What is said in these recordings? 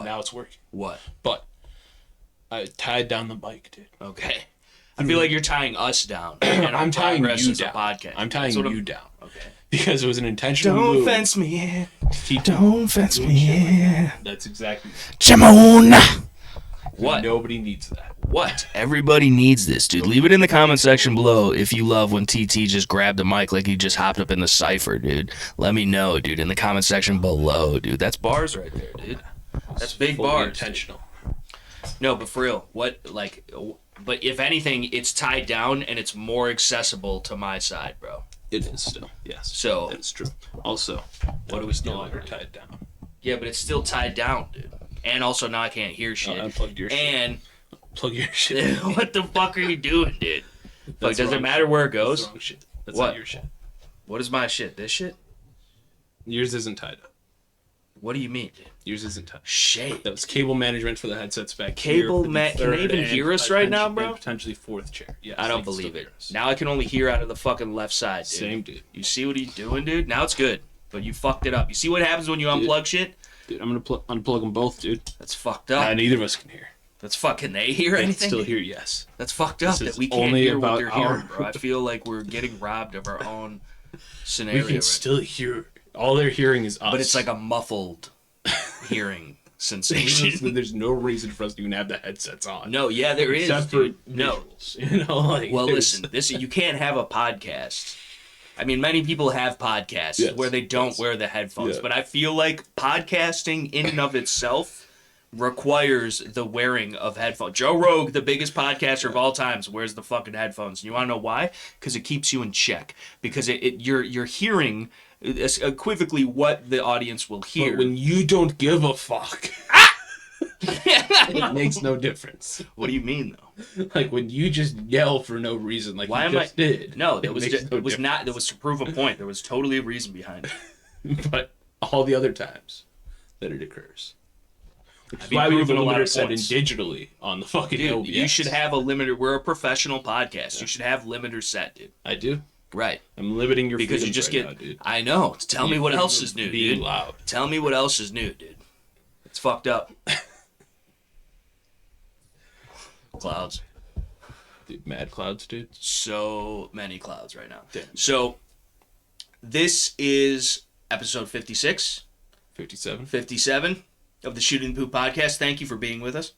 And now it's working. What? But I tied down the mic, dude. Okay. I feel like you're tying us down. And I'm tying you down. Podcast. I'm tying you down. Okay. Because it was an intentional move. Don't fence me in. Don't fence me in. That's exactly. Jamona. What? Nobody needs that. What? Everybody needs this, dude. Leave it in the comment section below if you love when TT just grabbed the mic like he just hopped up in the cypher, dude. Let me know, dude, in the comment section below, dude. That's bars right there, dude. That's big bars. Intentional. No, but for real, but if anything, it's tied down and it's more accessible to my side, bro. It is still, yes. So that's true. Also, what was no longer tied down? Yeah, but it's still tied down, dude. And also now I can't hear shit. Unplugged your shit. Plug your shit. What the fuck are you doing, dude? Like, does it matter where it goes? That's wrong shit. That's what? Not your shit. What is my shit? This shit? Yours isn't tied up. What do you mean, dude? Yours isn't tied. Shit. That was cable management for the headsets back Cable can they even hear us right now, bro? Potentially fourth chair. Yes, I don't believe it. Now I can only hear out of the fucking left side, dude. Same, dude. You see what he's doing, dude? Now it's good. But you fucked it up. You see what happens when you unplug shit? Dude, I'm gonna unplug them both, dude. That's fucked up. Neither of us can hear. That's fucking. They hear anything? Still hear, yes. That's fucked up that we can't hear what they're hearing, bro. I feel like we're getting robbed of our own scenario. We can still hear. All they're hearing is us. But it's like a muffled hearing sensation. There's no reason for us to even have the headsets on. No, yeah, there is. Except for visuals, you know, like. Well, listen, you can't have a podcast. I mean, many people have podcasts where they don't wear the headphones, but I feel like podcasting in and of itself requires the wearing of headphones. Joe Rogan, the biggest podcaster of all times, wears the fucking headphones. And you want to know why? Because it keeps you in check. Because you're hearing equivocally what the audience will hear. But when you don't give a fuck, it makes no difference. What do you mean, though? Like when you just yell for no reason, like you just did. No, that was to prove a point. There was totally a reason behind it. But all the other times that it occurs. Which is why we have a limiter set in digitally on the fucking OBS. You should have a limiter. We're a professional podcast. You should have limiter set, dude. I do. Right. I'm limiting your because you just right now, dude. I know. Tell me what else is new, dude. Loud. Tell me what else is new, dude. It's fucked up. Clouds. Dude, mad clouds, dude. So many clouds right now. Damn. So this is episode 56. 57. 57 of the Shooting the Poop podcast. Thank you for being with us.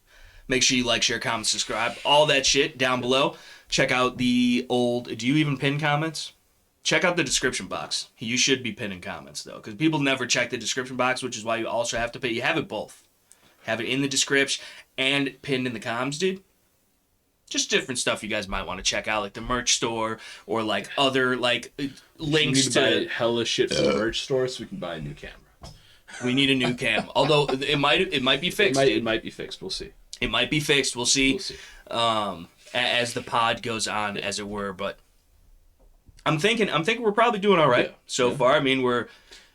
Make sure you like, share, comment, subscribe. All that shit down below. Check out the old... Do you even pin comments? Check out the description box. You should be pinning comments, though, because people never check the description box, which is why you also have to pay. You have it both. Have it in the description and pinned in the comms, dude. Just different stuff you guys might want to check out, like the merch store or like other like links to hella shit from the merch store so we can buy a new camera. We need a new cam. Although it might be fixed. It might be fixed. We'll see. It might be fixed. We'll see. We'll see. As the pod goes on, as it were. But I'm thinking we're probably doing all right so far. I mean, we're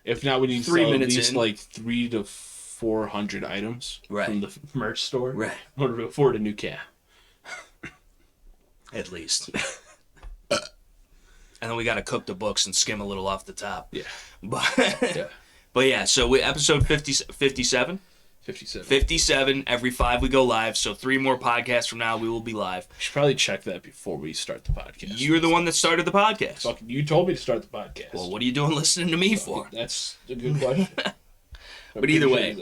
if not, we need 3 minutes at least in. like 300 to 400 items from the merch store. Right. In order to afford a new cam. At least. And then we got to cook the books and skim a little off the top. Yeah. But yeah, so we episode 57. 57. Every 5 we go live. So 3 more podcasts from now we will be live. We should probably check that before we start the podcast. You're the one that started the podcast. Fucking, you told me to start the podcast. Well, what are you doing listening to me for? That's a good question. But either way.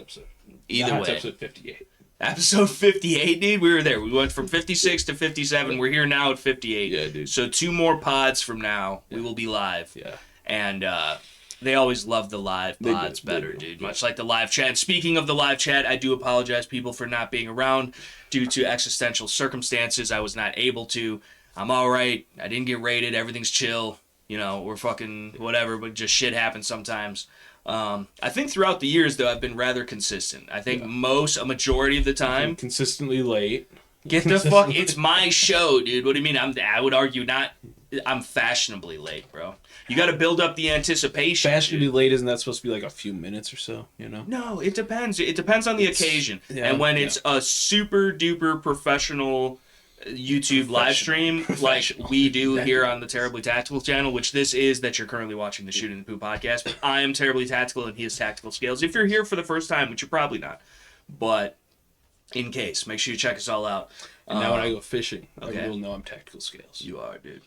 It's episode 58. Episode 58, dude. We were there. We went from 56 to 57. We're here now at 58. Yeah, dude. So 2 more pods from now, we will be live. Yeah. And they always love the live pods better, dude. Much like the live chat. Speaking of the live chat, I do apologize, people, for not being around due to existential circumstances. I was not able to. I'm all right. I didn't get raided. Everything's chill. You know, we're fucking whatever, but just shit happens sometimes. I think throughout the years, though, I've been rather consistent. I think a majority of the time. Consistently late. Get the fuck, it's my show, dude. What do you mean? I would argue I'm fashionably late, bro. You got to build up the anticipation. Fashionably late, isn't that supposed to be like a few minutes or so, you know? No, it depends. It depends on the occasion. Yeah, and when it's a super duper professional YouTube live stream like we do here on the Terribly Tactical channel, which this is that you're currently watching the Shooting the Poop podcast. But I am Terribly Tactical and he is Tactical Scales. If you're here for the first time, which you're probably not, But in case, make sure you check us all out. And now when I go fishing, okay. I will know I'm Tactical Scales. You are, dude.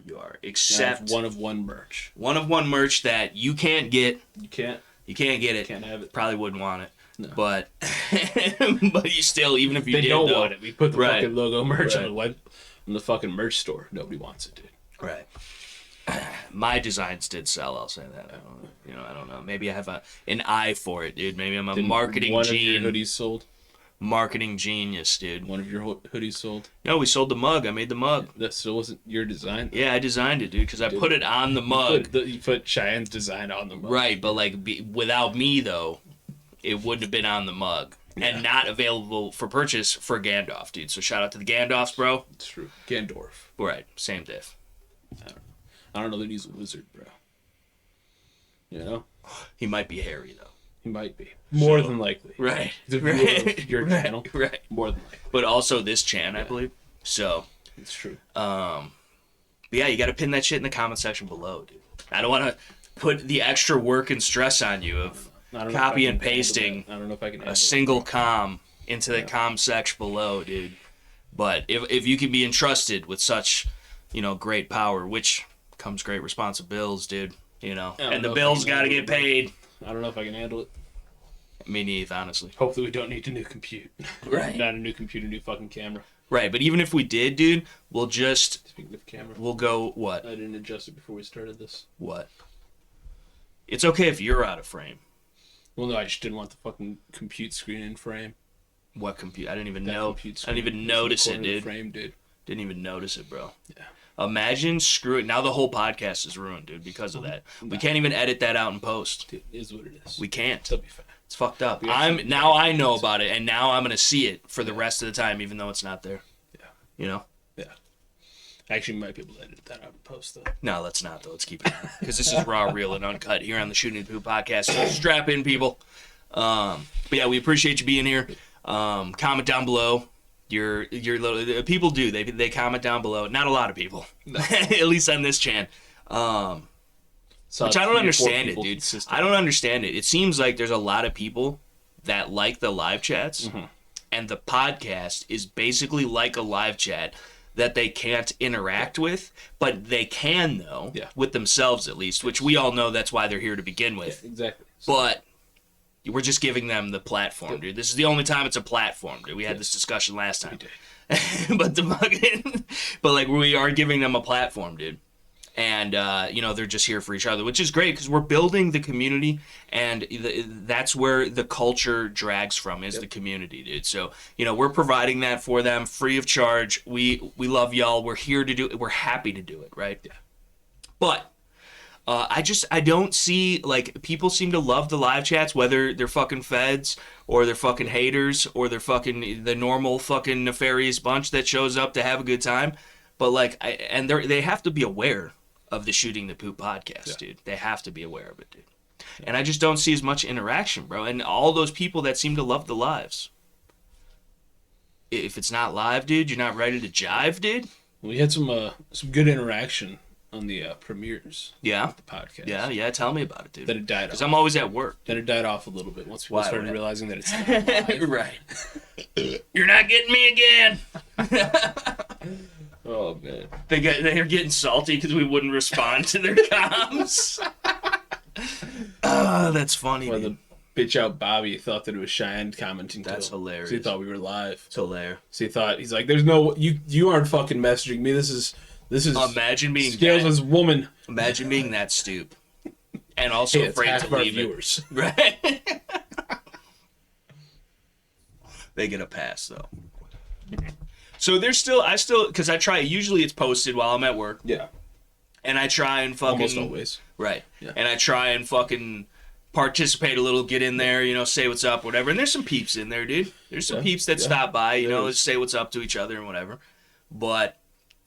You are. Except one of one merch. One of one merch that you can't get. You can't. You can't get it. Can't have it. Probably wouldn't want it. No. But but you still, even if you they did, don't though, want it. We put the fucking logo merch Right. on the fucking merch store. Nobody wants it, dude. Right. My designs did sell. I'll say that. I don't know. Maybe I have an eye for it, dude. Maybe I'm a marketing one genius. Of your hoodies sold. Marketing genius, dude. One of your hoodies sold. No, we sold the mug. I made the mug. That still wasn't your design. Yeah, I designed it, dude, because I put it on the mug. You put Cheyenne's design on the mug. Right, but like without me though, it wouldn't have been on the mug. Yeah. And not available for purchase for Gandalf, dude. So shout out to the Gandalfs, bro. It's true. Gandorf. Right, same diff. I don't know that he's a wizard, bro. You know? He might be Harry, though. He might be. More than likely. Right. Your channel. Right. More than likely. But also this chan, I believe. So. It's true. But yeah, you got to pin that shit in the comment section below, dude. I don't want to put the extra work and stress on you of copy and pasting I don't know if I can a single com into the com section below, dude. But if you can be entrusted with such, great power, which comes great responsibilities, dude. And the bills got to get paid. I don't know if I can handle it. Me neither, honestly. Hopefully we don't need a new compute. Right. Not a new computer, new fucking camera. Right, but even if we did, dude, we'll just... Speaking of camera. We'll go, what? I didn't adjust it before we started this. What? It's okay if you're out of frame. Well, no, I just didn't want the fucking compute screen in frame. What compute? I didn't even know. I didn't even notice it, dude. Frame, dude. Didn't even notice it, bro. Yeah. Imagine screwing. Now the whole podcast is ruined, dude, because of that. We can't even edit that out in post. It is what it is. We can't. It'll be fine. It's fucked up. Now I know about it, and now I'm gonna see it for the rest of the time, even though it's not there. Yeah. Yeah. I actually might be able to edit that out in post, though. No, let's not, though. Let's keep it on. Because this is raw, real, and uncut here on the Shooting the Poop podcast. So strap in, people. But yeah, we appreciate you being here. Comment down below. Your little people do. They comment down below. Not a lot of people. No. At least on this chan. Which I don't understand it, dude. I don't understand it. It seems like there's a lot of people that like the live chats, and the podcast is basically like a live chat that they can't interact with, but they can, though, with themselves at least, which we all know that's why they're here to begin with. Yeah, exactly. But we're just giving them the platform, dude. This is the only time it's a platform, dude. We had this discussion last time. But like we are giving them a platform, dude. And, they're just here for each other, which is great because we're building the community, and that's where the culture drags from, is the community, dude. So, we're providing that for them free of charge. We love y'all. We're here to do it. We're happy to do it, right? Yeah. But I don't see, like, people seem to love the live chats, whether they're fucking feds or they're fucking haters or they're fucking the normal fucking nefarious bunch that shows up to have a good time. But, like, they have to be aware of the Shooting the Poop podcast, dude. They have to be aware of it, dude. And I just don't see as much interaction, bro. And all those people that seem to love the lives. If it's not live, dude, you're not ready to jive, dude? We had some good interaction on the premieres. Yeah. Of the podcast. Yeah. Tell me about it, dude. Then it died off. Because I'm always at work. Then it died off a little bit once people started realizing that it's not right. You're not getting me again. Oh, man. They're getting salty because we wouldn't respond to their comms. That's funny. Or the bitch out Bobby thought that it was Cheyenne commenting. That's hilarious. So he thought we were live. It's hilarious. So he's like, "There's no you aren't fucking messaging me. This is imagine being Scales' woman. Imagine being that stoop, and also afraid to leave viewers. It. Right. They get a pass though. So because I try, usually it's posted while I'm at work. Yeah. And I try and fucking... Almost always. Right. Yeah. And I try and fucking participate a little, get in there, say what's up, whatever. And there's some peeps in there, dude. There's some peeps that stop by, say what's up to each other and whatever. But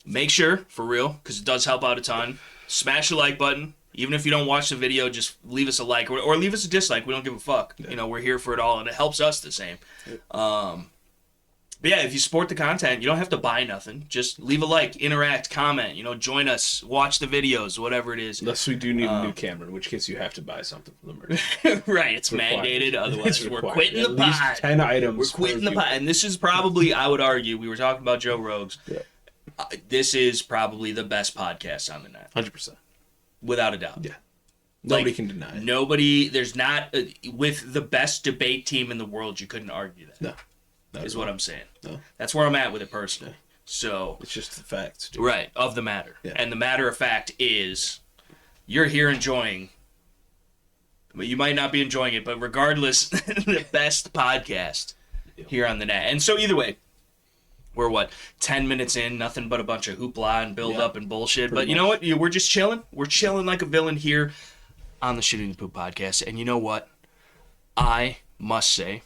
make sure, for real, because it does help out a ton, smash the like button. Even if you don't watch the video, just leave us a like or leave us a dislike. We don't give a fuck. Yeah. We're here for it all, and it helps us the same. But yeah, if you support the content, you don't have to buy nothing. Just leave a like, interact, comment, join us, watch the videos, whatever it is. Unless we do need a new camera, in which case you have to buy something from the merch. Right, it's mandated. Otherwise, we're quitting the pod. At least 10 items. We're quitting the pod. And this is probably, I would argue, we were talking about Joe Rogan's. Yeah. This is probably the best podcast on the net. 100%. Without a doubt. Yeah. Nobody can deny it. There's not, with the best debate team in the world, you couldn't argue that. No. Is what I'm saying. No. That's where I'm at with it personally. So it's just the facts, dude. Right, of the matter. Yeah. And the matter of fact is, you're here enjoying, but you might not be enjoying it, but regardless, the best podcast here on the net. And so either way, we're 10 minutes in, nothing but a bunch of hoopla and build up and bullshit. But you know what? We're just chilling. We're chilling like a villain here on the Shooting the Poop podcast. And you know what? I must say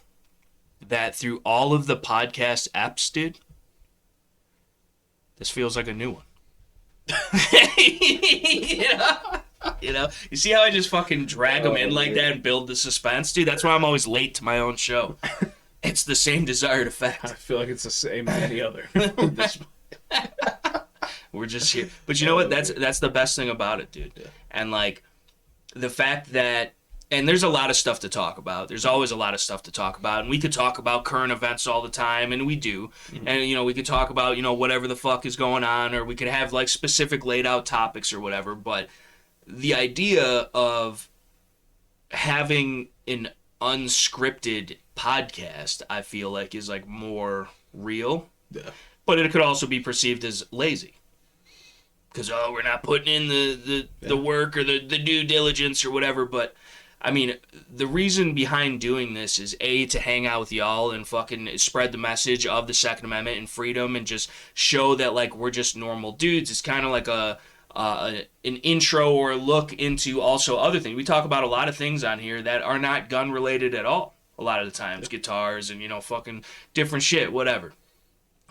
that through all of the podcast apps, dude, this feels like a new one. You see how I just fucking drag them in like that and build the suspense, dude? That's why I'm always late to my own show. It's the same desired effect. I feel like it's the same as any other. We're just here. But you know what? That's the best thing about it, dude. Yeah. And like the fact that, and there's a lot of stuff to talk about. There's always a lot of stuff to talk about. And we could talk about current events all the time, and we do. Mm-hmm. And, we could talk about, whatever the fuck is going on, or we could have, like, specific laid out topics or whatever. But the idea of having an unscripted podcast, I feel like, is, like, more real. Yeah. But it could also be perceived as lazy. Because, we're not putting in the work or the due diligence or whatever, but I mean, the reason behind doing this is to hang out with y'all and fucking spread the message of the Second Amendment and freedom and just show that like we're just normal dudes. It's kind of like an intro or a look into also other things. We talk about a lot of things on here that are not gun related at all. A lot of the times, guitars and fucking different shit, whatever,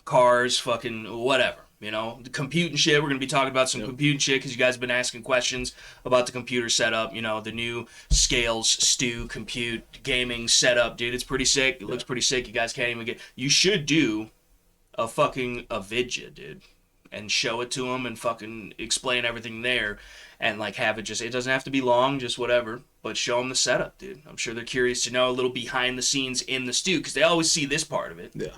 cars, fucking whatever. The computing shit. We're going to be talking about some computing shit because you guys have been asking questions about the computer setup. The new Scales Stew compute gaming setup, dude. It's pretty sick. It looks pretty sick. You guys can't even get... You should do a vidya, dude, and show it to them and fucking explain everything there and, like, have it just... It doesn't have to be long, just whatever, but show them the setup, dude. I'm sure they're curious to know a little behind the scenes in the stew because they always see this part of it. Yeah.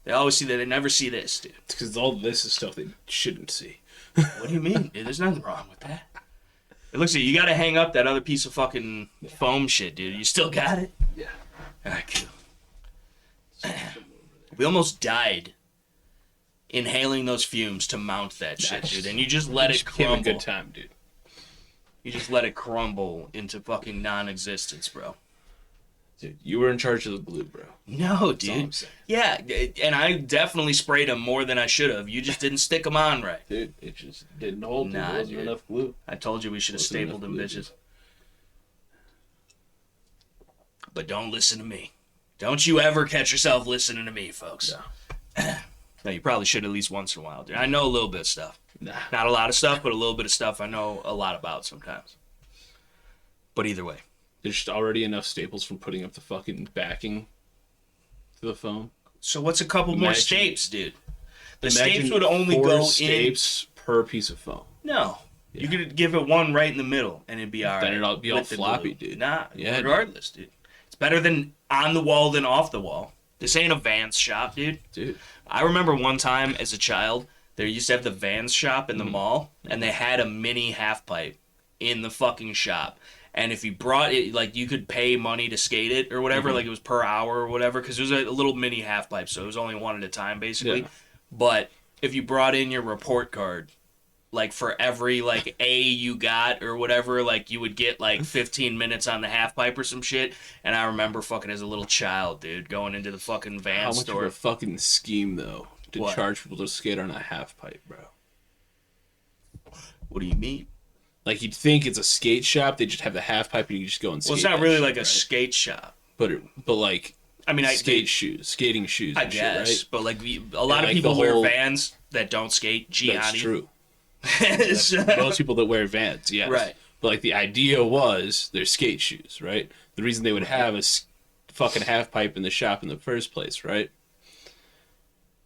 They always see that. They never see this, dude. It's because all this is stuff they shouldn't see. What do you mean? Dude, there's nothing wrong with that. It looks like you got to hang up that other piece of fucking foam shit, dude. You still got it? Yeah. All right, cool. We almost died inhaling those fumes to mount that shit, dude. And you just let it crumble. A good time, dude. You just let it crumble into fucking non-existence, bro. Dude, you were in charge of the glue, bro. No, dude. Yeah, and I definitely sprayed them more than I should have. You just didn't stick them on right. Dude, it just didn't hold. Nah, there wasn't enough glue. I told you we should have stapled them bitches. But don't listen to me. Don't you ever catch yourself listening to me, folks. No. No, you probably should at least once in a while, dude. I know a little bit of stuff. Nah. Not a lot of stuff, but a little bit of stuff I know a lot about sometimes. But either way. There's just already enough staples from putting up the fucking backing to the phone. So what's a couple more stapes, dude? The stapes would only go in... 4 stapes per piece of foam. No. Yeah. You could give it one right in the middle, and it'd be all right. Then it'd be all floppy, dude. Nah, regardless, dude. It's better than on the wall than off the wall. This ain't a Vans shop, dude. Dude. I remember one time as a child, there used to have the Vans shop in the mall, and they had a mini half pipe in the fucking shop. And if you brought it, like, you could pay money to skate it or whatever, like it was per hour or whatever, because it was a little mini half pipe, so it was only one at a time, basically. Yeah. But if you brought in your report card, like, for every, like, A you got or whatever, like, you would get, like, 15 minutes on the half pipe or some shit. And I remember fucking as a little child, dude, going into the fucking Vans store. How much of a fucking scheme, though, to charge people to skate on a half pipe, bro? What do you mean? Like, you'd think it's a skate shop, they just have the half pipe and you just go and skate. Well, it's not really like a skate shop. But like, I mean, skating shoes. I guess, shit, right? But like a lot of people wear Vans that don't skate. Gianni. That's true. Most people that wear Vans, yes. Right. But like the idea was they're skate shoes, right? The reason they would have a fucking half pipe in the shop in the first place, right?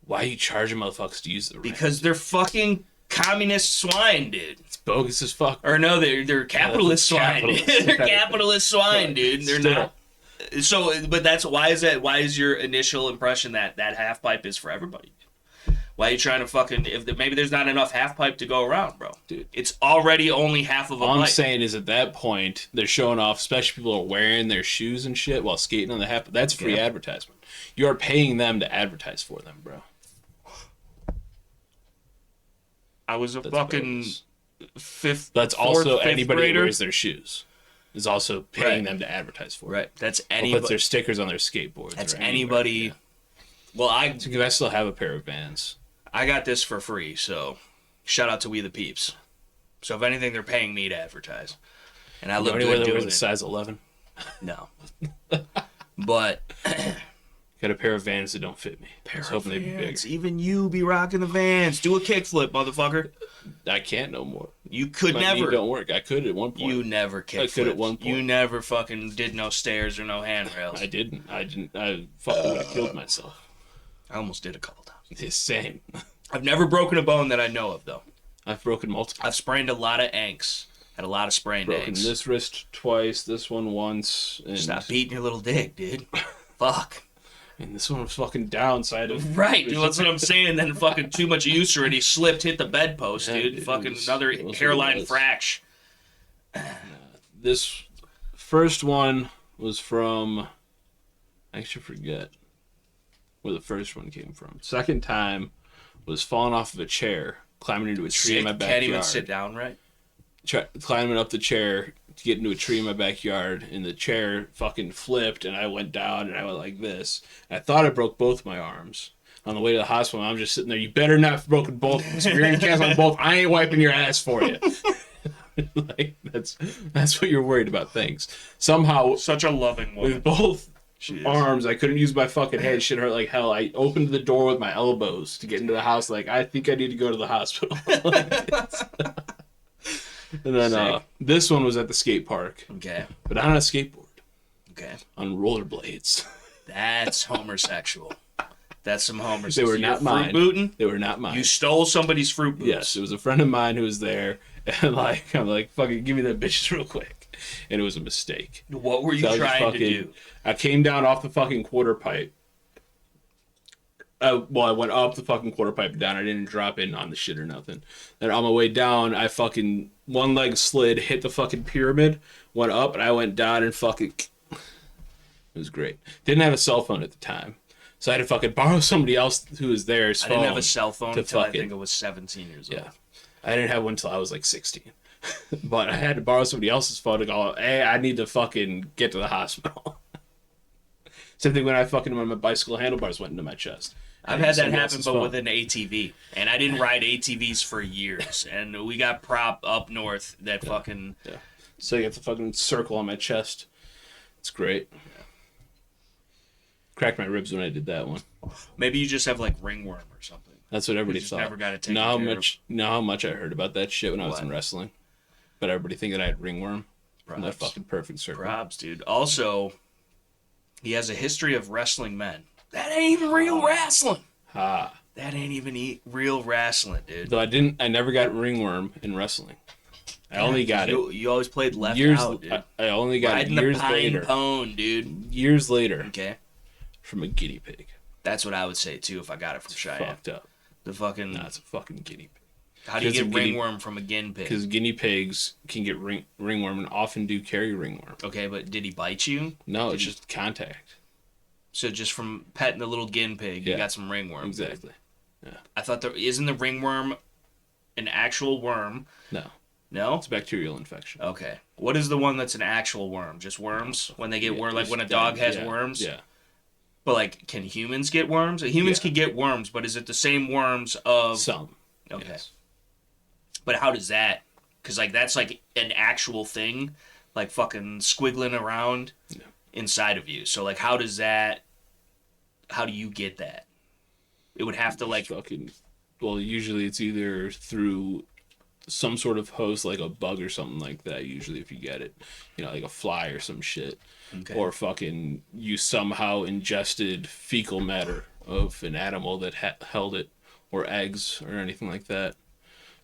Why are you charging motherfuckers to use the ramp? Because they're fucking communist swine, dude. It's bogus as fuck. Or no, they're capitalist swine. They're capitalist swine, dude. They're not. So, but that's why is that? Why is your initial impression that half pipe is for everybody? Why are you trying to fucking? Maybe there's not enough half pipe to go around, bro. Dude, it's already only half of a pipe. All I'm saying is at that point they're showing off, especially people are wearing their shoes and shit while skating on the half. That's free advertisement. You are paying them to advertise for them, bro. I was a fucking fifth. That's also anybody grader. who wears their shoes is also paying them to advertise for. Right. That's anybody. Put their stickers on their skateboards. That's anybody. Yeah. Well, I still have a pair of Vans. I got this for free, so shout out to We the Peeps. So if anything, they're paying me to advertise, and I look good doing it. Size 11. No, but got a pair of Vans that don't fit me. I was hoping they'd be bigger. Even you be rocking the Vans. Do a kickflip, motherfucker. I can't no more. You could My never. knee don't work. I could at one point. You never kickflipped. I could at one point. You never fucking did no stairs or no handrails. I didn't. I fucking would have killed myself. I almost did a couple times. The same. I've never broken a bone that I know of, though. I've broken multiple. I've sprained a lot of ankles. Had a lot of sprained broken ankles. This wrist twice, this one once. And stop beating your little dick, dude. Fuck. And this one was fucking downside of... Right, dude, that's what I'm saying. Then fucking too much U.S.R.A. and he slipped, hit the bedpost, dude. It fucking was, another hairline fraction. This first one was from... I actually forget where the first one came from. Second time was falling off of a chair, climbing into a tree in my backyard. Can't even sit down right. Climbing up the chair to get into a tree in my backyard, and the chair fucking flipped, and I went down, and I went like this. I thought I broke both my arms. On the way to the hospital, I'm just sitting there. You better not have broken both. So you're gonna cast on both. I ain't wiping your ass for you. Like that's what you're worried about. Things somehow. Such a loving woman. With both arms, I couldn't use my fucking head. Shit hurt like hell. I opened the door with my elbows to get into the house. Like, I think I need to go to the hospital. And then this one was at the skate park. Okay. But not on a skateboard. Okay. On rollerblades. That's homosexual. That's some homosexual. They were not mine. Fruit booting? They were not mine. You stole somebody's fruit boots. Yes, it was a friend of mine who was there. And I'm like, fucking give me that bitches real quick. And it was a mistake. What were you trying to do? I came down off the fucking quarter pipe. I went up the fucking quarter pipe down. I didn't drop in on the shit or nothing. Then on my way down, I fucking one leg slid, hit the fucking pyramid, went up, and I went down and fucking. It was great. Didn't have a cell phone at the time, so I had to fucking borrow somebody else who was there's phone. I didn't have a cell phone until I think I was 17 years old. Yeah, I didn't have one until I was like 16. But I had to borrow somebody else's phone to go, hey, I need to fucking get to the hospital. Same thing when my bicycle handlebars went into my chest. I've had that happen, but with an ATV. And I didn't ride ATVs for years. And we got prop up north that fucking... Yeah. So you get the fucking circle on my chest. It's great. Yeah. Cracked my ribs when I did that one. Maybe you just have like ringworm or something. That's what everybody thought. Never got it taken Know how much I heard about that shit when I was in wrestling. But everybody thinking I had ringworm. From that fucking perfect circle. Props, dude. Also, he has a history of wrestling men. That ain't even real wrestling. That ain't even real wrestling, dude. Though I never got ringworm in wrestling. I only got it. You always played left out, dude. I only got it years later. Pone, dude. Years later. Okay. From a guinea pig. That's what I would say too if I got it from Cheyenne. Fucked up. The fucking. Nah, it's a fucking guinea pig. How do you get ringworm from a guinea pig? Because guinea pigs can get ringworm and often do carry ringworm. Okay, but did he bite you? No, it's just contact. So just from petting the little guinea pig, you got some ringworm. Exactly. Yeah. I thought isn't the ringworm an actual worm? No. No? It's a bacterial infection. Okay. What is the one that's an actual worm? Just worms? When they get worms, like when a dog has worms? Yeah. But like, can humans get worms? Humans can get worms, but is it the same worms of... Some. Okay. Yes. But how does that... Because like that's like an actual thing, like fucking squiggling around inside of you. So like how does that... How do you get that? It would have to like... Well, usually it's either through some sort of host, like a bug or something like that, usually if you get it. You know, like a fly or some shit. Okay. Or fucking you somehow ingested fecal matter of an animal that held it, or eggs or anything like that.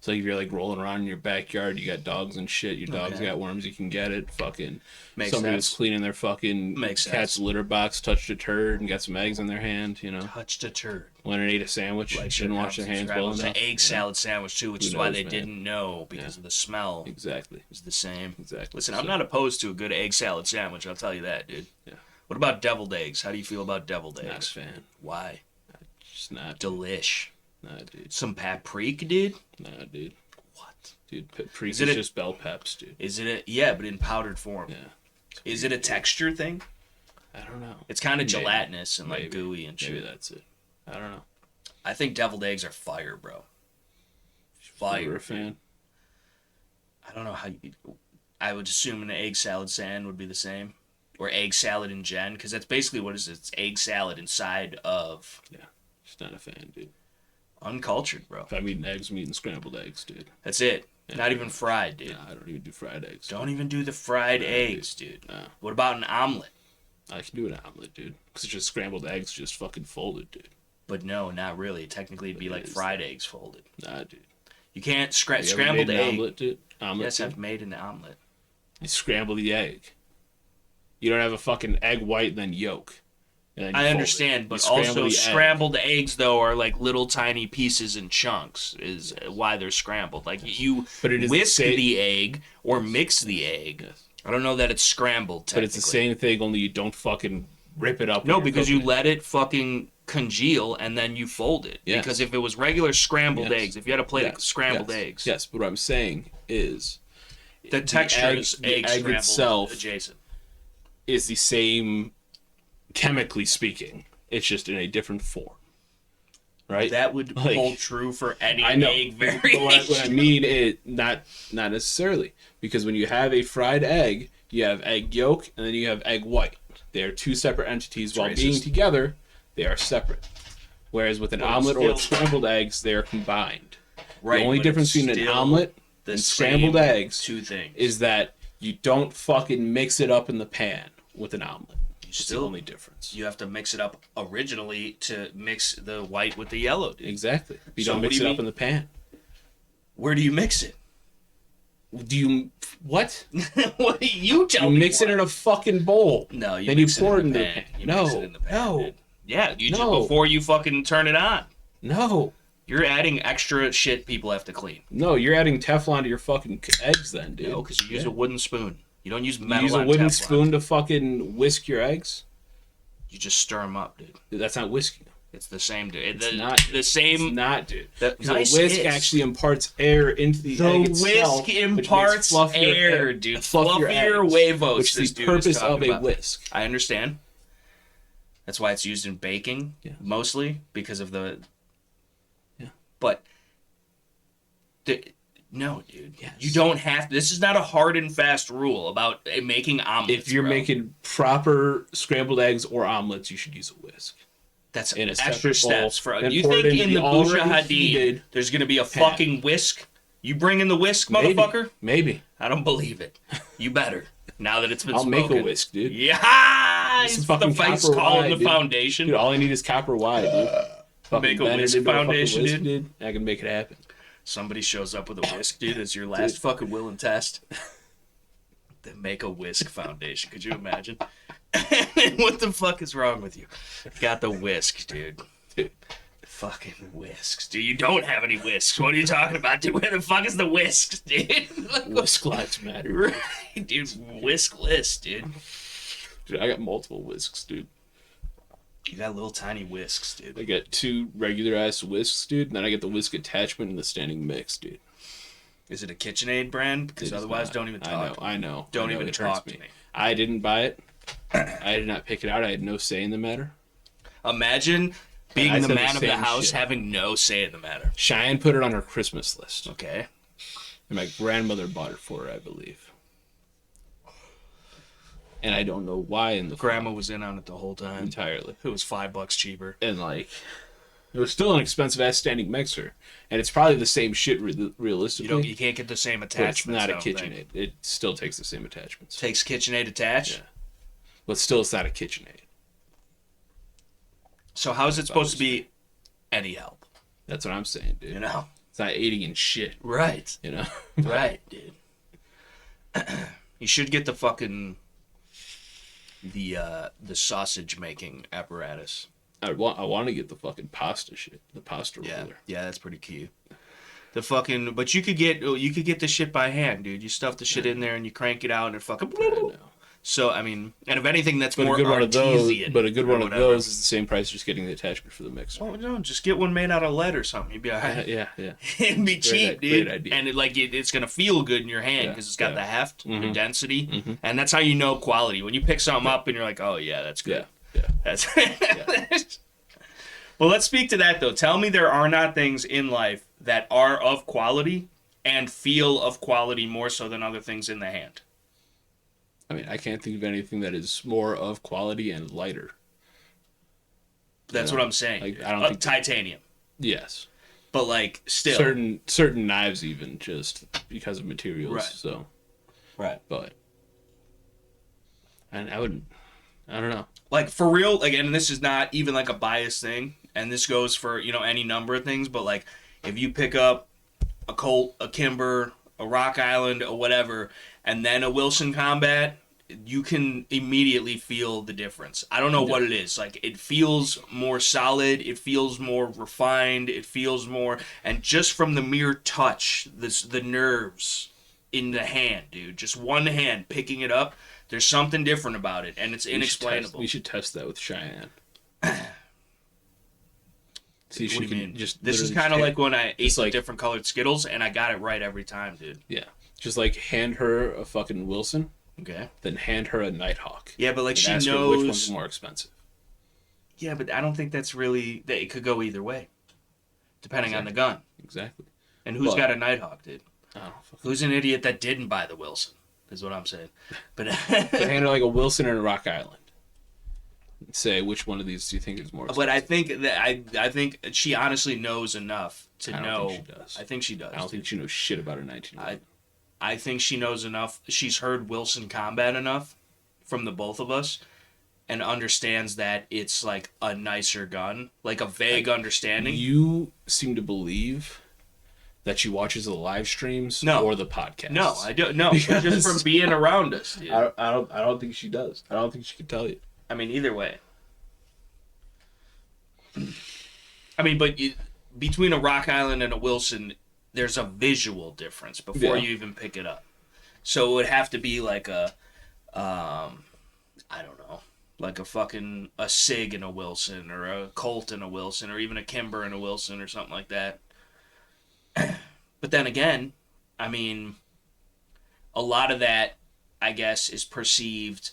So like if you're like rolling around in your backyard, you got dogs and shit. Your dog's got worms. You can get it. Fucking somebody was cleaning their fucking cat's litter box, touched a turd, and got some eggs in their hand. You know, touched a turd. Went and ate a sandwich. Like, didn't wash their hands well enough. An egg salad sandwich too, which is why they didn't know because of the smell. Exactly, it's the same. Exactly. Listen, I'm not opposed to a good egg salad sandwich. I'll tell you that, dude. Yeah. What about deviled eggs? How do you feel about deviled eggs? Not a fan. Why? Just not. Delish. Nah, dude. Some paprika, dude. Nah, dude. What? Dude, paprika is just bell peps, dude. Is it but in powdered form. Yeah. Is it a texture thing? I don't know. It's kind of gelatinous and like gooey and shit. Maybe that's it. I don't know. I think deviled eggs are fire, bro. Fire. You're a fan? I don't know how you... I would assume an egg salad sand would be the same. Or egg salad in gen, because that's basically what it is. It's egg salad inside of... Yeah. Just not a fan, dude. Uncultured, bro. If I'm eating eggs, I'm eating scrambled eggs, dude. That's it. Yeah, not even fried, dude. Nah, I don't even do fried eggs. Don't even do the fried eggs, dude. Nah. What about an omelet? I can do an omelet, dude. Because it's just scrambled eggs just fucking folded, dude. But no, not really. Technically, it'd be like fried eggs folded. Nah, dude. You can't scrambled egg. Omelet, dude? Omelet, yes, dude? I've made an omelet. You scramble the egg. You don't have a fucking egg white and then yolk. And I understand, but also scrambled eggs though are like little tiny pieces and chunks. Is why they're scrambled. Like you whisk the egg or mix the egg. Yes. I don't know that it's scrambled. But it's the same thing, only you don't fucking rip it up. No, because you let it fucking congeal and then you fold it. Yes. Because if it was regular scrambled eggs, if you had a plate of scrambled eggs. Yes, but what I'm saying is the texture is egg itself adjacent. Is the same chemically speaking. It's just in a different form. Right? That would hold true for any egg variation. But what I mean is not necessarily. Because when you have a fried egg, you have egg yolk and then you have egg white. They are two separate entities. While being together, they are separate. Whereas with an omelet or scrambled eggs, they are combined. Right, the only difference between an omelet and scrambled eggs is that you don't fucking mix it up in the pan with an omelet. It's the only difference. You have to mix it up originally to mix the white with the yellow, dude. Exactly. You don't mix it up in the pan. Where do you mix it? Do you... What? What do you tell me? You mix it in a fucking bowl. No, you then mix you pour it in the pan. pan. You mix it in the pan, dude. Yeah, you just before you fucking turn it on. No. You're adding extra shit people have to clean. No, you're adding Teflon to your fucking eggs then, dude. No, because you use a wooden spoon. You don't use metal. You use a wooden spoon to fucking whisk your eggs? You just stir them up, dude. That's not whisking. It's the same, dude. It's not. The same. It's not, dude. The whisk actually imparts air into the egg itself. The whisk imparts air, dude. Fluffier huevos. Which is the purpose of a whisk. I understand. That's why it's used in baking, mostly, because of the... Yeah. But... No, dude. Yes. You don't have to. This is not a hard and fast rule about making omelets. If you're making proper scrambled eggs or omelets, you should use a whisk. That's in extra steps. You think in the Busha Hadid there's going to be a fucking whisk? You bring in the whisk, motherfucker? Maybe. I don't believe it. You better. Now that it's been spoken. I'll make a whisk, dude. Yeah! It's the face calling the foundation. Dude, all I need is copper wide, dude. Make a whisk foundation, whisk, dude. I can make it happen. Somebody shows up with a whisk, dude, as your last fucking will and test. Then make a whisk foundation. Could you imagine? What the fuck is wrong with you? Got the whisk, dude. Fucking whisks. Dude, you don't have any whisks. What are you talking about, dude? Where the fuck is the whisks, dude? Whisk lives matter. Right, dude. Whiskless, dude. Dude, I got multiple whisks, dude. You got little tiny whisks, dude. I got 2 regular ass whisks, dude, and then I get the whisk attachment and the standing mix, dude. Is it a KitchenAid brand? Because otherwise, don't even talk. I know. Don't even talk to me. I didn't buy it. I did not pick it out. I had no say in the matter. Imagine being the man of the house, having no say in the matter. Cheyenne put it on her Christmas list. Okay. And my grandmother bought it for her, I believe. And I don't know why in the grandma was in on it the whole time. Entirely. It was $5 cheaper. And like, it was still an expensive ass standing mixer. And it's probably the same shit realistically. You can't get the same attachments. It's not a KitchenAid. It still takes the same attachments. Takes KitchenAid attached? Yeah. But still, it's not a KitchenAid. So how is it supposed to be any help? That's what I'm saying, dude. You know? It's not aiding in shit. Right. You know? Right, dude. You should get the fucking the sausage making apparatus. I want to get the fucking pasta shit. The pasta roller. Yeah, that's pretty cute. The fucking, but you could get the shit by hand, dude. You stuff the shit in there and you crank it out and it fucking. I know. So I mean, and if anything, that's But more a good one of those. artesian. But a good or one of whatever. those is the same price as just getting the attachment for the mixer. Well, no, just get one made out of lead or something. You'd be alright. Yeah. It'd be cheap, dude. Great idea. And it's gonna feel good in your hand because it's got the heft, the density, and that's how you know quality. When you pick something up and you're like, oh yeah, that's good. Yeah. That's. Well, let's speak to that though. Tell me there are not things in life that are of quality and feel of quality more so than other things in the hand. I mean, I can't think of anything that is more of quality and lighter. That's what I'm saying. Like, I don't think titanium. Yes. But like still certain knives even just because of materials. Right. So. Right. But. And I don't know. Like for real, like, and this is not even like a biased thing, and this goes for, you know, any number of things, but like if you pick up a Colt, a Kimber, a Rock Island, or whatever, and then a Wilson Combat, you can immediately feel the difference. I don't know what it is. Like, it feels more solid, it feels more refined, it feels more, and just from the mere touch, the nerves in the hand, dude, just one hand picking it up, there's something different about it, and it's inexplainable. We should test that with Cheyenne. See, What do you mean? Just this is kind of like when I ate like, different colored Skittles, and I got it right every time, dude. Yeah. Just like hand her a fucking Wilson, Okay. then hand her a Nighthawk. Yeah, but like and she ask her knows. which one's more expensive. Yeah, but I don't think that's really that. It could go either way, depending on the gun. Exactly. And who's got a Nighthawk, dude? Oh, Who's an idiot that didn't buy the Wilson? Is what I'm saying. But hand her like a Wilson and a Rock Island. Say which one of these do you think is more expensive? But I think that I think she honestly knows enough to know. Think she does. I think she does. I don't think she knows shit about her 1911. I think she knows enough. She's heard Wilson Combat enough from the both of us and understands that it's like a nicer gun, like a vague understanding. You seem to believe that she watches the live streams or the podcast. No, I don't. No, just from being around us, dude. I don't think she does. I don't think she can tell you. I mean, either way. I mean, but between a Rock Island and a Wilson, there's a visual difference before you even pick it up. So it would have to be like a, I don't know, like a Sig and a Wilson, or a Colt and a Wilson, or even a Kimber and a Wilson, or something like that. But then again, I mean, a lot of that, I guess, is perceived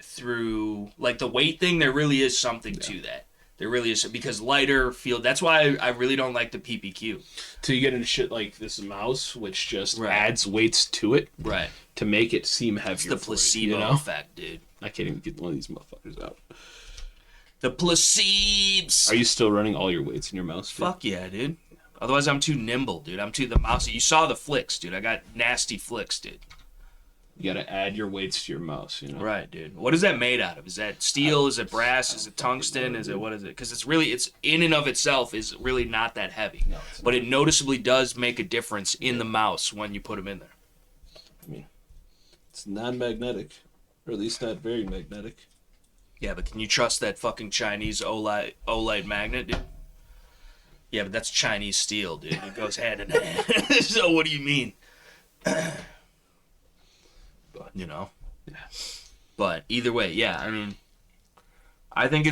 through, like, the weight thing. There really is something to that. There really is, because lighter feel. That's why I really don't like the PPQ. So you get into shit like this mouse, which just adds weights to it, right, to make it seem heavier. It's the placebo effect, dude. I can't even get one of these motherfuckers out. The placebes. Are you still running all your weights in your mouse, dude? Fuck yeah, dude. Otherwise, I'm too nimble, dude. I'm too the mouse. You saw the flicks, dude. I got nasty flicks, dude. You gotta add your weights to your mouse, you know? Right, dude. What is that made out of? Is that steel? Is it brass? Is it tungsten? Is it, what is it? Because it's in and of itself is really not that heavy. No, but it noticeably does make a difference in the mouse when you put them in there. I mean, it's non-magnetic, or at least not very magnetic. Yeah, but can you trust that fucking Chinese OLED magnet, dude? Yeah, but that's Chinese steel, dude. It goes hand in hand. So what do you mean? You know? Yeah. But either way, yeah, I mean, I think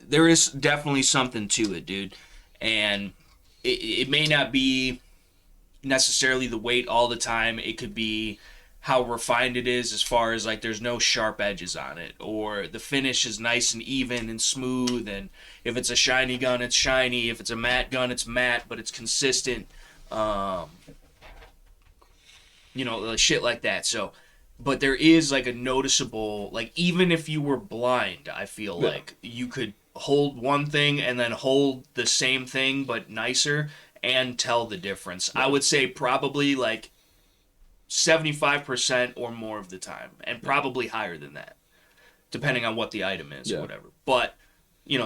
there is definitely something to it, dude. And it may not be necessarily the weight all the time. It could be how refined it is, as far as, like, there's no sharp edges on it, or the finish is nice and even and smooth, and if it's a shiny gun, it's shiny. If it's a matte gun, it's matte, but it's consistent. You know, shit like that. So, but there is, like, a noticeable, like, even if you were blind, I feel like you could hold one thing and then hold the same thing but nicer and tell the difference. I would say probably, like, 75% or more of the time, and probably higher than that, depending on what the item is or whatever. But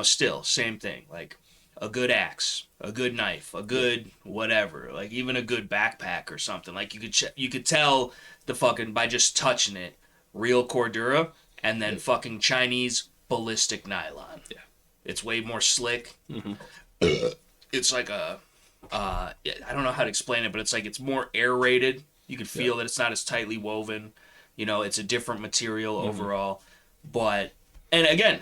still same thing. Like a good axe, a good knife, a good whatever, like even a good backpack or something. Like you could tell the fucking by just touching it, real Cordura, and then fucking Chinese ballistic nylon. Yeah. It's way more slick. Mm-hmm. It's like I don't know how to explain it, but it's like it's more aerated. You can feel that it's not as tightly woven. It's a different material overall. But, and again,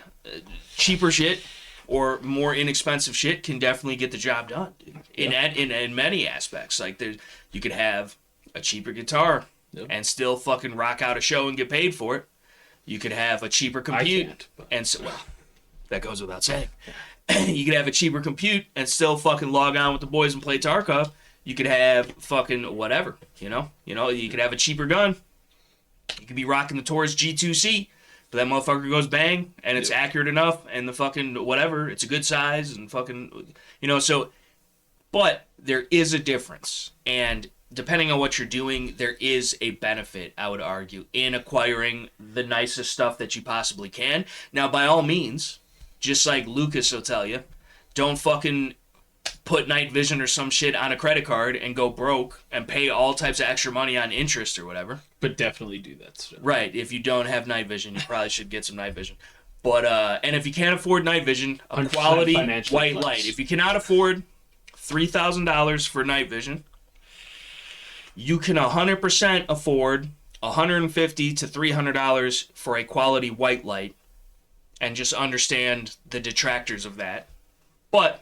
cheaper shit or more inexpensive shit can definitely get the job done in many aspects. Like you could have a cheaper guitar and still fucking rock out a show and get paid for it. You could have a cheaper compute and so, well, that goes without saying. You could have a cheaper compute and still fucking log on with the boys and play Tarkov. You could have fucking whatever, you could have a cheaper gun. You could be rocking the Taurus G2C, but that motherfucker goes bang and it's accurate enough and the fucking whatever, it's a good size and fucking, so, but there is a difference. And depending on what you're doing, there is a benefit, I would argue, in acquiring the nicest stuff that you possibly can. Now, by all means, just like Lucas will tell you, don't fucking put night vision or some shit on a credit card and go broke and pay all types of extra money on interest or whatever. But definitely do that stuff. Right. If you don't have night vision, you probably should get some night vision. But, and if you can't afford night vision, a quality white light. If you cannot afford $3,000 for night vision, you can 100% afford $150 to $300 for a quality white light. And just understand the detractors of that. But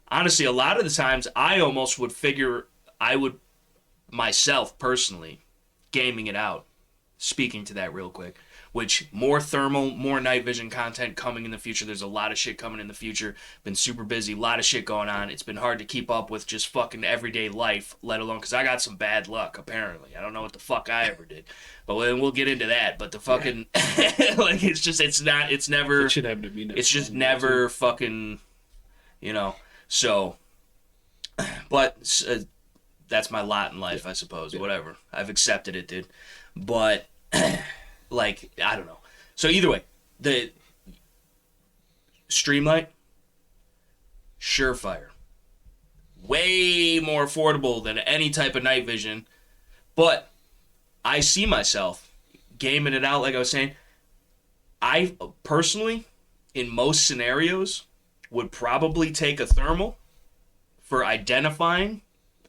honestly, a lot of the times I almost would figure I would myself personally gaming it out. Speaking to that real quick, which more thermal, more night vision content coming in the future. There's a lot of shit coming in the future. Been super busy, a lot of shit going on. It's been hard to keep up with just fucking everyday life, let alone because I got some bad luck apparently. I don't know what the fuck I ever did, but we'll get into that. But the fucking like it's never. It should happen to me. It's just never fucking, So, but that's my lot in life, I suppose. Whatever, I've accepted it, dude. But. Like, I don't know. So either way, the Streamlight, surefire. Way more affordable than any type of night vision. But I see myself gaming it out, like I was saying. I personally, in most scenarios, would probably take a thermal for identifying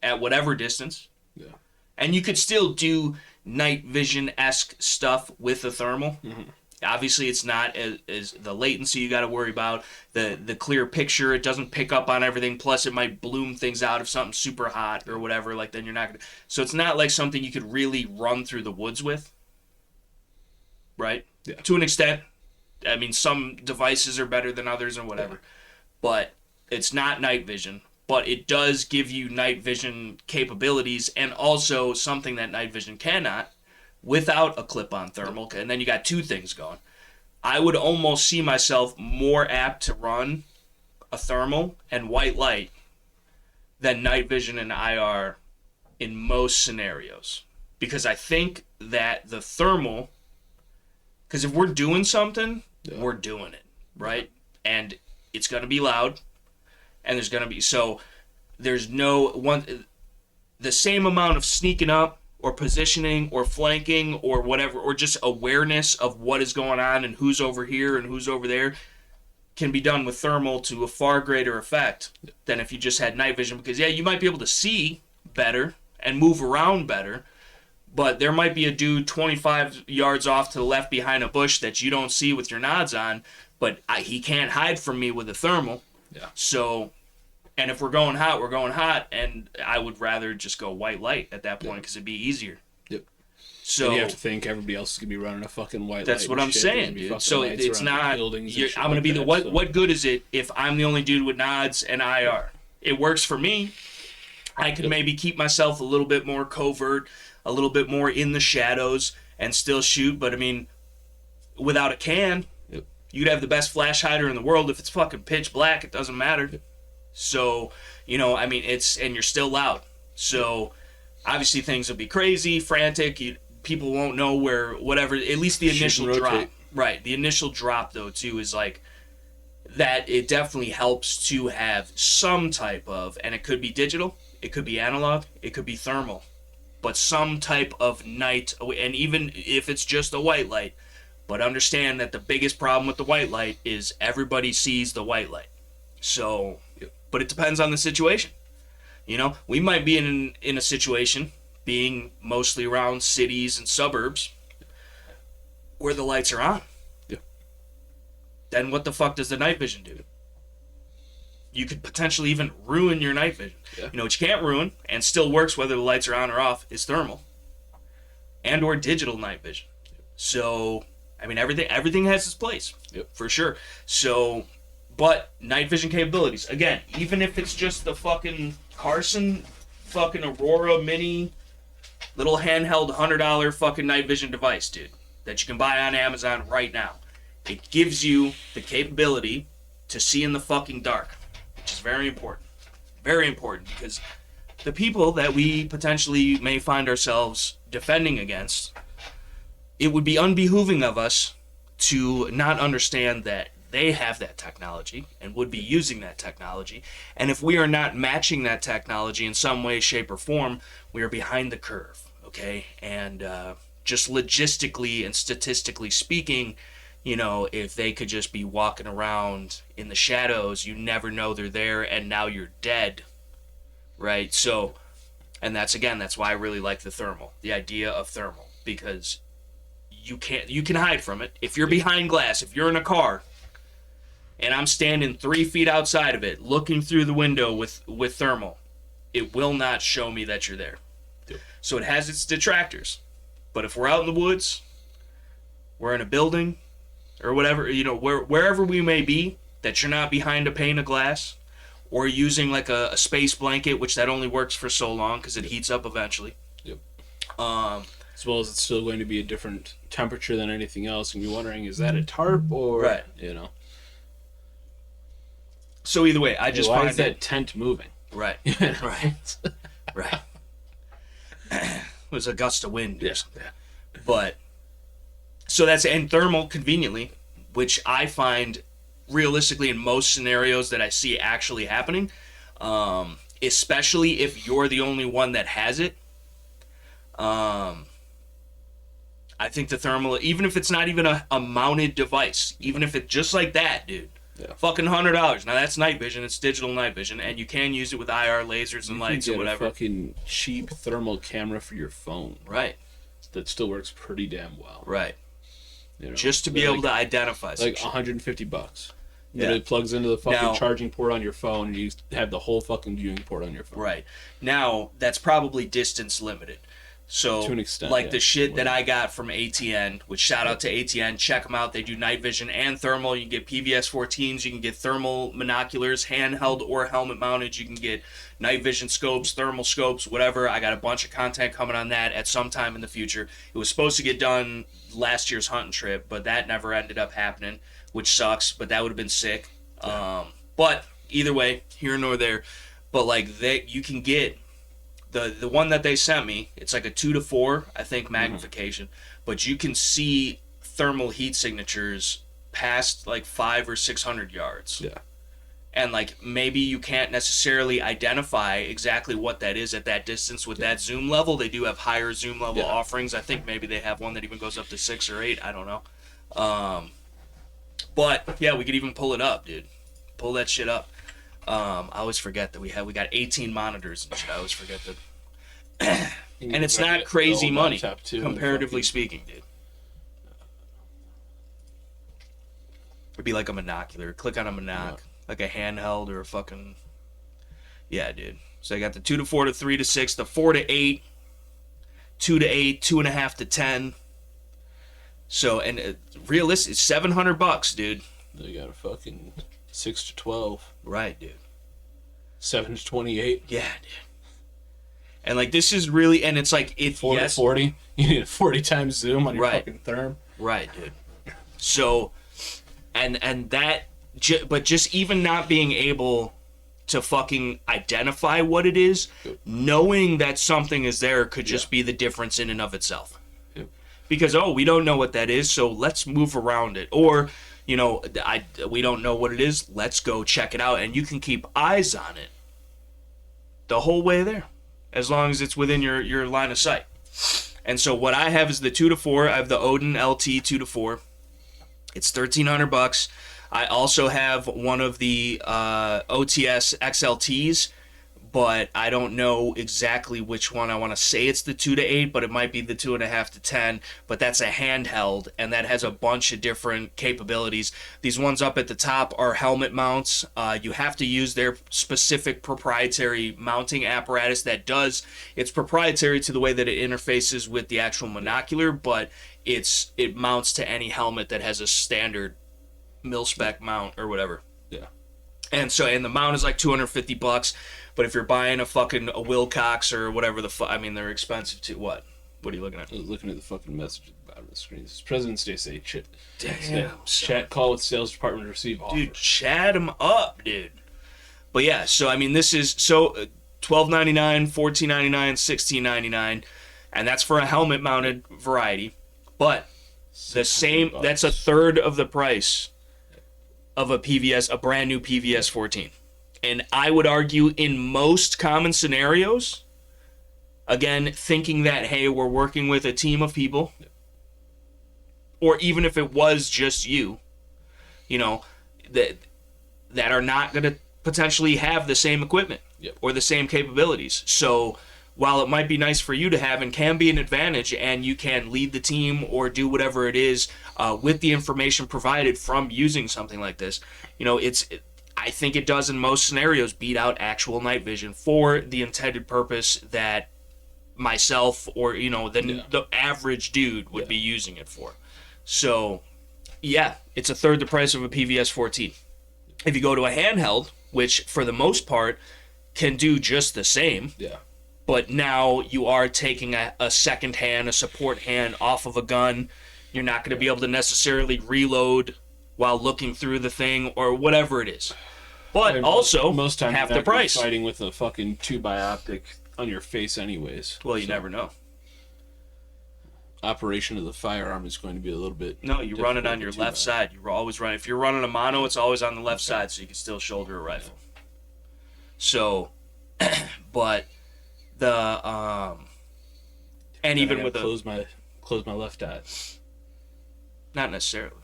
at whatever distance. Yeah. And you could still do night vision-esque stuff with the thermal. Mm-hmm. Obviously, it's not as the latency you got to worry about, the clear picture. It doesn't pick up on everything. Plus, it might bloom things out if something's super hot or whatever. Like, then you're not going to... So it's not like something you could really run through the woods with. Right? Yeah. To an extent. I mean, some devices are better than others or whatever. Yeah. But it's not night vision. But it does give you night vision capabilities and also something that night vision cannot without a clip-on thermal. And then you got two things going. I would almost see myself more apt to run a thermal and white light than night vision and IR in most scenarios. Because I think that the thermal, because if we're doing something, we're doing it, right? And it's going to be loud. And there's going to be, so there's the same amount of sneaking up or positioning or flanking or whatever, or just awareness of what is going on and who's over here and who's over there can be done with thermal to a far greater effect than if you just had night vision. Because, you might be able to see better and move around better, but there might be a dude 25 yards off to the left behind a bush that you don't see with your nods on, but he can't hide from me with a thermal. Yeah. So, and if we're going hot, and I would rather just go white light at that point because it'd be easier. Yep. So and you have to think everybody else is gonna be running a fucking white light. That's what I'm saying, dude. So it's not. I'm gonna be the what? So. What good is it if I'm the only dude with nods and IR? It works for me. I could maybe keep myself a little bit more covert, a little bit more in the shadows, and still shoot. But I mean, without a can. You could have the best flash hider in the world. If it's fucking pitch black, it doesn't matter. So, I mean, and you're still loud. So, obviously things will be crazy, frantic. People won't know where, whatever, at least the initial drop. Right. The initial drop, though, too, is like, that it definitely helps to have some type of, and it could be digital, it could be analog, it could be thermal, but some type of night, and even if it's just a white light, but understand that the biggest problem with the white light is everybody sees the white light. So, but it depends on the situation. You know, we might be in a situation, being mostly around cities and suburbs, where the lights are on. Yeah. Then what the fuck does the night vision do? You could potentially even ruin your night vision. Yeah. You know what you can't ruin, and still works whether the lights are on or off, is thermal. And or digital night vision. So, I mean, everything has its place. Yep. For sure. So, but night vision capabilities, again, even if it's just the fucking Carson fucking Aurora Mini little handheld $100 fucking night vision device, dude, that you can buy on Amazon right now. It gives you the capability to see in the fucking dark, which is very important. Very important, because the people that we potentially may find ourselves defending against, it would be unbehooving of us to not understand that they have that technology and would be using that technology. And if we are not matching that technology in some way, shape, or form, we are behind the curve, okay? And just logistically and statistically speaking, you know, if they could just be walking around in the shadows, you never know they're there, and now you're dead, right? So, and that's why I really like the thermal, the idea of thermal, because you can hide from it. If you're behind glass, if you're in a car, and I'm standing 3 feet outside of it, looking through the window with thermal, it will not show me that you're there. Yep. So it has its detractors. But if we're out in the woods, we're in a building, or whatever, you know, wherever we may be, that you're not behind a pane of glass, or using like a space blanket, which that only works for so long because it heats up eventually. Yep. As well as it's still going to be a different temperature than anything else, and you're wondering, is that a tarp or, right? You know. So either way, I just why find is that tent moving? Right. Right. Right. It was a gust of wind. Yeah. But so that's, and thermal conveniently, which I find realistically in most scenarios that I see actually happening, especially if you're the only one that has it. I think the thermal, even if it's not even a mounted device, even if it's just like that, dude, fucking $100. Now that's night vision, it's digital night vision, and you can use it with IR lasers and lights or whatever. A fucking cheap thermal camera for your phone. Right. That still works pretty damn well. Right. You know, just to be able to identify like $150. Yeah. It plugs into the fucking charging port on your phone, and you have the whole fucking viewing port on your phone. Right. Now, that's probably distance limited. So, to an extent, like the shit that I got from ATN, which shout out to ATN, check them out. They do night vision and thermal. You can get PVS 14s, you can get thermal monoculars, handheld or helmet mounted. You can get night vision scopes, thermal scopes, whatever. I got a bunch of content coming on that at some time in the future. It was supposed to get done last year's hunting trip, but that never ended up happening, which sucks, but that would have been sick. But either way, here nor there. But like you can get the one that they sent me, it's like a 2-to-4, I think, magnification, but you can see thermal heat signatures past like 500 or 600 yards. Yeah. And like maybe you can't necessarily identify exactly what that is at that distance with that zoom level. They do have higher zoom level offerings. I think maybe they have one that even goes up to 6 or 8. I don't know. But yeah, we could even pull it up, dude. Pull that shit up. I always forget that we got 18 monitors and shit. I always forget that. And it's not crazy money, comparatively speaking, dude. It'd be like a monocular. Click on a monoc, like a handheld or a fucking. Yeah, dude. So I got the 2-to-4 to 3 to 6, the 4 to 8, 2 to 8, 2.5 to 10. So and realistic, it's $700, dude. They got a fucking 6 to 12. Right, dude. 7 to 28. Yeah, dude. And like this is really, and it's like it's 4 to 40. You need a 40 times zoom on your fucking therm. Right, dude. So, and that, but just even not being able to fucking identify what it is, knowing that something is there could just be the difference in and of itself. Because we don't know what that is, so let's move around it. Or we don't know what it is. Let's go check it out, and you can keep eyes on it the whole way there, as long as it's within your line of sight. And so what I have is the 2-4. I have the Odin LT 2-4. It's $1,300. I also have one of the OTS XLTs, but I don't know exactly which one. I want to say it's the 2-8, but it might be the 2.5 to 10. But that's a handheld, and that has a bunch of different capabilities. These ones up at the top are helmet mounts. You have to use their specific proprietary mounting apparatus it's proprietary to the way that it interfaces with the actual monocular, but it mounts to any helmet that has a standard mil-spec mount or whatever. Yeah. And the mount is like $250. But if you're buying a Wilcox or whatever they're expensive too. What? What are you looking at? I was looking at the fucking message at the bottom of the screen. It's President's Day say shit. Damn. Chat call with sales department to receive offer. Dude, chat them up, dude. But yeah, so this is $12.99, $14.99, $16.99, and that's for a helmet mounted variety. But that's a third of the price of a brand new PVS 14. And I would argue in most common scenarios, again, thinking that, hey, we're working with a team of people, or even if it was just you, that are not going to potentially have the same equipment or the same capabilities. So while it might be nice for you to have and can be an advantage, and you can lead the team or do whatever it is with the information provided from using something like this, I think it does in most scenarios beat out actual night vision for the intended purpose that myself or the average dude would be using it for. So yeah, it's a third the price of a PVS 14. If you go to a handheld, which for the most part can do just the same, but now you are taking a second hand, a support hand off of a gun. You're not going to be able to necessarily reload while looking through the thing or whatever it is. But also, most times half you're the price. Fighting with a fucking 2x optic on your face anyways. Well, you never know. Operation of the firearm is going to be a little bit... No, you run it on your left side. You always run. If you're running a mono, it's always on the left side, so you can still shoulder a rifle. So, but the and even with close my left eye. Not necessarily.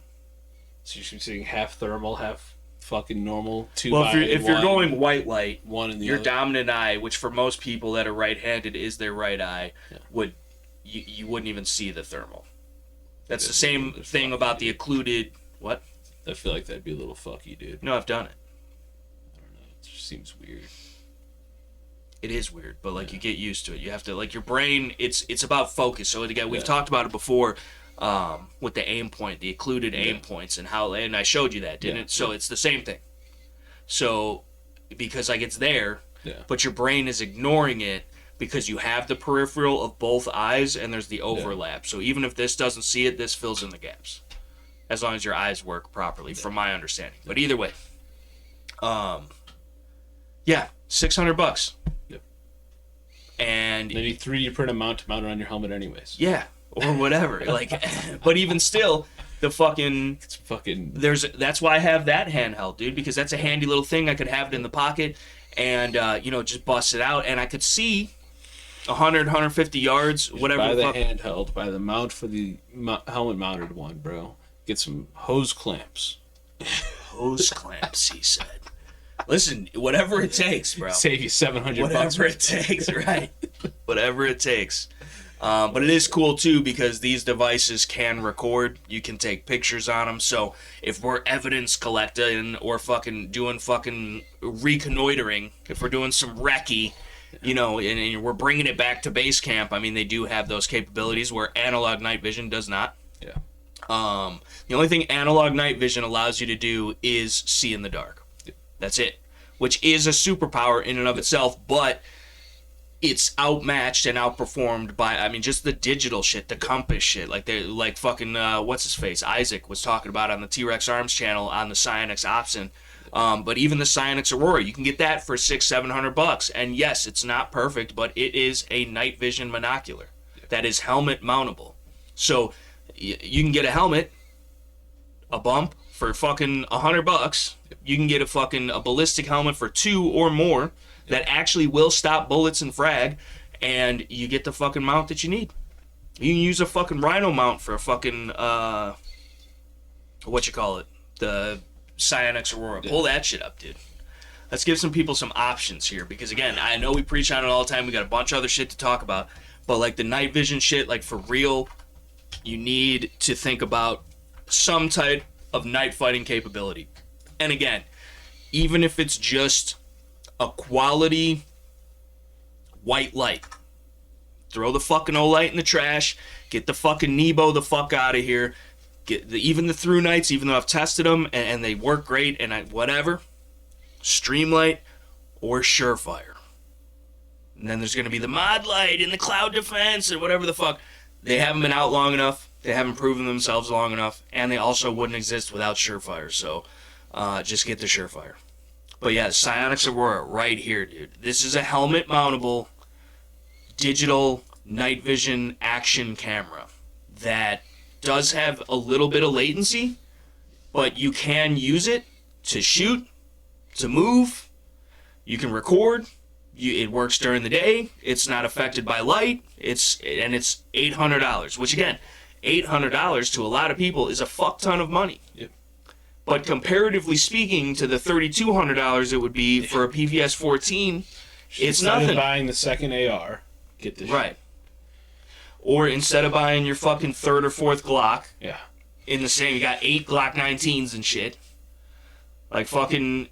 So you're seeing half thermal, half fucking normal. If you're going white light, one in the your other. dominant eye, which for most people that are right-handed is their right eye, you wouldn't even see the thermal. That's the same thing about the occluded. What? I feel like that'd be a little fucky, dude. No, I've done it. I don't know. It just seems weird. It is weird, but you get used to it. You have to your brain. It's about focus. So again, we've talked about it before. With the aim point, the occluded aim points, and I showed you that, didn't it? So it's the same thing. So because it's there, but your brain is ignoring it because you have the peripheral of both eyes, and there's the overlap. So even if this doesn't see it, this fills in the gaps, as long as your eyes work properly, from my understanding. But either way, $600. Yep. And then you 3D print a mount to mount it on your helmet, anyways. Yeah. Or whatever, but even still, that's why I have that handheld, dude, because that's a handy little thing. I could have it in the pocket, and just bust it out, and I could see 100, 150 yards, whatever. Buy the handheld, buy the mount for the helmet mounted one, bro. Get some hose clamps. Hose clamps, he said. Listen, whatever it takes, bro. Save you $700. Whatever it takes, right? Whatever it takes. But it is cool too because these devices can record. You can take pictures on them. So if we're evidence collecting or doing reconnoitering, if we're doing some recce, and we're bringing it back to base camp, they do have those capabilities where analog night vision does not. Yeah. The only thing analog night vision allows you to do is see in the dark. Yep. That's it, which is a superpower in and of itself, but it's outmatched and outperformed by, just the digital shit, the compass shit. What's his face? Isaac was talking about on the T-Rex Arms channel on the Cyanix Opsin. But even the Cyanix Aurora, you can get that for $600-$700. And yes, it's not perfect, but it is a night vision monocular that is helmet mountable. So you can get a helmet, a bump, for fucking $100, you can get a ballistic helmet for 2 or more that actually will stop bullets and frag, and you get the fucking mount that you need. You can use a fucking Rhino mount for a fucking, the Cyanix Aurora. Pull that shit up, dude. Let's give some people some options here, because again, I know we preach on it all the time. We got a bunch of other shit to talk about, but like the night vision shit, like for real, you need to think about some type of night fighting capability. And again, even if it's just a quality white light, throw the fucking Olight in the trash, get the fucking Nebo the fuck out of here, even the through nights, even though I've tested them and they work great, and whatever, Streamlight or Surefire. And then there's going to be the Mod Light and the Cloud Defense and whatever the fuck. They haven't been out long enough. They haven't proven themselves long enough. And they also wouldn't exist without Surefire. So just get the Surefire. But yeah, Psionics Aurora right here, dude. This is a helmet mountable digital night vision action camera that does have a little bit of latency, but you can use it to shoot, to move. You can record. It works during the day. It's not affected by light. It's $800, which again, $800 to a lot of people is a fuck ton of money. Yep. But comparatively speaking to the $3,200 it would be for a PVS 14, it's nothing. Instead of buying the second AR, get this right. Or instead of buying your fucking third or fourth Glock, yeah, in the same, you got 8 Glock 19s and shit. Like fucking,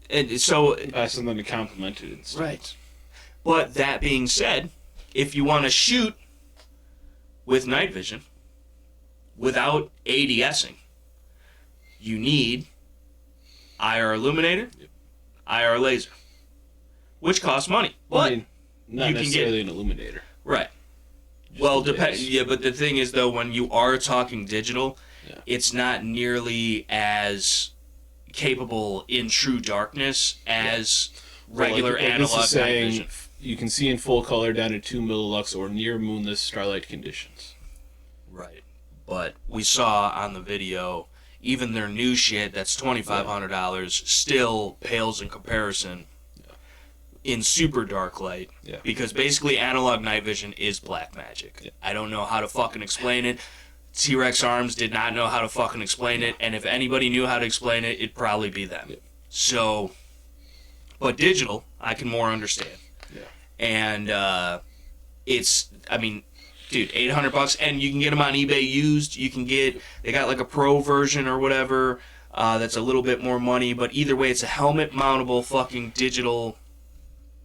and so buy something to complement it. Instead. Right. But that being said, if you want to shoot with night vision without ADSing, you need IR illuminator, IR laser, which costs money. But I mean, not necessarily an illuminator. Right. Just well, yeah, but the thing is, though, when you are talking digital, it's not nearly as capable in true darkness as regular analog night vision. You can see in full color down to 2 millilux or near moonless starlight conditions. Right. But we saw on the video, even their new shit that's $2,500 still pales in comparison in super dark light. Yeah. Because basically analog night vision is black magic. Yeah. I don't know how to fucking explain it. T-Rex Arms did not know how to fucking explain it, and if anybody knew how to explain it, it'd probably be them. Yeah. So, but digital, I can more understand. Yeah. And it's, I mean, dude, $800, and you can get them on eBay used. You can get, they got like a pro version or whatever that's a little bit more money, but either way, it's a helmet mountable fucking digital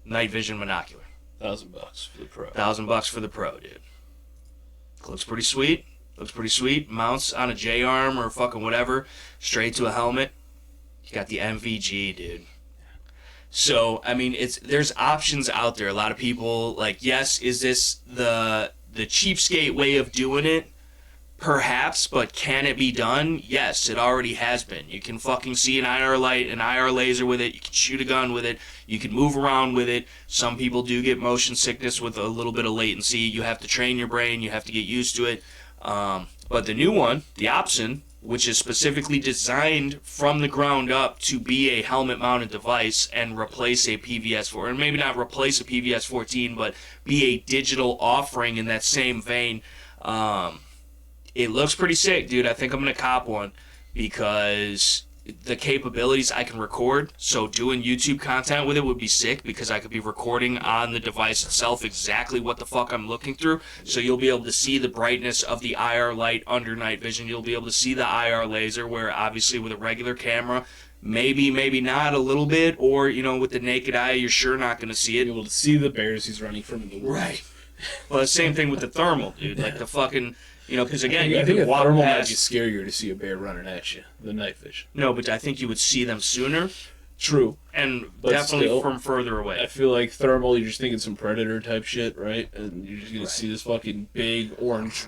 night vision monocular. $1,000 for the pro. $1,000 for the pro, dude. Looks pretty sweet. Looks pretty sweet. Mounts on a J-arm or fucking whatever, straight to a helmet. You got the MVG, dude. So, I mean, there's options out there. A lot of people, like, yes, is this the cheapskate way of doing it? Perhaps, but can it be done? Yes, it already has been. You can fucking see an IR light, an IR laser with it. You can shoot a gun with it. You can move around with it. Some people do get motion sickness with a little bit of latency. You have to train your brain. You have to get used to it. But the new one, the Opsin, which is specifically designed from the ground up to be a helmet-mounted device and replace a PVS-4, or maybe not replace a PVS-14, but be a digital offering in that same vein. It looks pretty sick, dude. I think I'm going to cop one because the capabilities I can record, so doing YouTube content with it would be sick because I could be recording on the device itself exactly what the fuck I'm looking through. So you'll be able to see the brightness of the IR light under night vision. You'll be able to see the IR laser, where obviously with a regular camera, maybe not a little bit, or, you know, with the naked eye, you're sure not going to see it. You'll be able to see the bears he's running from in the woods. Right. Well, the same thing with the thermal, dude. Like the fucking... You know, because again, I think a thermal might be scarier to see a bear running at you than night vision. No, but I think you would see them sooner. True. And but definitely still, from further away. I feel like thermal, you're just thinking some predator type shit, right? And you're just going to see this fucking big orange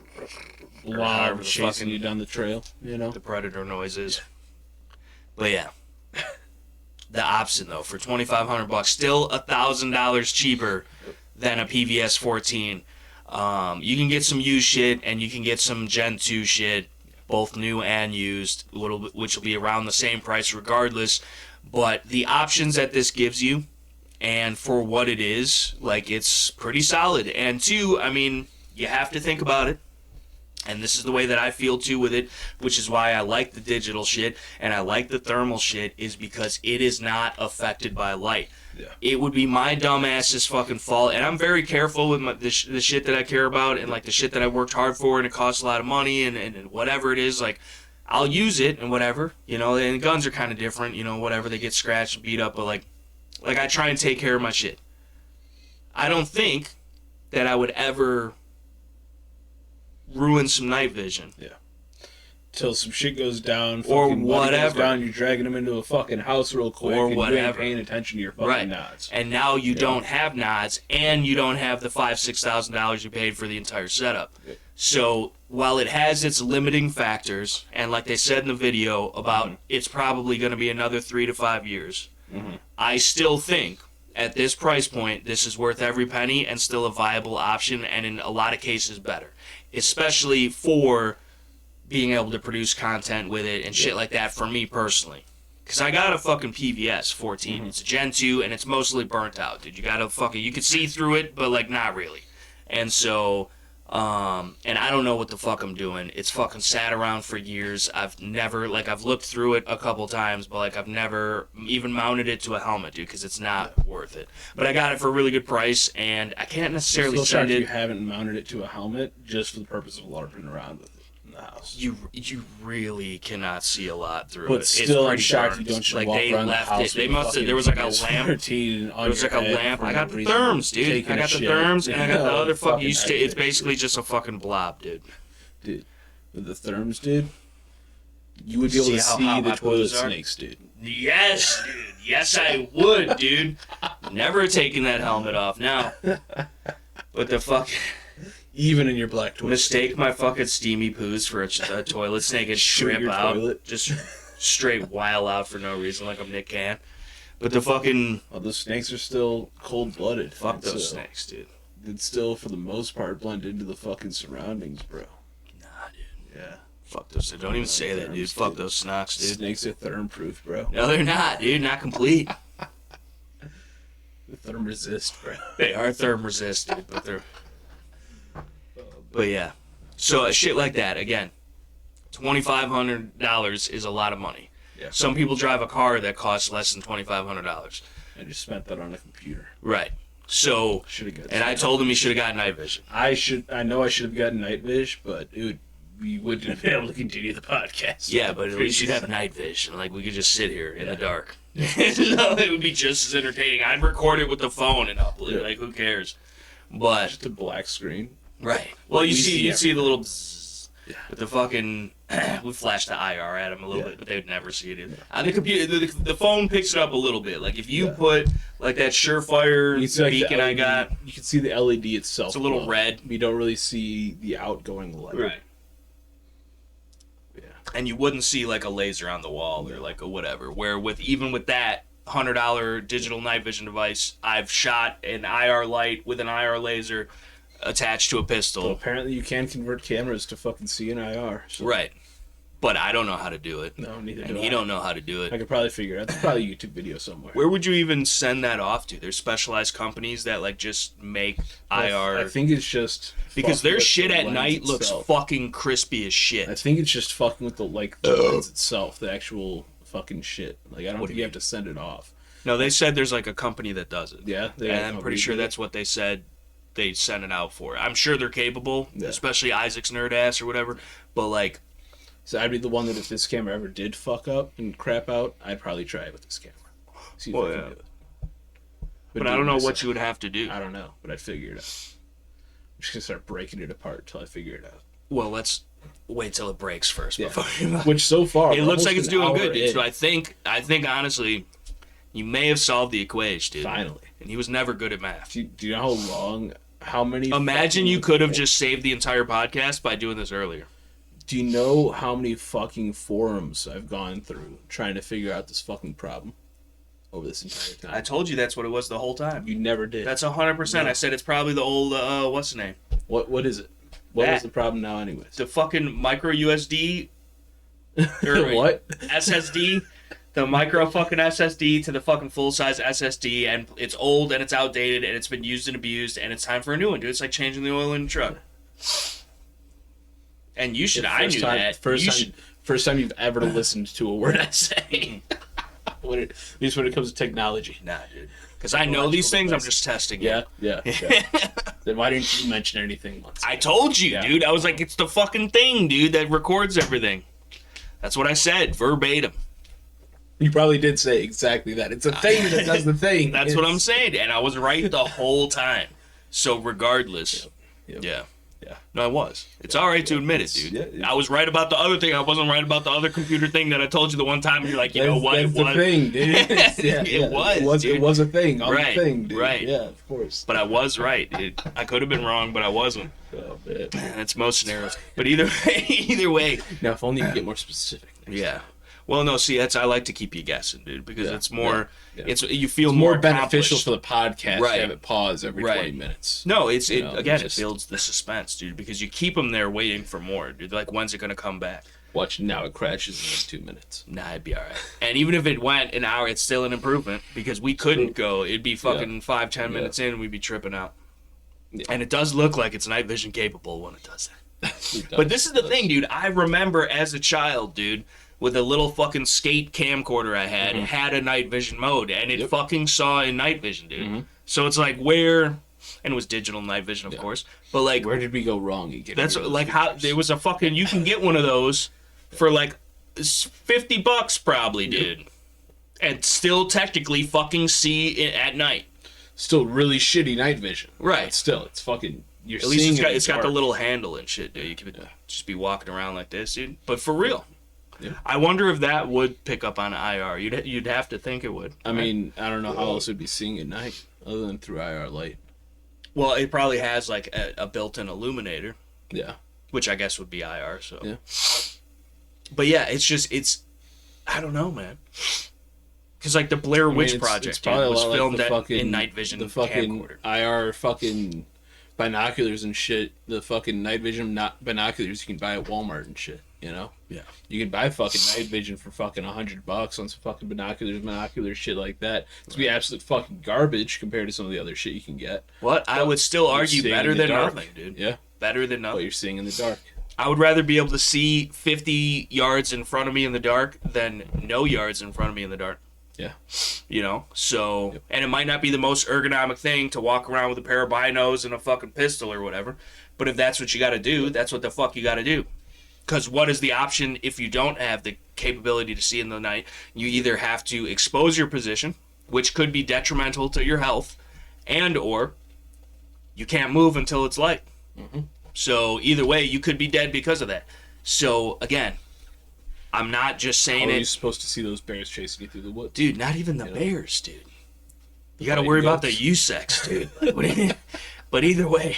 blob chasing you down the trail, you know? The predator noises. But yeah. The Opsin, though, for $2,500, still $1,000 cheaper than a PVS 14. You can get some used shit, and you can get some Gen 2 shit. both new and used, which will be around the same price regardless. But the options that this gives you, and for what it is, like, it's pretty solid. And two, I mean, you have to think about it. And this is the way that I feel too with it, which is why I like the digital shit and I like the thermal shit, is because it is not affected by light. Yeah. It would be my dumbass's fucking fault, and I'm very careful with the shit that I care about and like the shit that I worked hard for, and it costs a lot of money and whatever it is, like, I'll use it and whatever, you know. And guns are kind of different, you know, whatever, they get scratched and beat up, but like I try and take care of my shit. I don't think that I would ever ruin some night vision. Yeah. Till some shit goes down, or fucking whatever. Goes down, you're dragging them into a fucking house real quick, or and whatever. you ain't paying attention to your fucking nods. And now you don't have nods, and you don't have the $5,000-$6,000 you paid for the entire setup. Yep. So while it has its limiting factors, and like they said in the video about it's probably going to be another 3 to 5 years, I still think at this price point this is worth every penny and still a viable option, and in a lot of cases better, especially for being able to produce content with it and shit like that for me personally. Because I got a fucking PVS 14. It's a Gen 2, and it's mostly burnt out, dude. You gotta fucking, you can see through it, but like not really. And so, and I don't know what the fuck I'm doing. It's fucking sat around for years. I've never, like, I've looked through it a couple times, but like I've never even mounted it to a helmet, dude, because it's not worth it. But I got it for a really good price, and I can't necessarily send it. You haven't mounted it to a helmet just for the purpose of LARPing around with it in the house. You really cannot see a lot through but it. Still, it's I'm shocked burnt. you don't just like walk they around left the house. They must have. There was like a lamp. There was like a lamp. I got the therms, dude. I got the therms, and I got the other fucking. It's basically just a fucking blob, dude. Dude, with the therms, dude, you would be able to see the toilet snakes, dude. Yes, dude. Yes, I would, dude. Never taking that helmet off now. But the fuck. Even in your black toilet. Mistake my fucking steamy poos for a toilet snake and strip out. Toilet. Just straight while out for no reason like I'm Nick Cann. But the fucking... Well, those snakes are still cold-blooded. Fuck those snakes, dude. They'd still, for the most part, blend into the fucking surroundings, bro. Nah, dude. Yeah. Fuck those. Don't even say that, dude. Fuck those snocks, dude. Snakes are therm-proof, bro. No, they're not, dude. Not complete. The therm resist, bro. They are therm resist, dude, but they're... But yeah, so shit like that, again, $2,500 is a lot of money. Yeah. Some people drive a car that costs less than $2,500. I just spent that on a computer. Right. So, and I told him he should have gotten night vision. I know I should have gotten night vision, but we wouldn't have been able to continue the podcast. Yeah, but at least you'd have night vision. Like, we could just sit here in the dark. It would be just as entertaining. I'd record it with the phone and upload it. Like, who cares? But just a black screen. Right. Well, you see the little bzzz, with the fucking. We flashed the I.R. at them a little bit, but they would never see it either. The computer, the phone picks it up a little bit. Like if you put like that Surefire beacon I got, you can see the LED itself. It's a little red. You don't really see the outgoing light. Right. Yeah. And you wouldn't see like a laser on the wall or like a whatever. Where even with that $100 digital night vision device, I've shot an IR light with an IR laser attached to a pistol. So apparently you can convert cameras to fucking C and IR. So. Right. But I don't know how to do it. No, neither do I. And he don't know how to do it. I could probably figure it out. There's probably a YouTube video somewhere. Where would you even send that off to? There's specialized companies that like just make IR. I think it's just because their shit at night looks fucking crispy as shit. I think it's just fucking with the lens itself, the actual fucking shit. Like I don't think you have to send it off. No, they said there's like a company that does it. Yeah, and I'm pretty sure that's what they said. They send it out for. I'm sure they're capable, especially Isaac's nerd ass or whatever. But like, so I'd be the one that if this camera ever did fuck up and crap out, I'd probably try it with this camera. See if I can do it. But I don't know what you would have to do. I don't know, but I'd figure it out. I'm just gonna start breaking it apart until I figure it out. Well, let's wait till it breaks first. Yeah. Before Which so far it looks like it's doing good, dude. So I think honestly, you may have solved the equation, dude. Finally. And he was never good at math. Do you know how many? Imagine you could have just saved the entire podcast by doing this earlier. Do you know how many fucking forums I've gone through trying to figure out this fucking problem over this entire time? I told you that's what it was the whole time. You never did. That's 100%. No. I said it's probably the old, what's the name? What is it? What is the problem now anyways? The fucking micro USD What? SSD, the micro fucking SSD to the fucking full size SSD, and it's old and it's outdated and it's been used and abused and it's time for a new one, dude. It's like changing the oil in the truck. And you should, I knew that. First time you've ever listened to a word I say. At least when it comes to technology. Nah, dude. Because I know these things, I'm just testing it. Yeah. Then why didn't you mention anything once? I told you, dude. I was like, it's the fucking thing, dude, that records everything. That's what I said, verbatim. You probably did say exactly that. It's a thing that does the thing. That's what I'm saying, and I was right the whole time. So regardless, yeah. No, I was. It's all right to admit it, dude. Yeah. I was right about the other thing. I wasn't right about the other computer thing that I told you the one time. And you're like, you know what? That's the thing, dude. It was a thing. Right. The thing, dude. Right. Yeah, of course. But I was right, dude. I could have been wrong, but I wasn't. Oh, man. That's most scenarios. But either way. Now, if only you could get more specific. Yeah. Well, no, see, I like to keep you guessing, dude, because it's more, you feel it's more beneficial for the podcast right. to have it pause every 20 minutes. No, it builds the suspense, dude, because you keep them there waiting for more, dude. Like, when's it going to come back? Watch, now it crashes in like 2 minutes. Nah, it'd be all right. And even if it went an hour, it's still an improvement, because we couldn't go. It'd be fucking 5-10 minutes in, and we'd be tripping out. Yeah. And it does look like it's night vision capable when it does that. But this is the thing, dude. I remember as a child, dude, with a little fucking skate camcorder I had a night vision mode, and it fucking saw in night vision, dude. So it's like, and it was digital night vision, of course, but like, where did we go wrong? That's like how there was a fucking, you can get one of those for like $50 probably, dude, and still technically fucking see it at night. Still really shitty night vision, right? But still, it's fucking. You're at least it's got the little handle and shit, dude. You could just be walking around like this, dude. But for real. Yeah. I wonder if that would pick up on IR. You'd have to think it would. I mean, I don't know how else it would be seeing at night other than through IR light. Well, it probably has like a built-in illuminator. Yeah. Which I guess would be IR. So. Yeah. But yeah, it's I don't know, man. Because like the Blair Witch Project was filmed in night vision. The fucking camcorder. IR fucking binoculars and shit. The fucking night vision binoculars you can buy at Walmart and shit. You know? Yeah. You can buy fucking night vision for fucking $100 on some fucking binoculars, shit like that. It's be absolute fucking garbage compared to some of the other shit you can get. What? I would still argue better than nothing, dude. Yeah. Better than nothing. What you're seeing in the dark. I would rather be able to see 50 yards in front of me in the dark than no yards in front of me in the dark. Yeah. You know? So, and it might not be the most ergonomic thing to walk around with a pair of binos and a fucking pistol or whatever, but if that's what you gotta do, that's what the fuck you gotta do. Because what is the option if you don't have the capability to see in the night? You either have to expose your position, which could be detrimental to your health, and or you can't move until it's light. Mm-hmm. So either way, you could be dead because of that. So again, I'm not just saying it. How are you supposed to see those bears chasing you through the woods? Dude, not even the bears, dude. You got to worry about the U-sex, dude. Like, but either way,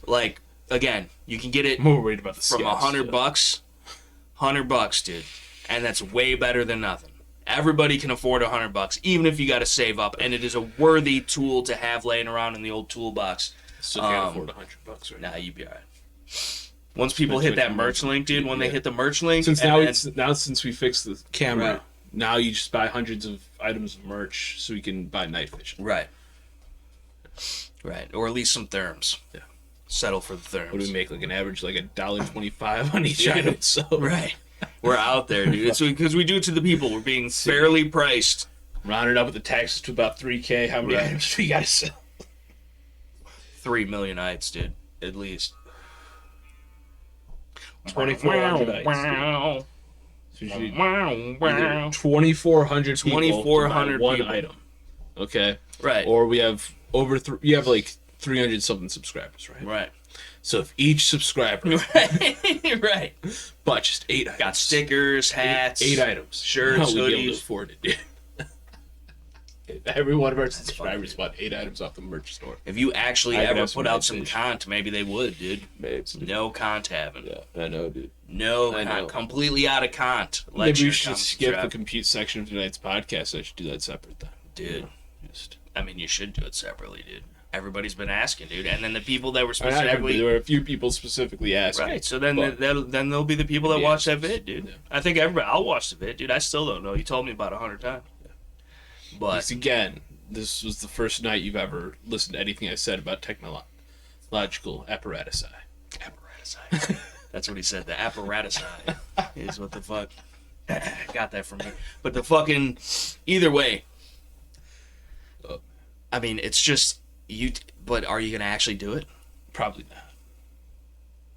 like, again, you can get it more worried about the from $100, $100, dude, and that's way better than nothing. Everybody can afford $100, even if you got to save up, and it is a worthy tool to have laying around in the old toolbox. Still can't afford $100 right now. Nah, you'd be alright. Once people hit that merch link, dude, when they hit the merch link, since we fixed the camera, now you just buy hundreds of items of merch so we can buy night vision. Right, or at least some therms. Yeah. Settle for the therms. What do we make, like an average, like $1.25 on each item? So right, we're out there, dude. It's because we do it to the people. We're being fairly priced. Rounded up with the taxes to about $3,000. How many items do we gotta sell? 3 million ites, dude, at least. 2,400 ites. So 2,400 people. 2,400 one people. item. Okay. Right. Or we have you have like 300 something subscribers, right? Right. So if each subscriber, right, but just 8 items, got stickers, hats, 8 items, shirts, we'd be able to hoodies. afford it, dude. Every one of our subscribers bought 8 items off the merch store. If you actually ever put out some content, maybe they would, dude. Maybe. No content having. Yeah, I know, dude. No, completely out of content. Maybe we should skip the compute section of tonight's podcast. I should do that separate then. Dude. I mean, you should do it separately, dude. everybody's been asking, dude. And then the people that were Not everybody, specifically... there were a few people specifically asking. Right, so then but- then there'll be the people that Yeah. watch that vid, dude. Yeah. I think everybody... I'll watch the vid, dude. I still don't know. You told me about 100 times. But... Because again, this was the first night you've ever listened to anything I said about technological apparatus. Apparatus. That's what he said. The apparatus is what the fuck. Got that from me. But the fucking... Either way. I mean, it's just... But are you going to actually do it? Probably not.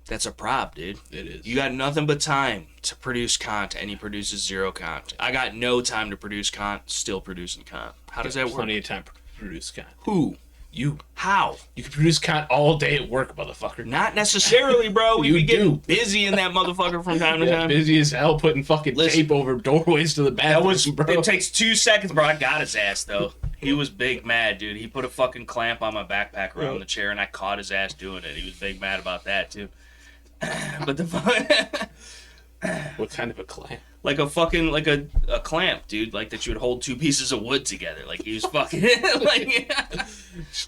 That's a prop, dude. It is. You got nothing but time to produce content, and he produces zero content. I got no time to produce content, still producing content. How does that work? Plenty of time to produce content. Who? You. How? You can produce content all day at work, motherfucker. Not necessarily, bro. We You be getting do. busy in that motherfucker from time to Yeah, time. busy as hell putting fucking Listen. tape over doorways to the bathroom, bro. It takes 2 seconds, bro. I got his ass, though. He was big mad, dude. He put a fucking clamp on my backpack around the chair, and I caught his ass doing it. He was big mad about that, too. But the What kind of a clamp? like a fucking like a clamp, dude, like that you would hold 2 pieces of wood together. Like he was fucking like Grab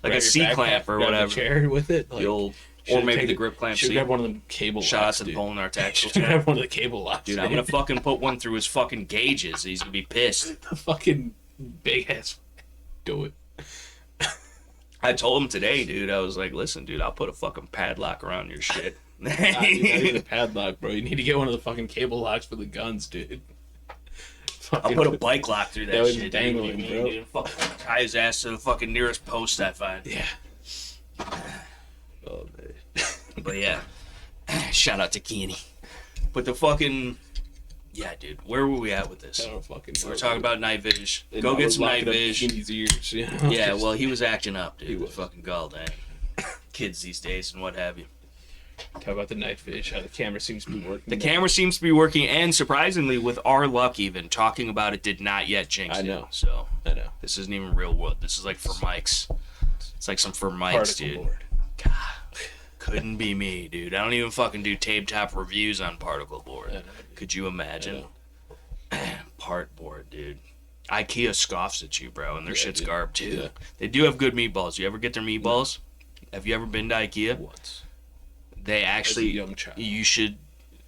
a your C backpack, clamp or grab whatever. The chair with it. Like, The old, should've or maybe taken- the grip clamp. Should See? grab one of them cable Shout out locks, to the dude. Bowling Our Tactical Should Channel. grab one of the cable locks. Dude, I'm gonna fucking put one through his fucking gauges. He's gonna be pissed. The fucking big ass. Do it. I told him today, dude. I was like, listen, dude, I'll put a fucking padlock around your shit. Dude, I need a padlock, bro. You need to get one of the fucking cable locks for the guns, dude. I'll put a bike lock through that, That was shit. dangling, dude. bro. Dude, fucking tie his ass to the fucking nearest post I find. Yeah. Oh man. But yeah, shout out to Kenny. But the fucking, yeah, dude, where were we at with this? I don't fucking know. We're talking about night vision. And Go I get was some night locking up vision. Kenny's ears, you know? Yeah, well, he was acting up, dude. He He was. fucking gallbang. Kids these days and what have you. Talk about the night vision, how the camera seems to be working. The camera seems to be working, and surprisingly, with our luck, even talking about it did not yet jinx I it. know. So I know. this isn't even real wood. This is like for mics. It's like some for mics, Particle dude. board. God, couldn't be me, dude. I don't even fucking do tabletop reviews on particle board. I know. Could you imagine? I Part board, dude. IKEA scoffs at you, bro, and their shit's dude. garb too. Yeah. They do have good meatballs. You ever get their meatballs? Have you ever been to IKEA? Once. They actually, As a young child. you should.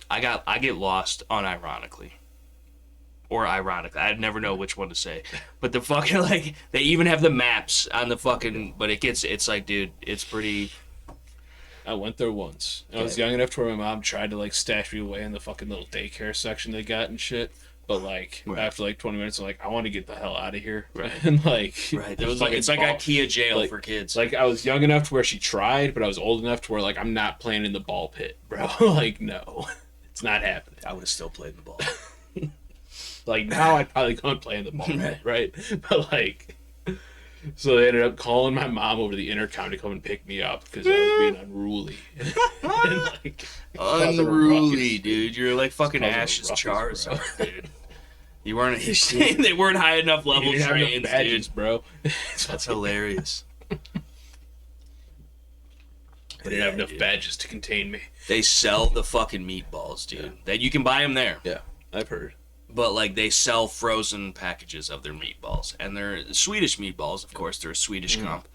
I get lost unironically, or ironically. I'd never know which one to say. But the fucking like, they even have the maps on the fucking. But it's like, dude, it's pretty. I went there once. I was Okay. young enough to where my mom tried to like stash me away in the fucking little daycare section they got and shit. But like Right. after like 20 minutes, I'm like, I want to get the hell out of here. Right. And like, Right. There was fucking it's like ball- IKEA jail like- for kids. Like I was young enough to where she tried, but I was old enough to where like I'm not playing in the ball pit, bro. Like no, it's not happening. I would have still played the ball. Like now I'd probably go and play in the ball pit, right? But like, so they ended up calling my mom over the intercom to come and pick me up because I was being unruly. And, like, causing a Unruly, ruckus. dude. You're like fucking Causing a Ash's ruckus, bro. Charizard, dude. You weren't. They weren't high enough You level didn't have enough trains, badges, dude. bro. That's hilarious. They didn't have enough badges to contain me. They sell the fucking meatballs, dude. Yeah. That you can buy them there. Yeah, I've heard. But like they sell frozen packages of their meatballs, and they're Swedish meatballs, of course. They're a Swedish comp,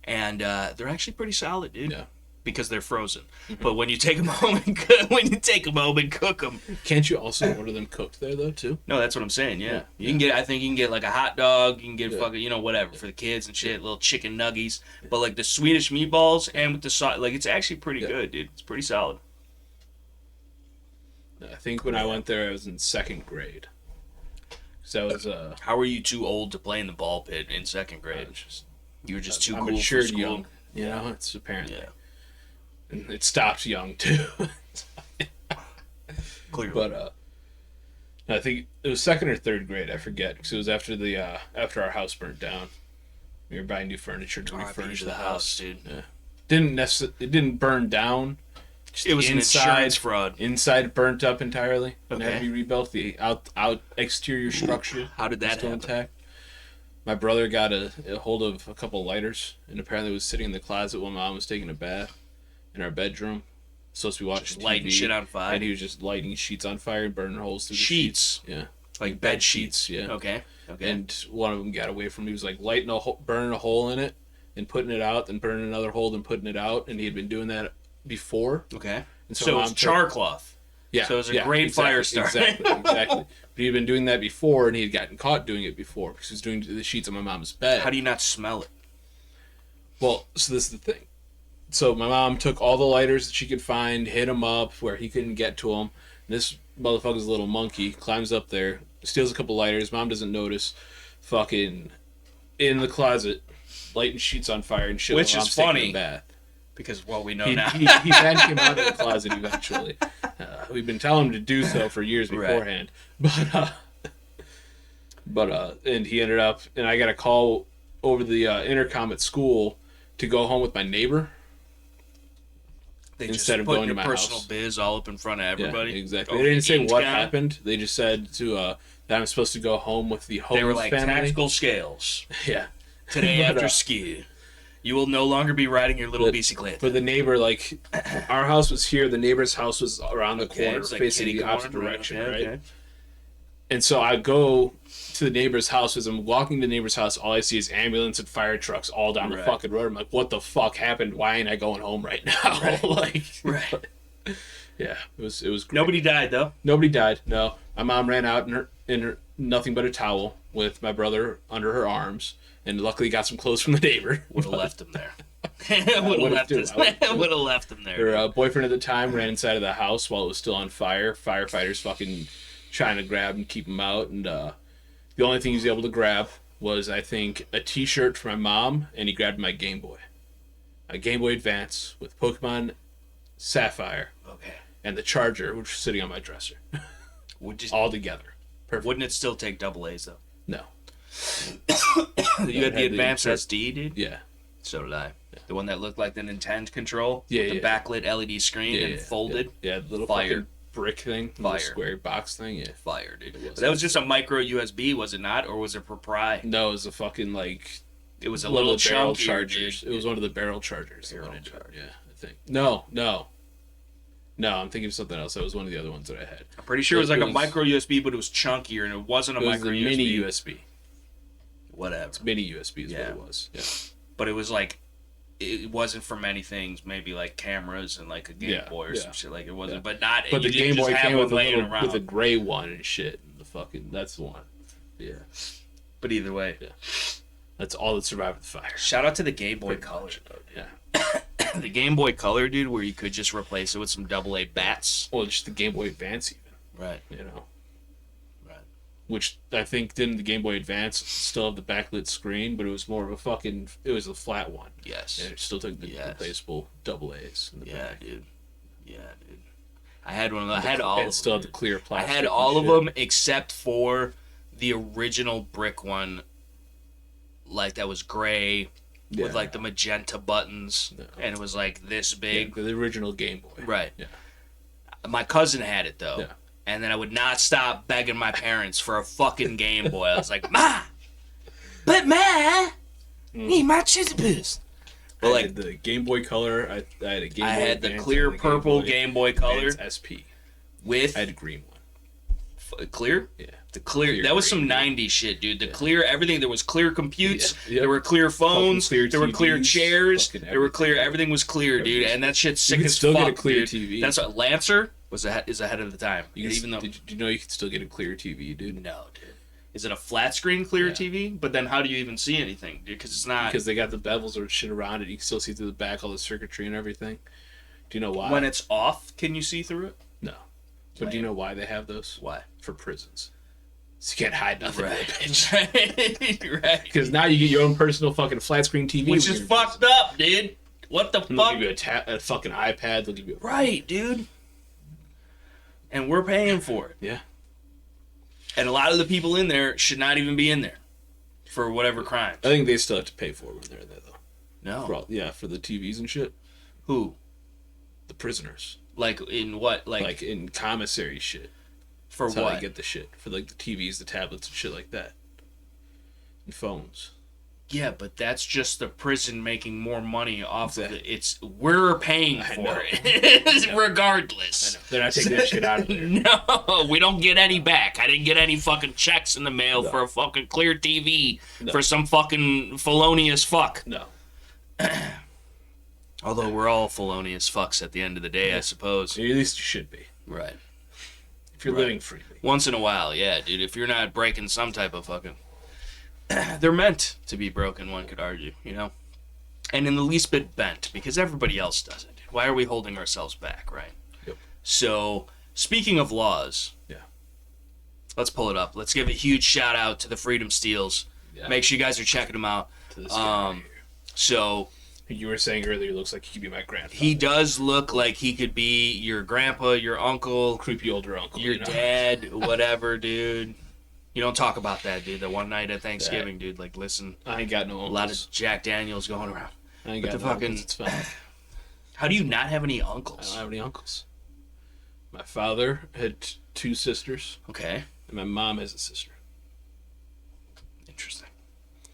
and they're actually pretty solid, dude. Yeah. Because they're frozen. But when you take them home and cook them, Can't you also order them cooked there though too? no, that's what I'm saying. Yeah, Yeah. you can get. I think you can get like a hot dog. You can get Yeah. fucking, whatever for the kids and shit. Little chicken nuggies. But like the Swedish meatballs and with the sauce, like it's actually pretty Yeah. good, dude. It's pretty solid. I think when I went there, I was in second grade. So I was How were you too old to play in the ball pit in second grade? You were just too I'm cool for matured school. young. You know, it's apparently. Yeah. And it stops young too. Clearly. But I think it was second or third grade. I forget because it was after the after our house burnt down. We were buying new furniture to R.I.P. refurnish to the the house. house, dude. Yeah. It didn't burn down. Just It was an inside- insurance fraud. Inside burnt up entirely. And had Okay. to be rebuilt. The out exterior structure. How did that still happen? intact. My brother got a hold of a couple lighters and apparently was sitting in the closet while Mom was taking a bath in our bedroom. Supposed to be watching Just lighting TV, shit on fire? and he was just lighting sheets on fire and burning holes through Sheets? the sheets. Yeah, Like bed sheets. yeah. Okay. Okay. And one of them got away from me. He was like burning a hole in it, and putting it out, then burning another hole and putting it out, and he had been doing that before. Okay. And So it was char cloth. Yeah. So it was a great fire start. Exactly. But he had been doing that before, and he had gotten caught doing it before because he was doing the sheets on my mom's bed. How do you not smell it? Well, so this is the thing. So my mom took all the lighters that she could find, hit them up where he couldn't get to them. And this motherfucker's a little monkey, climbs up there, steals a couple lighters. Mom doesn't notice. Fucking in the closet, lighting sheets on fire and shit. Which is funny. Bath. Because what we know now. He then came out of the closet eventually. We've been telling him to do so for years beforehand. Right. But and he ended up, and I got a call over the intercom at school to go home with my neighbor. They instead just of put going your to my personal house. biz all up in front of everybody. Yeah, exactly. They didn't say what happened. They just said to that I'm supposed to go home with the Holmes family. They were like, family. tactical scales. Yeah. Today after ski, you will no longer be riding your little bicyclette. For the neighbor, like, our house was here. The neighbor's house was around the corner, like facing the corner, opposite direction, right? Okay. And so I go to the neighbor's house. As I'm walking to the neighbor's house, all I see is ambulance and fire trucks all down the fucking road. I'm like, what the fuck happened? Why ain't I going home right now? Yeah, it was great. Nobody died, though. Nobody died, no. My mom ran out in her nothing but a towel with my brother under her arms, and luckily got some clothes from the neighbor. Would have left him there. Would have left him there. Her boyfriend at the time ran inside of the house while it was still on fire. Firefighters fucking trying to grab and keep him out, and the only thing he was able to grab was, I think, a t-shirt for my mom, and he grabbed my Game Boy. A Game Boy Advance with Pokemon Sapphire. Okay. And the charger, which was sitting on my dresser. All together. Perfect. Wouldn't it still take double A's, though? No. You had the Advanced SD, dude? Yeah. So did I. Yeah. The one that looked like the Nintendo control? Yeah, with the backlit LED screen and folded? Yeah, the little fucking brick thing. Little square box thing, yeah. Fire, dude. But that was just a micro USB, was it not? Or was it proprietary? No, it was a fucking, like... It was a little barrel chunkier, chargers. Dude. It was one of the barrel chargers. Yeah, I think. No, I'm thinking of something else. That was one of the other ones that I had. I'm pretty sure it was like a micro USB, but it was chunkier, and it wasn't a micro USB. Mini USB. Whatever. It's mini USB is what it was. Yeah. But it was like, it wasn't for many things. Maybe like cameras and like a Game Boy or some shit. Like it wasn't, but not. But the Game Boy came with a gray one and shit. And the fucking that's the one. Yeah. But either way, that's all that survived the fire. Shout out to the Game Boy Color. Yeah. The Game Boy Color, dude, where you could just replace it with some AA bats. Well, just the Game Boy Advance, even. Right. You know. Right. Which I think didn't the Game Boy Advance still have the backlit screen, but it was more of a fucking. It was a flat one. Yes. And it still took the replaceable AA's. In the back. Dude. Yeah, dude. I had one of those. I had all of them. Still had the clear plastic. I had all of them except for the original brick one. Like that was gray. With like the magenta buttons, and it was like this big. Yeah, the original Game Boy. Right. Yeah. My cousin had it though, and then I would not stop begging my parents for a fucking Game Boy. I was like, Ma, need my chizzy. But like had the Game Boy Color, I had a Game Boy. I had the clear purple Game Boy Color SP. With I had a green one. Clear? Yeah. The clear that was some 90s shit, dude. The clear everything. There was clear computes. There were clear phones. Clear there were clear TVs, chairs. There were clear. Everything was clear, dude. And that shit's sick as fuck. You can still get a clear dude. TV. That's what Lancer is ahead of the time. Even though, did you know you can still get a clear TV, dude? No, dude. Is it a flat screen clear TV? But then how do you even see anything, dude? Because it's not. Because they got the bevels or shit around it. You can still see through the back all the circuitry and everything. Do you know why? When it's off, can you see through it? No. But do you know why they have those? Why? For prisons. So you can't hide nothing. Right. Right. Because now you get your own personal fucking flat screen TV. Which is fucked up, dude. What the and fuck? They'll give you a fucking iPad. They'll give you right, dude. And we're paying for it. Yeah. And a lot of the people in there should not even be in there for whatever crime. I think they still have to pay for it when they're in there, though. No. For the TVs and shit. Who? The prisoners. Like in what? Like in commissary shit. For That's what? how they get the shit. For like the TVs, the tablets, and shit like that. And phones. Yeah, but that's just the prison making more money off of it. We're paying for it. Regardless. I know. They're not taking that shit out of there. No, we don't get any back. I didn't get any fucking checks in the mail for a fucking clear TV for some fucking felonious fuck. No. Although we're all felonious fucks at the end of the day, I suppose. At least you should be. Right. If you're living freely. Once in a while, yeah, dude. If you're not breaking some type of fucking... They're meant to be broken, one could argue, you know? And in the least bit bent, because everybody else does it. Why are we holding ourselves back, right? Yep. So, speaking of laws... Yeah. Let's pull it up. Let's give a huge shout out to the Freedom Steals. Yeah. Make sure you guys are checking them out. To this guy right here. So... You were saying earlier, he looks like he could be my grandfather. He does look like he could be your grandpa, your uncle, creepy older uncle, your dad, whatever, dude. You don't talk about that, dude. The one night at Thanksgiving, dude. Like, listen, I ain't got no uncles. A lot of Jack Daniels going around. I ain't got no uncles. It's fine. How do you not have any uncles? I don't have any uncles. My father had 2 sisters. Okay. And my mom has a sister. Interesting.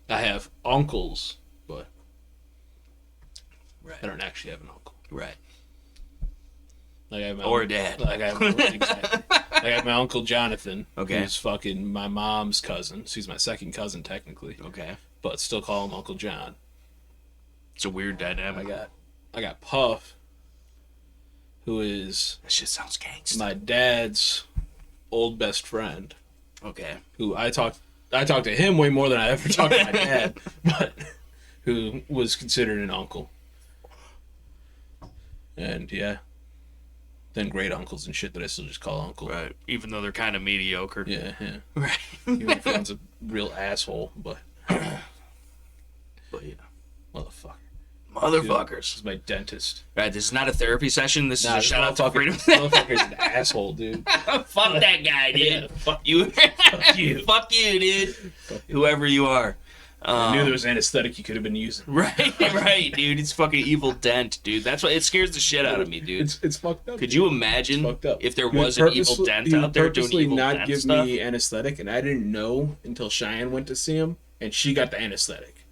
I have uncles, but. Right. I don't actually have an uncle. Right. Like I have my or a dad. Like I have exactly. I have my uncle Jonathan, okay, who's fucking my mom's cousin. So he's my second cousin technically. Okay. But still call him Uncle John. It's a weird dynamic. I got Puff, who is that shit sounds gangster. My dad's old best friend. Okay. Who I talked to him way more than I ever talked to my dad, but who was considered an uncle. And yeah, then great uncles and shit that I still just call uncle. Right. Even though they're kind of mediocre. Yeah. Right. Even if one's a real asshole, but yeah. Motherfuckers. This is my dentist. Right. This is not a therapy session. This is a shout out to Freedom. Motherfucker's an asshole, dude. Fuck that guy, dude. Yeah, fuck you. Fuck you. Fuck you, dude. Fuck you. Whoever you are. I knew there was anesthetic you could have been using. Right, dude. It's fucking evil dent, dude. That's what it scares the shit out of me, dude. It's fucked up. Could you imagine if there was an evil dent out there doing evil dent not stuff? give me anesthetic, and I didn't know until Cheyenne went to see him, and she got the anesthetic.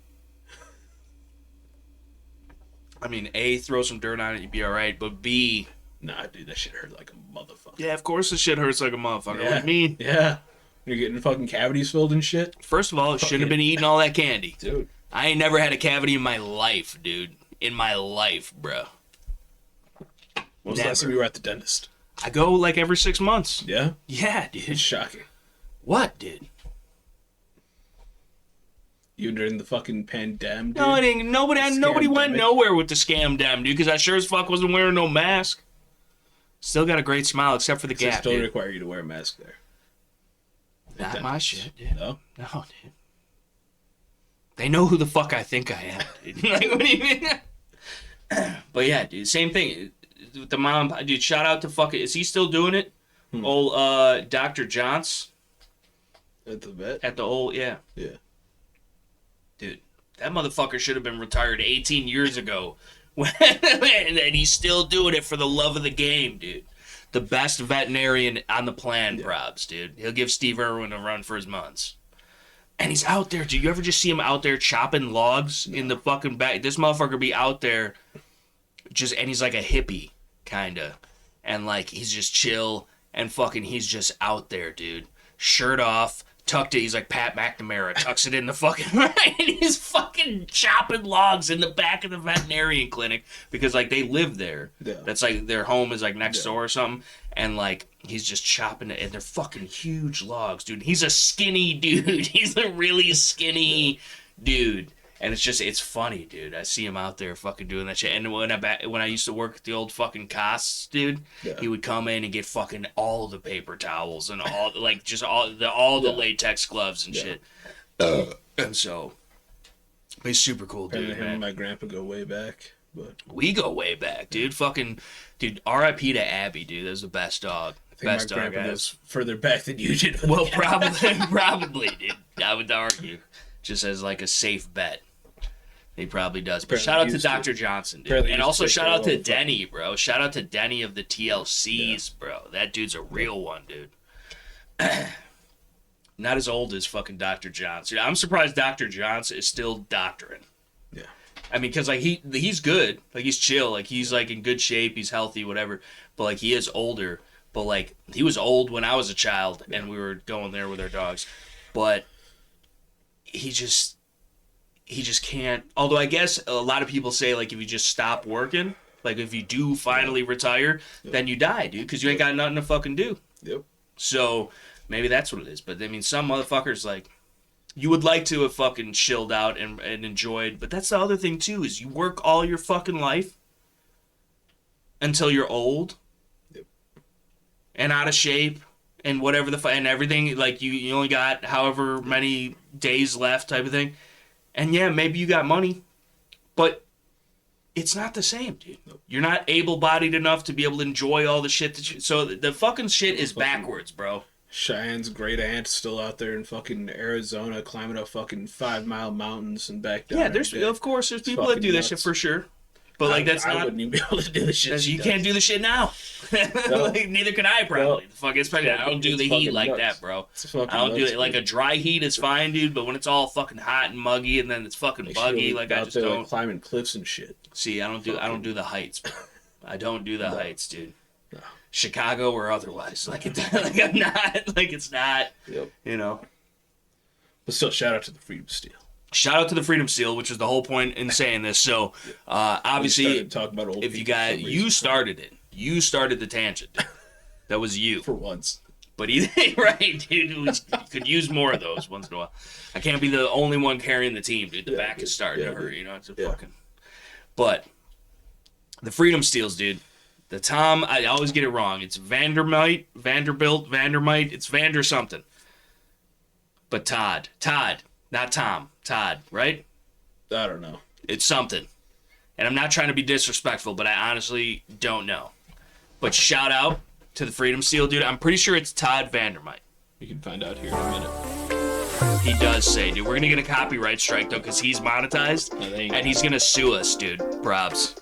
I mean, A, throw some dirt on it, you'd be all right, but B, nah, dude, that shit hurt like a motherfucker. Yeah, of course the shit hurts like a motherfucker. Yeah. What do you mean? Yeah. You're getting fucking cavities filled and shit. First of all, it shouldn't have been eating all that candy. Dude. I ain't never had a cavity in my life, dude. In my life, bro. When was the last time you were at the dentist? I go like every 6 months. Yeah? Yeah, dude. It's shocking. What, dude? You during the fucking pandemic, dude? No, it ain't. Nobody went nowhere with the scam dem, dude, because I sure as fuck wasn't wearing no mask. Still got a great smile, except for the gap, still dude. require you to wear a mask there. Not my shit, dude. No? No, dude. They know who the fuck I think I am, dude. Like, what do you mean? But yeah, dude, same thing. With the mom, dude, shout out to fucking... Is he still doing it? Old Dr. Johns? At the vet? At the old, yeah. Yeah. Dude, that motherfucker should have been retired 18 years ago. And he's still doing it for the love of the game, dude. The best veterinarian on the planet, probs, dude. He'll give Steve Irwin a run for his months. And he's out there. Do you ever just see him out there chopping logs in the fucking back? This motherfucker be out there and he's like a hippie, kinda. And like, he's just chill and fucking, he's just out there, dude. Shirt off, tucked it. He's like Pat McNamara, tucks it in the fucking, right? And he's fucking chopping logs in the back of the veterinarian clinic because like they live there. Yeah. That's like their home is like next door or something. And like he's just chopping it, and they're fucking huge logs, dude. He's a skinny dude. He's a really skinny dude. And it's funny, dude. I see him out there fucking doing that shit. And when I used to work at the old fucking Costs, dude, he would come in and get fucking all the paper towels and all like just all the latex gloves and shit. And so, he's super cool, dude. Him and my grandpa go way back, but we go way back, dude. Fucking, dude. R.I.P. to Abby, dude. That was the best dog. I think best my dog grandpa goes further back than you did. Well, probably, dude. I would argue, just as like a safe bet. He probably does. But shout out to Dr. Johnson, dude. And also shout out to Denny, bro. Shout out to Denny of the TLCs, bro. That dude's a real one, dude. Not as old as fucking Dr. Johnson. I'm surprised Dr. Johnson is still doctoring. Yeah. I mean, because like he's good. Like he's chill. Like he's like in good shape. He's healthy, whatever. But like he is older. But like he was old when I was a child and we were going there with our dogs. But he he just can't. Although I guess a lot of people say, like, if you just stop working, like, if you do finally retire, then you die, dude, because you ain't got nothing to fucking do. Yep. So maybe that's what it is. But I mean, some motherfuckers, like, you would like to have fucking chilled out and enjoyed. But that's the other thing too, is you work all your fucking life until you're old and out of shape and whatever and everything. Like, you only got however many days left, type of thing. And yeah, maybe you got money, but it's not the same, dude. You're not able-bodied enough to be able to enjoy all the shit that you... So the fucking shit is backwards, bro. Cheyenne's great aunt still out there in fucking Arizona climbing up fucking 5-mile mountains and back down. Yeah, of course, there's people that do that shit for sure. But, like, that's not... I wouldn't even be able to do the shit. You can't do the shit now. No. Like, neither can I, probably. No. The fuck, especially, I don't do the heat like that, bro. I don't do it. Like, a dry heat is fine, dude, but when it's all fucking hot and muggy and then it's fucking buggy, like, I just there, don't... Like, climbing cliffs and shit. See, I don't do the heights, bro. I don't do the heights, dude. No. Chicago or otherwise. Like, like, I'm not... Like, it's not... Yep. You know? But still, shout out to the Freedom Steel. Shout out to the Freedom Seal, which is the whole point in saying this. So, obviously, about old if you got, you started it. You started the tangent. That was you. For once. But right, dude, you could use more of those once in a while. I can't be the only one carrying the team, dude. The back is starting to hurt, you know? It's a fucking... But, the Freedom Steals, dude. The Tom, I always get it wrong. It's Vandermight, Vanderbilt, Vandermight. It's Vander something. But Todd, not Tom. Todd, right? I don't know. It's something. And I'm not trying to be disrespectful, but I honestly don't know. But shout out to the Freedom Seal, dude. I'm pretty sure it's Todd Vandermight. You can find out here in a minute. He does say, dude. We're going to get a copyright strike, though, because he's monetized. And he's going to sue us, dude. Probs.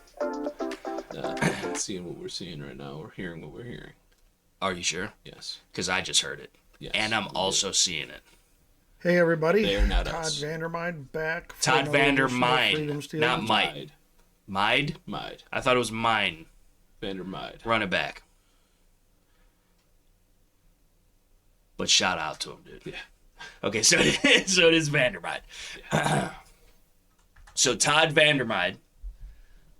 Seeing what we're seeing right now. We're hearing what we're hearing. Are you sure? Yes. Because I just heard it. Yes. And I'm also seeing it. Hey everybody, they are not Todd us. Vandermine back. Todd Vandermine, not Mide. Mide? Mide. I thought it was mine. Vandermide. Run it back. But shout out to him, dude. Yeah. Okay, so it is Vandermide. Yeah. So Todd Vandermide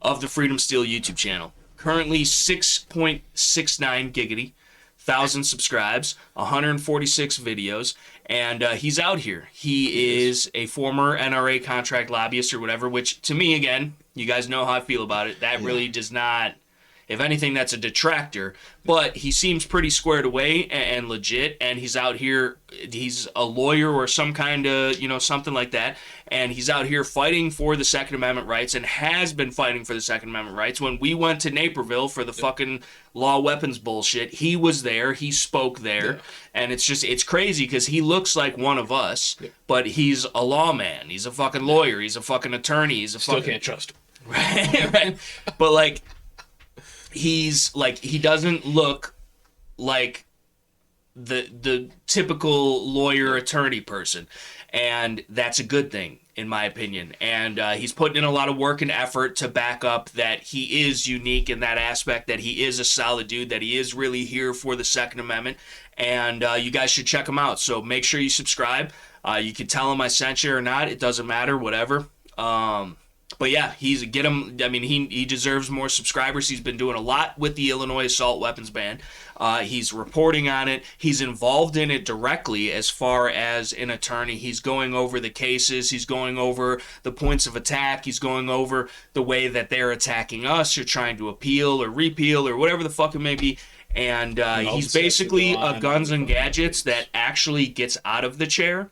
of the Freedom Steel YouTube channel, currently 6.69 giggity. 1,000 subscribes, 146 videos, and he's out here. He is a former NRA contract lobbyist or whatever, which to me, again, you guys know how I feel about it. That really does not, if anything, that's a detractor. But he seems pretty squared away and legit, and he's out here, he's a lawyer or some kind of, something like that, and he's out here fighting for the Second Amendment rights and has been fighting for the Second Amendment rights. When we went to Naperville for the fucking law weapons bullshit, he was there, he spoke there, and it's crazy because he looks like one of us, but he's a lawman, he's a fucking lawyer, he's a fucking attorney, he's a Still fucking... can't trust him. Right? But, like, he's, like, he doesn't look like the typical lawyer attorney person, and that's a good thing in my opinion. And he's putting in a lot of work and effort to back up that he is unique in that aspect, that he is a solid dude, that he is really here for the Second Amendment, and you guys should check him out. So make sure you subscribe. You can tell him I sent you or not, it doesn't matter, whatever. But yeah, get him. I mean, he deserves more subscribers. He's been doing a lot with the Illinois assault weapons ban. He's reporting on it. He's involved in it directly as far as an attorney. He's going over the cases. He's going over the points of attack. He's going over the way that they're attacking us or trying to appeal or repeal or whatever the fuck it may be. And he's basically a guns and gadgets that actually gets out of the chair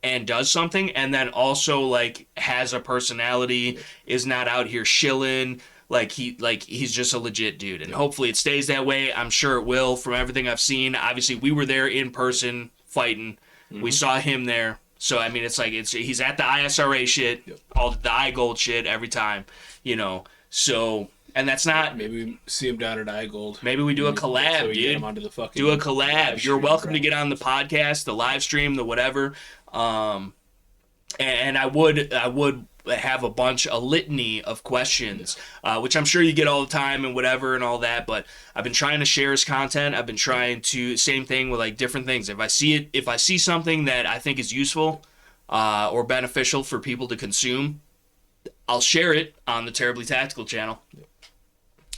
and does something, and then also like has a personality, is not out here shilling. He's just a legit dude, and hopefully it stays that way. I'm sure it will from everything I've seen. Obviously, we were there in person fighting. Mm-hmm. We saw him there. So, I mean, he's at the I.S.R.A. shit, all the iGold shit every time, so... And that's not... Maybe we see him down at iGold. Maybe we do a collab, so dude. Get him onto the fucking do a collab. You're welcome to get on the podcast, the live stream, the whatever. And I would have a litany of questions, which I'm sure you get all the time and whatever and all that. But I've been trying to share his content. I've been trying to... Same thing with like different things. If I see something that I think is useful... or beneficial for people to consume, I'll share it on the Terribly Tactical channel.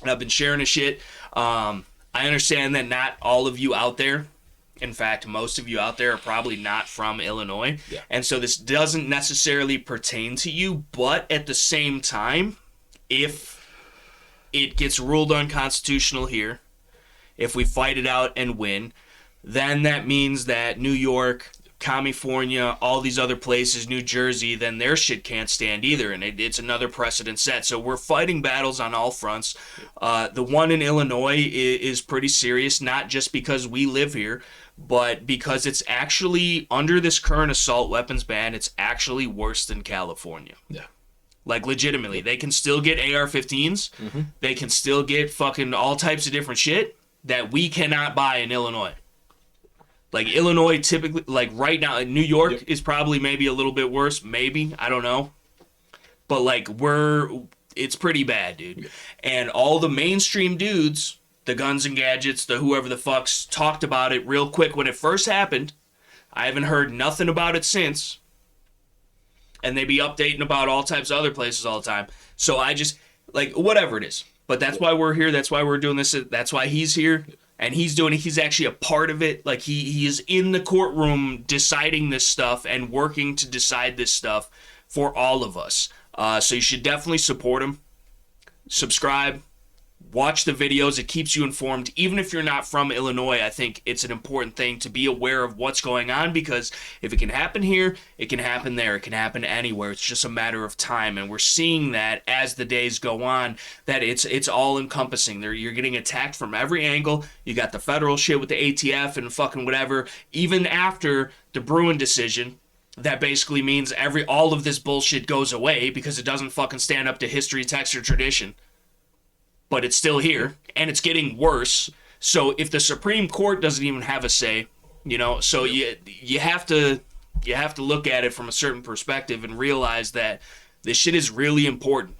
And I've been sharing a shit. I understand that not all of you out there, in fact, most of you out there are probably not from Illinois. Yeah. And so this doesn't necessarily pertain to you, but at the same time, if it gets ruled unconstitutional here, if we fight it out and win, then that means that New York, California, all these other places, New Jersey, then their shit can't stand either, and it's another precedent set. So we're fighting battles on all fronts. The one in Illinois is pretty serious, not just because we live here, but because it's actually, under this current assault weapons ban, it's actually worse than California. Yeah. Like, legitimately. They can still get AR-15s. Mm-hmm. They can still get fucking all types of different shit that we cannot buy in Illinois. Like, Illinois typically, like, right now, New York is probably maybe a little bit worse. Maybe. I don't know. But, like, it's pretty bad, dude. Yep. And all the mainstream dudes, the Guns and Gadgets, the whoever the fucks, talked about it real quick when it first happened. I haven't heard nothing about it since. And they be updating about all types of other places all the time. So I just, like, whatever it is. But that's why we're here. That's why we're doing this. That's why he's here. And he's doing it. He's actually a part of it. Like, he is in the courtroom deciding this stuff and working to decide this stuff for all of us. So you should definitely support him. Subscribe. Watch the videos. It keeps you informed. Even if you're not from Illinois, I think it's an important thing to be aware of what's going on, because if it can happen here, it can happen there. It can happen anywhere. It's just a matter of time. And we're seeing that as the days go on, that it's all encompassing. You're getting attacked from every angle. You got the federal shit with the ATF and fucking whatever. Even after the Bruin decision, that basically means all of this bullshit goes away because it doesn't fucking stand up to history, text, or tradition. But it's still here, and it's getting worse. So if the Supreme Court doesn't even have a say, so you have to look at it from a certain perspective and realize that this shit is really important,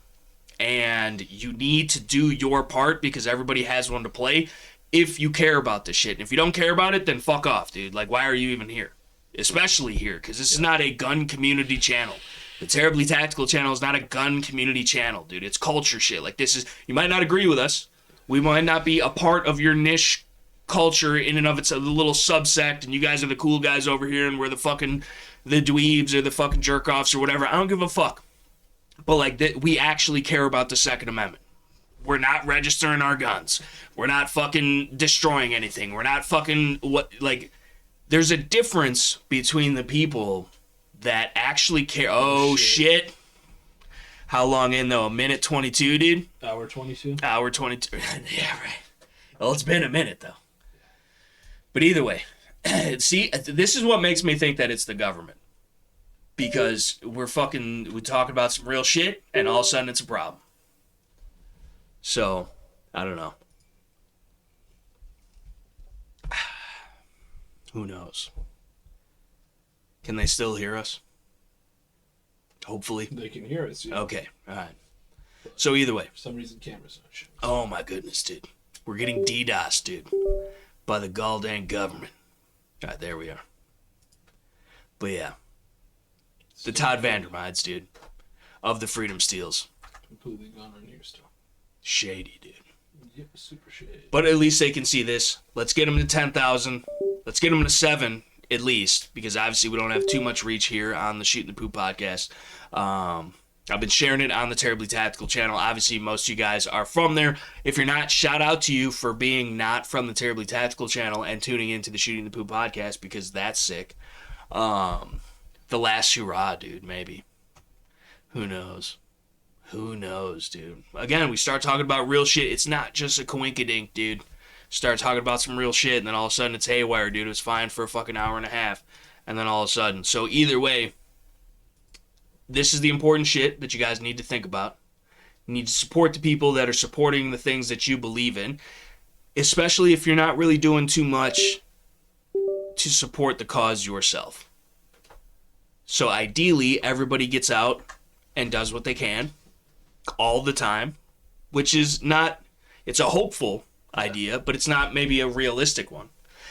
and you need to do your part because everybody has one to play if you care about this shit. And if you don't care about it, then fuck off, dude. Like, why are you even here? Especially here, because this is not a gun community channel. The Terribly Tactical channel is not a gun community channel, dude. It's culture shit. Like, you might not agree with us. We might not be a part of your niche culture in and of it's a little subsect, and you guys are the cool guys over here, and we're the dweebs or the fucking jerk-offs or whatever. I don't give a fuck. But, like, we actually care about the Second Amendment. We're not registering our guns. We're not fucking destroying anything. We're not fucking, there's a difference between the people that actually care. Oh, shit. How long in, though? A minute 22, dude? Hour 22? Hour 22. Yeah, right. Well, it's been a minute, though. But either way, see, this is what makes me think that it's the government. Because we're talking about some real shit, and all of a sudden it's a problem. So, I don't know. Who knows? Can they still hear us? Hopefully. They can hear us. Yeah. Okay, all right. So either way. For some reason, camera's not showing. Oh my goodness, dude. We're getting DDoS, dude. By the goddamn government. All right, there we are. But yeah. The Todd Vandermides, dude. Of the Freedom Steals. Completely gone on here still. Shady, dude. Yep, super shady. But at least they can see this. Let's get them to 10,000. Let's get them to 7. At least, because obviously we don't have too much reach here on the Shooting the Poop podcast. I've been sharing it on the Terribly Tactical channel. Obviously, most of you guys are from there. If you're not, shout out to you for being not from the Terribly Tactical channel and tuning into the Shooting the Poop podcast, because that's sick. The last hurrah, dude, maybe. Who knows? Who knows, dude? Again, we start talking about real shit. It's not just a coinkydink, dude. Start talking about some real shit, and then all of a sudden it's haywire, dude. It was fine for a fucking hour and a half, and then all of a sudden. So either way, this is the important shit that you guys need to think about. You need to support the people that are supporting the things that you believe in, especially if you're not really doing too much to support the cause yourself. So ideally, everybody gets out and does what they can all the time, which is not, it's a hopeful idea, but it's not maybe a realistic one.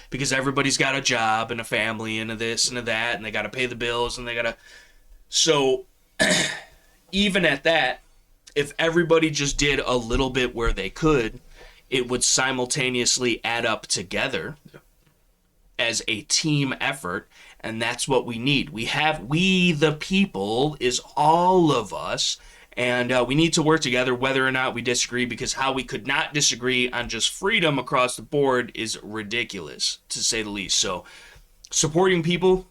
because everybody's got a job and a family and a this and a that, and they got to pay the bills, and they got to... So, even at that, if everybody just did a little bit where they could, it would simultaneously add up together as a team effort, and that's what we need. We the people is all of us, and we need to work together whether or not we disagree, because how we could not disagree on just freedom across the board is ridiculous, to say the least. So, supporting people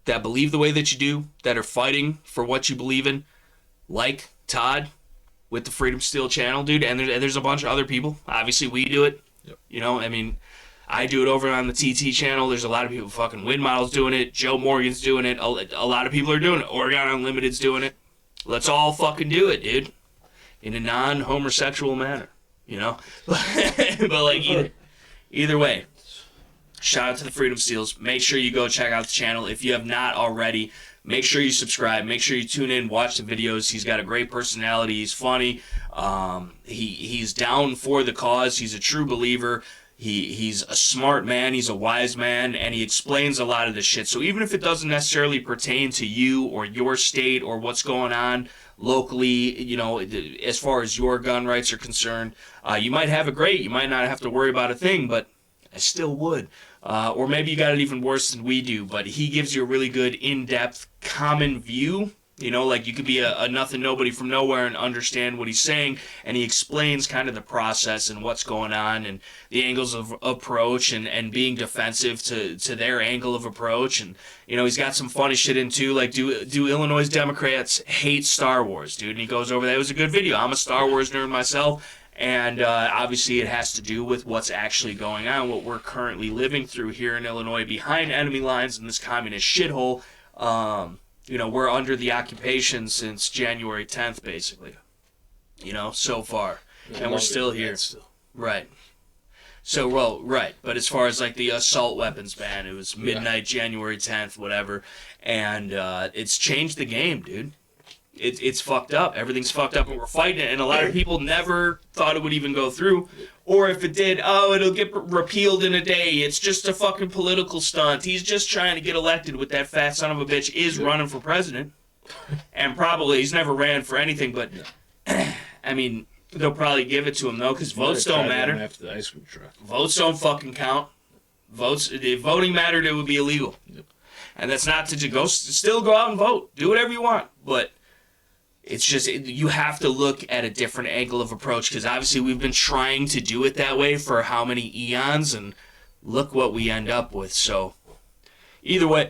that believe the way that you do, that are fighting for what you believe in, like Todd with the Freedom Steel channel, dude, and there's a bunch of other people. Obviously, we do it. Yep. You know, I mean, I do it over on the TT channel. There's a lot of people, fucking Wind Model's doing it. Joe Morgan's doing it. A lot of people are doing it. Oregon Unlimited's doing it. Let's all fucking do it, dude. In a non-homosexual manner, you know? But like, either way, shout out to the Freedom Steels. Make sure you go check out the channel. If you have not already, make sure you subscribe. Make sure you tune in, watch the videos. He's got a great personality. He's funny. He's down for the cause. He's a true believer. He's a smart man, he's a wise man, and he explains a lot of this shit. So even if it doesn't necessarily pertain to you or your state or what's going on locally, you know, as far as your gun rights are concerned, you might have it great. You might not have to worry about a thing, but I still would. Or maybe you got it even worse than we do, but he gives you a really good, in-depth, common view. You know, like you could be a nothing nobody from nowhere and understand what he's saying, and he explains kind of the process and what's going on and the angles of approach and being defensive to their angle of approach. And, you know, he's got some funny shit in too, like do Illinois Democrats hate Star Wars, dude? And he goes over that. It was a good video. I'm a Star Wars nerd myself, and obviously it has to do with what's actually going on, what we're currently living through here in Illinois behind enemy lines in this communist shithole. You know, we're under the occupation since January 10th, basically. You know, so far. And we're still here. Right. So, well, right. But as far as, like, the assault weapons ban, it was midnight, January 10th, whatever. And it's changed the game, dude. It's fucked up. Everything's fucked up, and we're fighting it. And a lot of people never thought it would even go through. Or if it did, it'll get repealed in a day. It's just a fucking political stunt. He's just trying to get elected with that fat son of a bitch is running for president. And probably, he's never ran for anything, but, I mean, they'll probably give it to him, though, because votes don't matter. After the ice cream truck. Votes don't fucking count. If voting mattered, it would be illegal. Yep. And that's not to still go out and vote. Do whatever you want, but... It's just, you have to look at a different angle of approach, because obviously we've been trying to do it that way for how many eons, and look what we end up with. So, either way,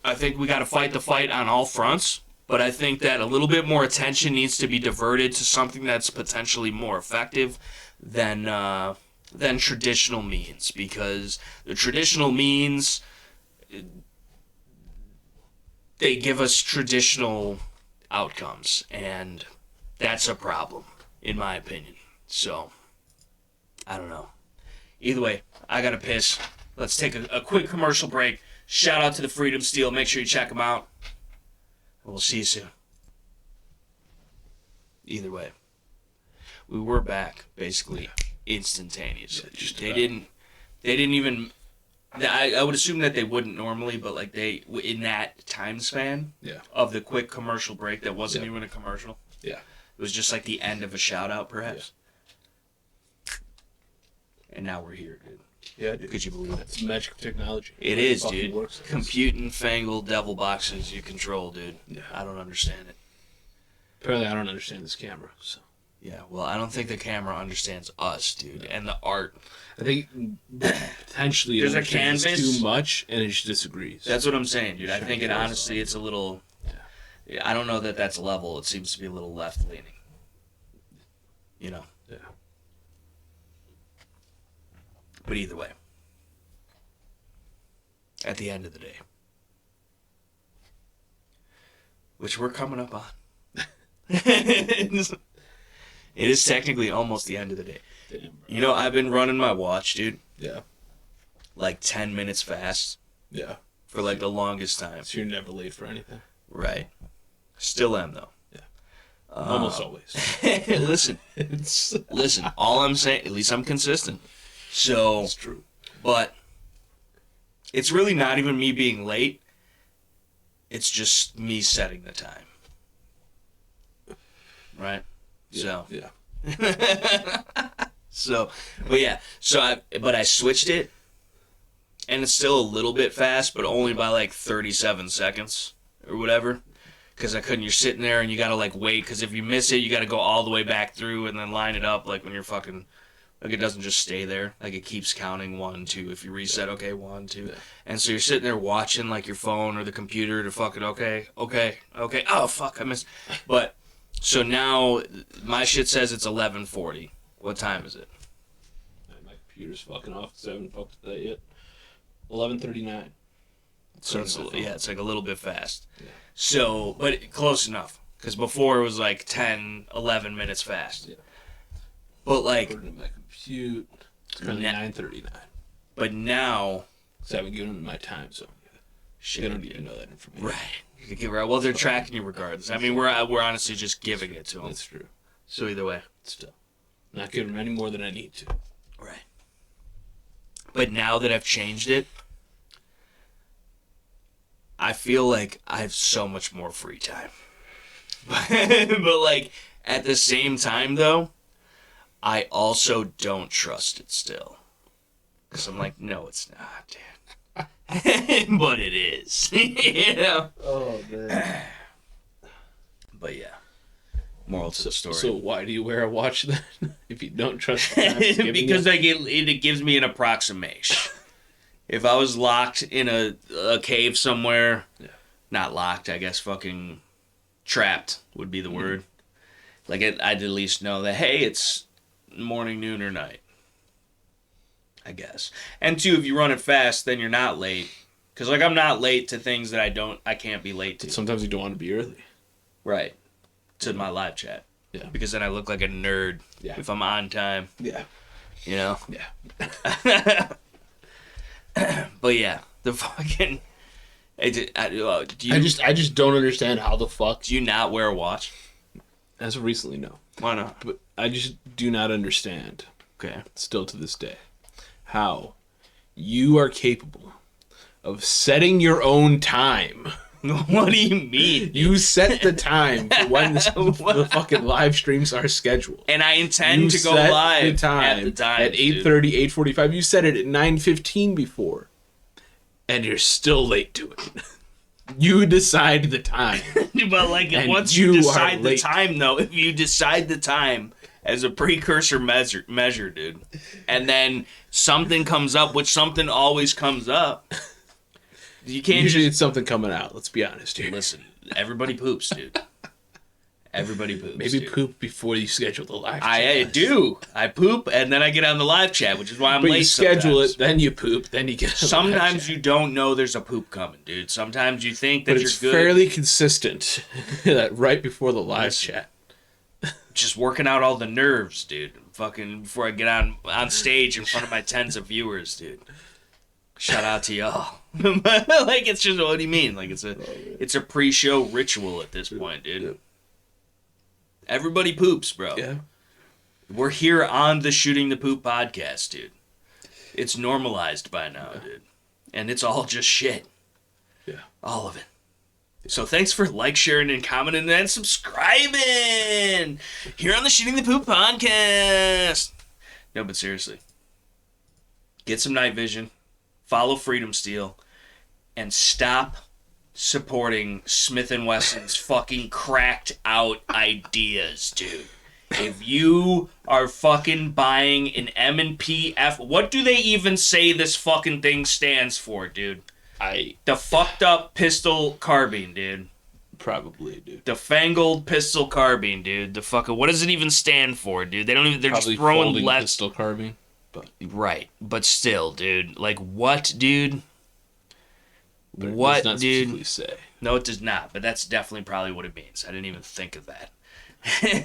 I think we got to fight the fight on all fronts, but I think that a little bit more attention needs to be diverted to something that's potentially more effective than traditional means, because the traditional means, they give us traditional outcomes, and that's a problem, in my opinion. So, I don't know. Either way, I gotta piss. Let's take a quick commercial break. Shout out to the Freedom Steel. Make sure you check them out. We'll see you soon. Either way, we were back basically instantaneously. They didn't even. I would assume that they wouldn't normally, but like in that time span of the quick commercial break that wasn't even a commercial. Yeah. It was just like the end of a shout out, perhaps. Yeah. And now we're here, dude. Yeah, dude. Could you believe it? It's magic technology. It is, dude. Computing fangled devil boxes you control, dude. Yeah. I don't understand it. Apparently, I don't understand this camera. So. Yeah, well, I don't think the camera understands us, dude, and the art. I think potentially there's a canvas too much, and it just disagrees. That's what I'm saying, dude. I think honestly, it's a little. Yeah. I don't know that that's level. It seems to be a little left leaning. You know. Yeah. But either way, at the end of the day, which we're coming up on. It is technically almost the end of the day. Damn, you know, I've been running my watch, dude. Yeah. Like 10 minutes fast. Yeah. For like the longest time. So you're never late for anything. Right. Still am, though. Yeah. Almost always. Listen. Listen, all I'm saying, at least I'm consistent. So. That's true. But it's really not even me being late. It's just me setting the time. Right? Yeah. But I switched it, and it's still a little bit fast, but only by like 37 seconds or whatever. Because you're sitting there and you gotta like wait, because if you miss it, you gotta go all the way back through and then line it up like when you're fucking, like it doesn't just stay there. Like it keeps counting 1, 2. If you reset, okay, 1, 2. Yeah. And so you're sitting there watching like your phone or the computer to fucking, okay. Oh, fuck, I missed. But, so now my shit says it's 11:40. What time is it? My computer's fucking off, so I haven't fucked with that yet. 11:39. So it's like a little bit fast. Yeah. So, but close enough. Because before it was like 10, 11 minutes fast. Yeah. But like... According to my compute, it's currently 9:39. But now... So I haven't given them my time, so... Shit, they don't even know that information. Right. Well, they're tracking you regardless. I mean, we're honestly just giving it to them. That's true. So either way. Still. Not giving them any more than I need to. Right. But now that I've changed it, I feel like I have so much more free time. But like, at the same time, though, I also don't trust it still. Because I'm like, no, it's not, dude. But it is. You know? Oh, man. But yeah. Moral to the story. So why do you wear a watch then? If you don't trust the time it's giving because you? it gives me an approximation. If I was locked in a cave somewhere, not locked, I guess fucking trapped would be the word. Like, I'd at least know that, hey, it's morning, noon, or night. I guess. And two, if you run it fast, then you're not late. Because, like, I'm not late to things that I can't be late to. But sometimes you don't want to be early. Right. To my live chat. Yeah. Because then I look like a nerd if I'm on time. Yeah. You know? Yeah. But yeah, the fucking... I just don't understand how the fuck... Do you not wear a watch? As of recently, no. Why not? But I just do not understand, Okay. still to this day, how you are capable of setting your own time. What do you mean? You set the time for when the fucking live streams are scheduled. And I intend to go set live the time at the time. at 8:30, 8:45. You set it at 9:15 before. And you're still late to it. You decide the time. But like, and once you decide the late. time, though, if you decide the time as a precursor measure, dude, and then something comes up, which something always comes up, you can't Usually it's something coming out, let's be honest here. Listen, everybody poops, dude. Everybody poops. Maybe dude. poop before you schedule the live chat. I do. I poop, and then I get on the live chat, which is why I'm but late. You schedule sometimes. it, then you poop, then you get on the live Sometimes chat. you don't know there's a poop coming, dude. Sometimes you think that But you're it's good. fairly consistent that right before the live chat. Just working out all the nerves, dude. Fucking before I get on stage in front of my tens of viewers, dude. Shout out to y'all. Like, it's just, what do you mean? Like, it's a pre-show ritual at this point, dude. Yep. Everybody poops, bro. Yeah. We're here on the Shooting the Poop podcast, dude. It's normalized by now, dude. And it's all just shit. Yeah. All of it. So thanks for sharing, and commenting, and subscribing here on the Shooting the Poop podcast. No, but seriously. Get some night vision. Follow Freedom Steel. And stop supporting Smith & Wesson's fucking cracked out ideas, dude. If you are fucking buying an M&P what do they even say this fucking thing stands for, dude? The fucked up pistol carbine, dude. Probably, dude. The fangled pistol carbine, dude. The fucking, what does it even stand for, dude? They don't even, they're Probably just throwing folding left. pistol carbine. But Right, but still, dude. Like, what, dude? it What, does not dude? specifically say. No, it does not, but that's definitely probably what it means. I didn't even think of that.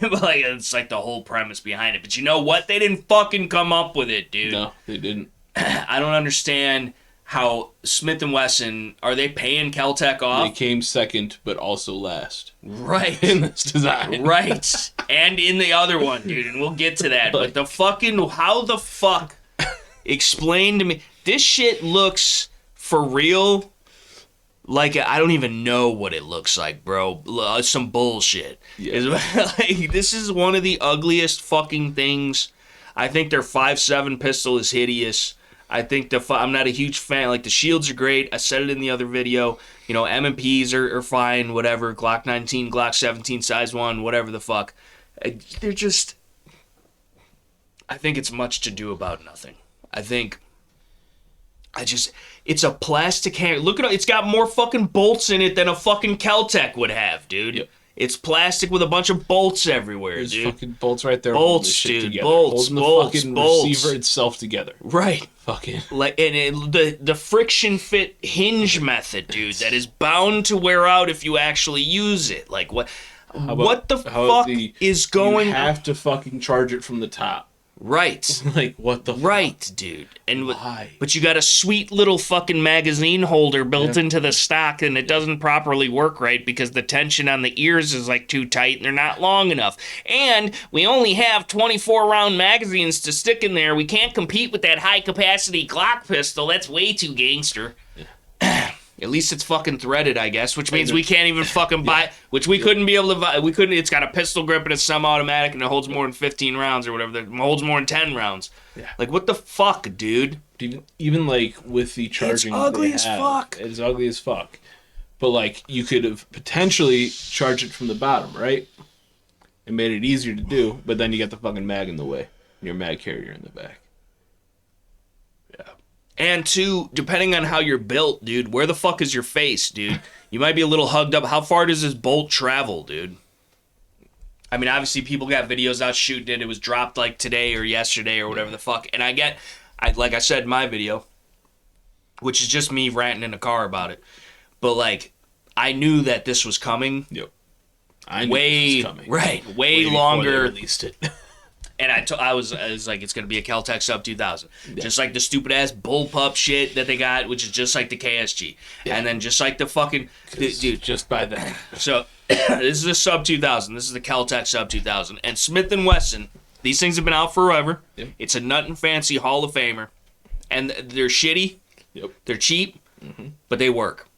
But like, it's like the whole premise behind it. But you know what? They didn't fucking come up with it, dude. No, they didn't. I don't understand how Smith & Wesson, are they paying Kel-Tec They off? came second, but also last Right. in this design. Right. And in the other one, dude, and we'll get to that. But the fucking, how the fuck, explain to me, This shit looks for real like I don't even know what it looks like, bro. Some bullshit. Yeah. Like, this is one of the ugliest fucking things. I think their 5.7 pistol is hideous. I think I'm not a huge fan. Like, the shields are great. I said it in the other video. You know, M&Ps are fine, whatever. Glock 19, Glock 17, size 1, whatever the fuck. They're just... I think it's much to do about nothing. It's a plastic hammer. Look at it. It's got more fucking bolts in it than a fucking Kel-Tec would have, dude. Yep. It's plastic with a bunch of bolts everywhere, There's dude. Fucking bolts right there. Bolts, dude. Bolts, holding bolts, the fucking bolts. receiver itself together. Right. Fucking. Like, and the friction fit hinge method, dude, that is bound to wear out if you actually use it. Like, what the fuck is going on? You have to fucking charge it from the top. Right. Like, what the Right, fuck? dude. And Why? But you got a sweet little fucking magazine holder built into the stock, and it doesn't properly work right because the tension on the ears is like too tight and they're not long enough. And we only have 24-round magazines to stick in there. We can't compete with that high-capacity Glock pistol. That's way too gangster. Yeah. At least it's fucking threaded, I guess, which means we can't even fucking buy, which we couldn't be able to buy. We couldn't, it's got a pistol grip and it's semi-automatic and it holds more than 15 rounds or whatever. It holds more than 10 rounds. Yeah. Like, what the fuck, dude? Even like, with the charging, it's ugly as fuck. It's ugly as fuck. But, like, you could have potentially charged it from the bottom, right? It made it easier to do, but then you got the fucking mag in the way. Your mag carrier in the back. And two, depending on how you're built, dude, where the fuck is your face, dude? You might be a little hugged up. How far does this bolt travel, dude? I mean, obviously, people got videos out shooting it. It was dropped, like, today or yesterday or whatever the fuck. And like I said in my video, which is just me ranting in a car about it. But, like, I knew that this was coming. Yep. I knew this was coming. Right. Way longer. They released it. And I was like, it's going to be a Kel-Tec Sub 2000. Yeah. Just like the stupid-ass bullpup shit that they got, which is just like the KSG. Yeah. And then just like the fucking... Dude. Just by that. So, this is the Sub 2000. This is the Kel-Tec Sub 2000. And Smith & Wesson, these things have been out forever. Yep. It's a nut and fancy Hall of Famer. And they're shitty. Yep. They're cheap. Mm-hmm. But they work.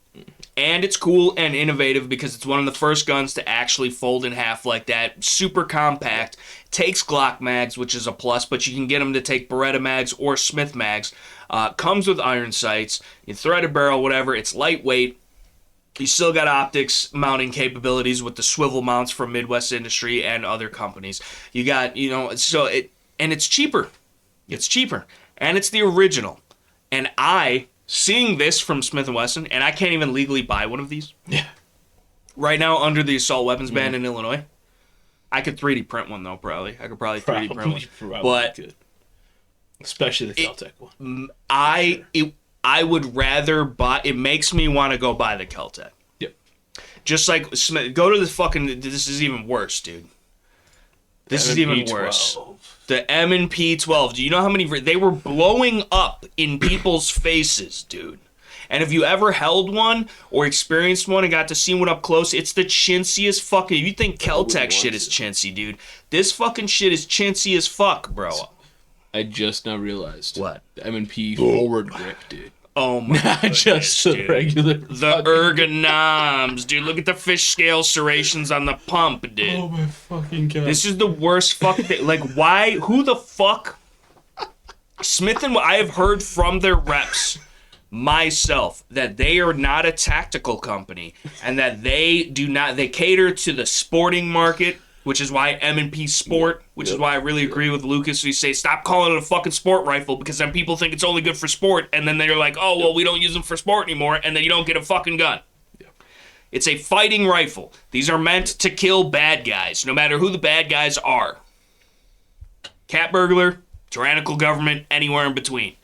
And it's cool and innovative because it's one of the first guns to actually fold in half like that. Super compact. Takes Glock mags, which is a plus, but you can get them to take Beretta mags or Smith mags. Comes with iron sights. You thread a barrel, whatever. It's lightweight. You still got optics mounting capabilities with the swivel mounts from Midwest Industry and other companies. You got, and it's cheaper. It's cheaper. And it's the original. And seeing this from Smith & Wesson, and I can't even legally buy one of these. Yeah. Right now, under the assault weapons ban in Illinois. I could 3D print one, though, probably. I could probably 3D print one. But could. Especially the Kel-Tec one. I would rather buy... It makes me want to go buy the Kel-Tec. Yep. Just like... Go to the fucking... This is even worse, dude. This is even worse. The M&P 12. Do you know how many... They were blowing up in people's faces, dude. And if you ever held one or experienced one and got to see one up close, it's the chintziest fucking... You think Kel-Tec shit is chintzy, dude. This fucking shit is chintzy as fuck, bro. I just now realized. What? The M&P forward grip, dude. Oh my god. Not just the regular. The ergonoms, dude. Look at the fish scale serrations on the pump, dude. Oh my fucking god. This is the worst fucking thing. Like, why? Who the fuck? Smith & I have heard from their reps myself that they are not a tactical company and that they cater to the sporting market, which is why M&P Sport, which is why I really agree with Lucas. We say, stop calling it a fucking sport rifle because then people think it's only good for sport, and then they're like, oh, well, we don't use them for sport anymore, and then you don't get a fucking gun. It's a fighting rifle. These are meant to kill bad guys, no matter who the bad guys are. Cat burglar, tyrannical government, anywhere in between.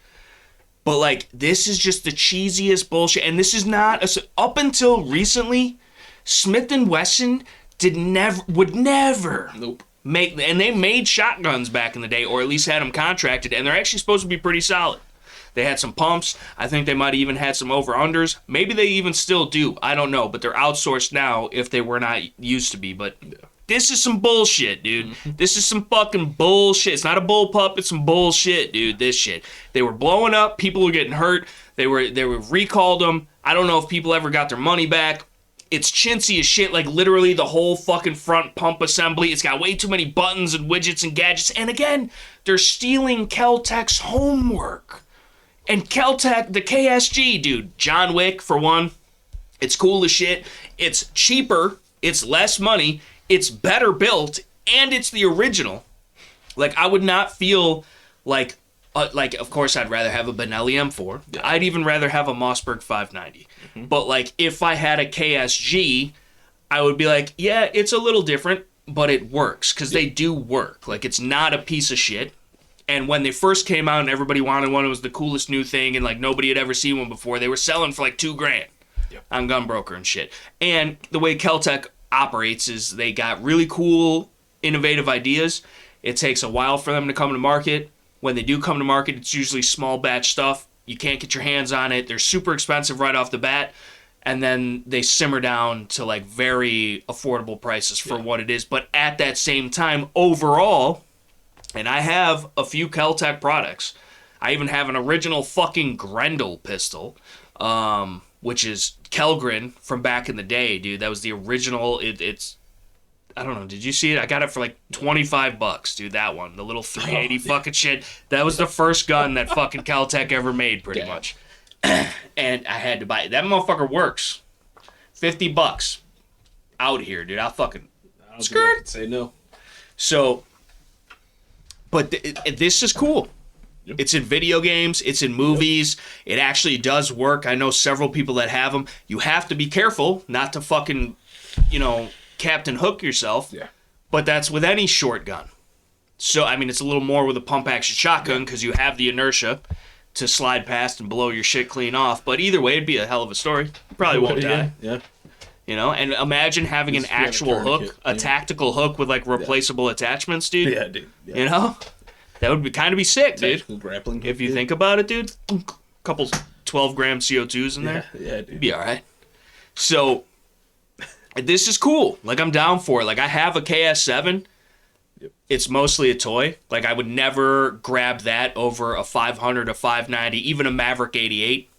But, like, this is just the cheesiest bullshit, and this is not... Up until recently, Smith & Wesson... would never make, and they made shotguns back in the day, or at least had them contracted, and they're actually supposed to be pretty solid. They had some pumps. I think they might have even had some over-unders. Maybe they even still do. I don't know, but they're outsourced now if they were not used to be. But This is some bullshit, dude. This is some fucking bullshit. It's not a bullpup. It's some bullshit, dude. This shit. They were blowing up. People were getting hurt. They were recalled them. I don't know if people ever got their money back. It's chintzy as shit. Like, literally the whole fucking front pump assembly. It's got way too many buttons and widgets and gadgets. And again, they're stealing Kel-Tec's homework. And Kel-Tec, the KSG, dude. John Wick, for one. It's cool as shit. It's cheaper. It's less money. It's better built, and it's the original. Like, I would not feel like, of course, I'd rather have a Benelli M4. Yeah. I'd even rather have a Mossberg 590. But, like, if I had a KSG, I would be like, yeah, it's a little different, but it works, because they do work. Like, it's not a piece of shit. And when they first came out and everybody wanted one, it was the coolest new thing, and, like, nobody had ever seen one before. They were selling for, like, $2,000 on Gunbroker and shit. And the way Kel-Tec operates is they got really cool, innovative ideas. It takes a while for them to come to market. When they do come to market, it's usually small batch stuff. You can't get your hands on it. They're super expensive right off the bat. And then they simmer down to like very affordable prices for what it is. But at that same time, overall, and I have a few Kel-Tec products. I even have an original fucking Grendel pistol, which is Kellgren from back in the day, dude. That was the original. It's, I don't know. Did you see it? I got it for like $25, dude. That one, the little 380 fucking shit. That was the first gun that fucking Kel-Tec ever made, pretty much. And I had to buy it. That motherfucker works. $50 out here, dude. I'll fucking skirt. Say no. So, but this is cool. Yep. It's in video games. It's in movies. Yep. It actually does work. I know several people that have them. You have to be careful not to fucking, Captain Hook yourself. Yeah. But that's with any short gun. So, I mean, it's a little more with a pump-action shotgun because you have the inertia to slide past and blow your shit clean off. But either way, it'd be a hell of a story. You probably won't die. Yeah. And imagine having an actual hook, a tactical hook with, like, replaceable attachments, dude. Yeah, dude. Yeah. That would be sick, dude. Grappling hook, if you think about it, dude. Couple 12-gram CO2s in there. Yeah, dude. You'd be all right. So, this is cool. Like, I'm down for it. Like, I have a KS7. Yep. It's mostly a toy. Like, I would never grab that over a 500, a 590, even a Maverick 88.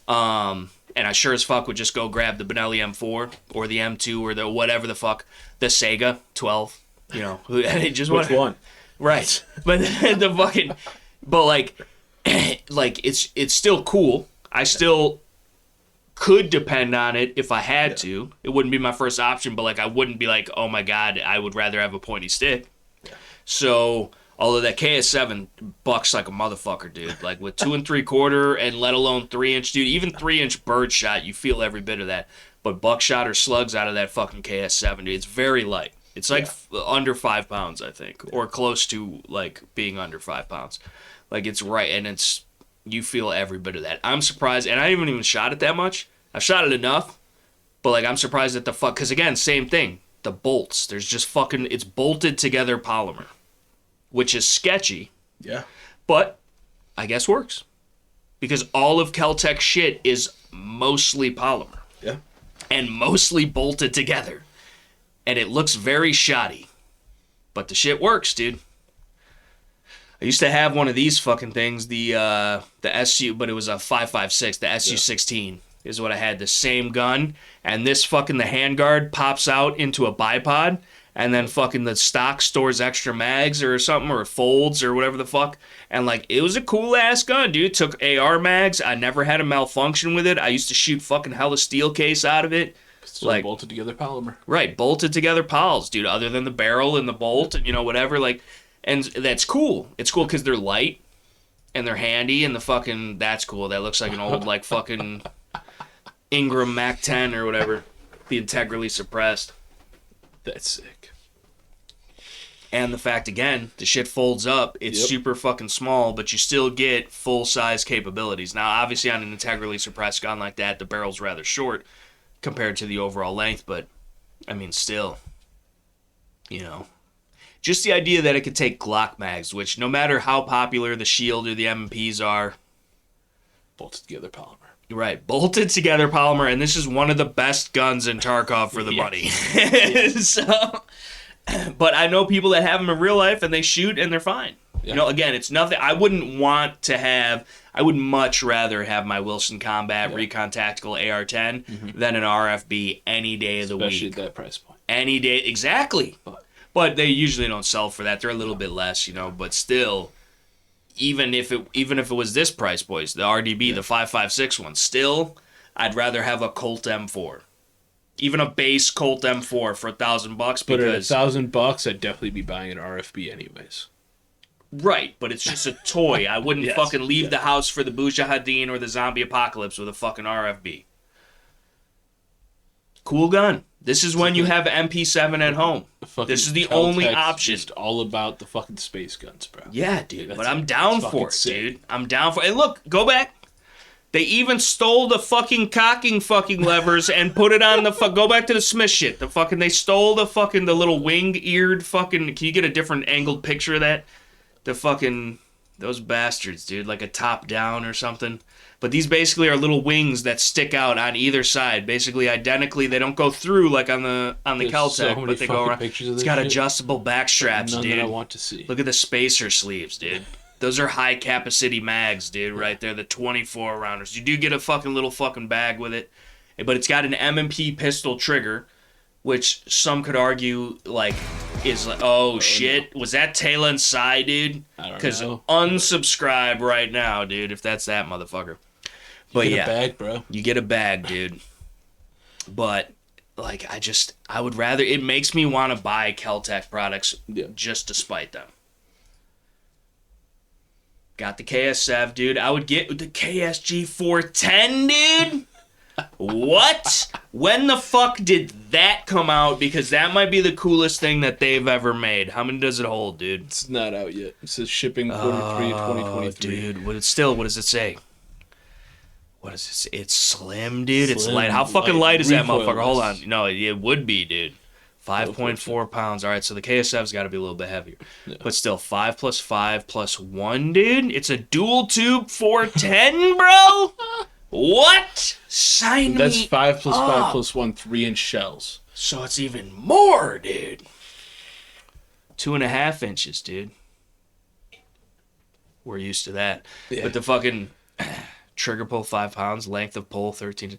And I sure as fuck would just go grab the Benelli M4 or the M2 or the whatever the fuck, the Sega 12. Just which one? Right. But the fucking, but like it's still cool. I still could depend on it if I had to. It wouldn't be my first option, but like I wouldn't be like, oh my god, I would rather have a pointy stick. Yeah. So, although that KS7 bucks like a motherfucker, dude. Like with 2 3/4 and let alone 3-inch, dude. Even 3-inch birdshot, you feel every bit of that. But buckshot or slugs out of that fucking KS7, dude, it's very light. It's like under 5 pounds, I think, or close to like being under 5 pounds. Like it's right, and you feel every bit of that. I'm surprised, and I haven't even shot it that much. I've shot it enough, but like I'm surprised at the fuck, because again, same thing. The bolts, there's just fucking, it's bolted together polymer, which is sketchy. Yeah. But I guess works, because all of Kel-Tec shit is mostly polymer. Yeah. And mostly bolted together. And it looks very shoddy. But the shit works, dude. I used to have one of these fucking things, the SU, but it was a 5.56, the SU-16 is what I had, the same gun. And this fucking, the handguard pops out into a bipod, and then fucking the stock stores extra mags or something, or folds or whatever the fuck. And like, it was a cool ass gun, dude. Took AR mags. I never had a malfunction with it. I used to shoot fucking hella steel case out of it. So like bolted together polymer. Right, bolted together pols, dude, other than the barrel and the bolt and whatever, like, and that's cool. It's cool because they're light and they're handy, and the fucking, that's cool. That looks like an old like fucking Ingram Mac 10 or whatever, the integrally suppressed. That's sick. And the fact, again, the shit folds up. It's super fucking small, but you still get full-size capabilities. Now, obviously, on an integrally suppressed gun like that, the barrel's rather short compared to the overall length, but, I mean, still, just the idea that it could take Glock mags, which no matter how popular the Shield or the M&Ps are, bolted together polymer. Right, bolted together polymer, and this is one of the best guns in Tarkov for the money. So, but I know people that have them in real life, and they shoot, and they're fine. Yeah. You know, again, it's nothing. I wouldn't want to have. I would much rather have my Wilson Combat Recon Tactical AR-10 than an RFB any day of the week. Especially at that price point. Any day, exactly. But they usually don't sell for that. They're a little bit less, you know. But still, even if it was this price, boys, the RDB, the 5.56 one, still, I'd rather have a Colt M4, even a base Colt M4 for $1,000. But at $1,000, I'd definitely be buying an RFB anyways. Right, but it's just a toy. I wouldn't fucking leave the house for the Mujahideen or the zombie apocalypse with a fucking RFB. Cool gun. This is when you have MP7 at home. This is the only option. Just all about the fucking space guns, bro. Yeah, dude. But I'm down for it, dude. I'm down for it. And look, go back. They even stole the fucking cocking fucking levers and put it on the go back to the Smith shit. They stole the little wing-eared fucking. Can you get a different angled picture of that? Those bastards, dude, like a top down or something. But these basically are little wings that stick out on either side, basically identically. They don't go through like on the Keltec, but they go around. It's got adjustable back straps, dude. That I want to see. Look at the spacer sleeves, dude. Those are high capacity mags, dude, right there, the 24 rounders. You do get a fucking little fucking bag with it, but it's got an M&P pistol trigger, which some could argue like is like, oh shit, was that tail inside, dude? I don't know. Because unsubscribe right now, dude, if that's that motherfucker. But you get a bag, bro. You get a bag, dude. But like, I would rather. It makes me want to buy Keltec products just to spite them. Got the KS7, dude. I would get the KSG 410, dude. What? When the fuck did that come out? Because that might be the coolest thing that they've ever made. How many does it hold, dude? It's not out yet. It says shipping Q3 2023. Dude, what does it say? What is this? It's slim, dude. It's light. How fucking light is that motherfucker? Hold on. No, it would be, dude. 5.4 pounds. All right, so the KSF's got to be a little bit heavier. Yeah. But still, 5 + 5 + 1, dude. It's a dual tube 410, bro. What? Sign That's me 5 + 5 up. + 1, 3-inch shells. So it's even more, dude. 2.5 inches, dude. We're used to that. Yeah. But the fucking trigger pull 5 pounds, length of pull 13.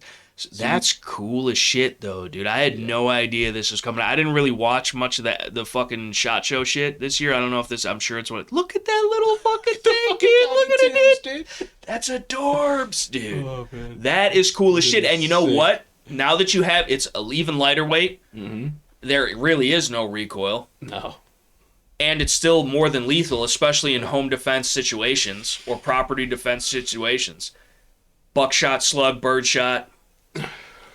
That's cool as shit, though, dude. I had no idea this was coming. I didn't really watch much of the fucking SHOT Show shit this year. I don't know if this. I'm sure it's what. Look at that little fucking thing, dude. Look at it, dude. That's adorbs, dude. Oh, man. That is cool as shit. And you know what? Now that you have, it's even lighter weight. Mm-hmm. There really is no recoil. No. And it's still more than lethal, especially in home defense situations or property defense situations. Buckshot, slug, birdshot.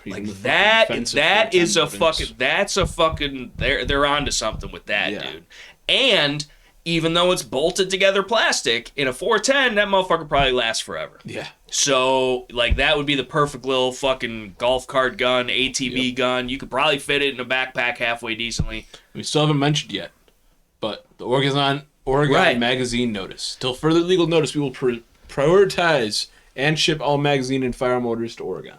Like that is a fucking, that's a fucking, they're onto something with that, dude. And even though it's bolted together plastic, in a 410, that motherfucker probably lasts forever. Yeah. So, like, that would be the perfect little fucking golf cart gun, ATV gun. You could probably fit it in a backpack halfway decently. We still haven't mentioned yet, but the Oregon magazine notice. Till further legal notice, we will prioritize and ship all magazine and firearm orders to Oregon.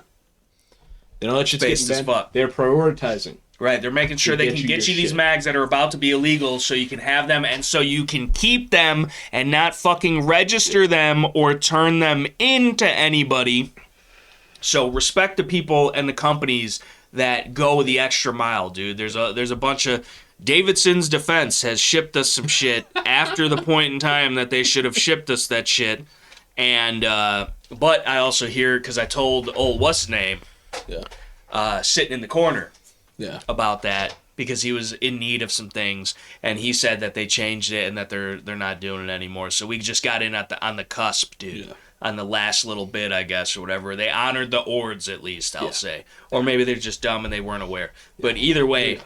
They don't let shit get banned. Fuck. They're prioritizing. Right, they're making sure they can get you these mags that are about to be illegal so you can have them and so you can keep them and not fucking register them or turn them into anybody. So respect the people and the companies that go the extra mile, dude. There's a bunch of... Davidson's Defense has shipped us some shit after the point in time that they should have shipped us that shit. And, but I also hear, because I told old what's-his-name, sitting in the corner about that, because he was in need of some things, and he said that they changed it and that they're not doing it anymore. So we just got in on the cusp, dude. Yeah. On the last little bit, I guess, or whatever. They honored the ords, at least, I'll say. Or maybe they're just dumb and they weren't aware. But either way,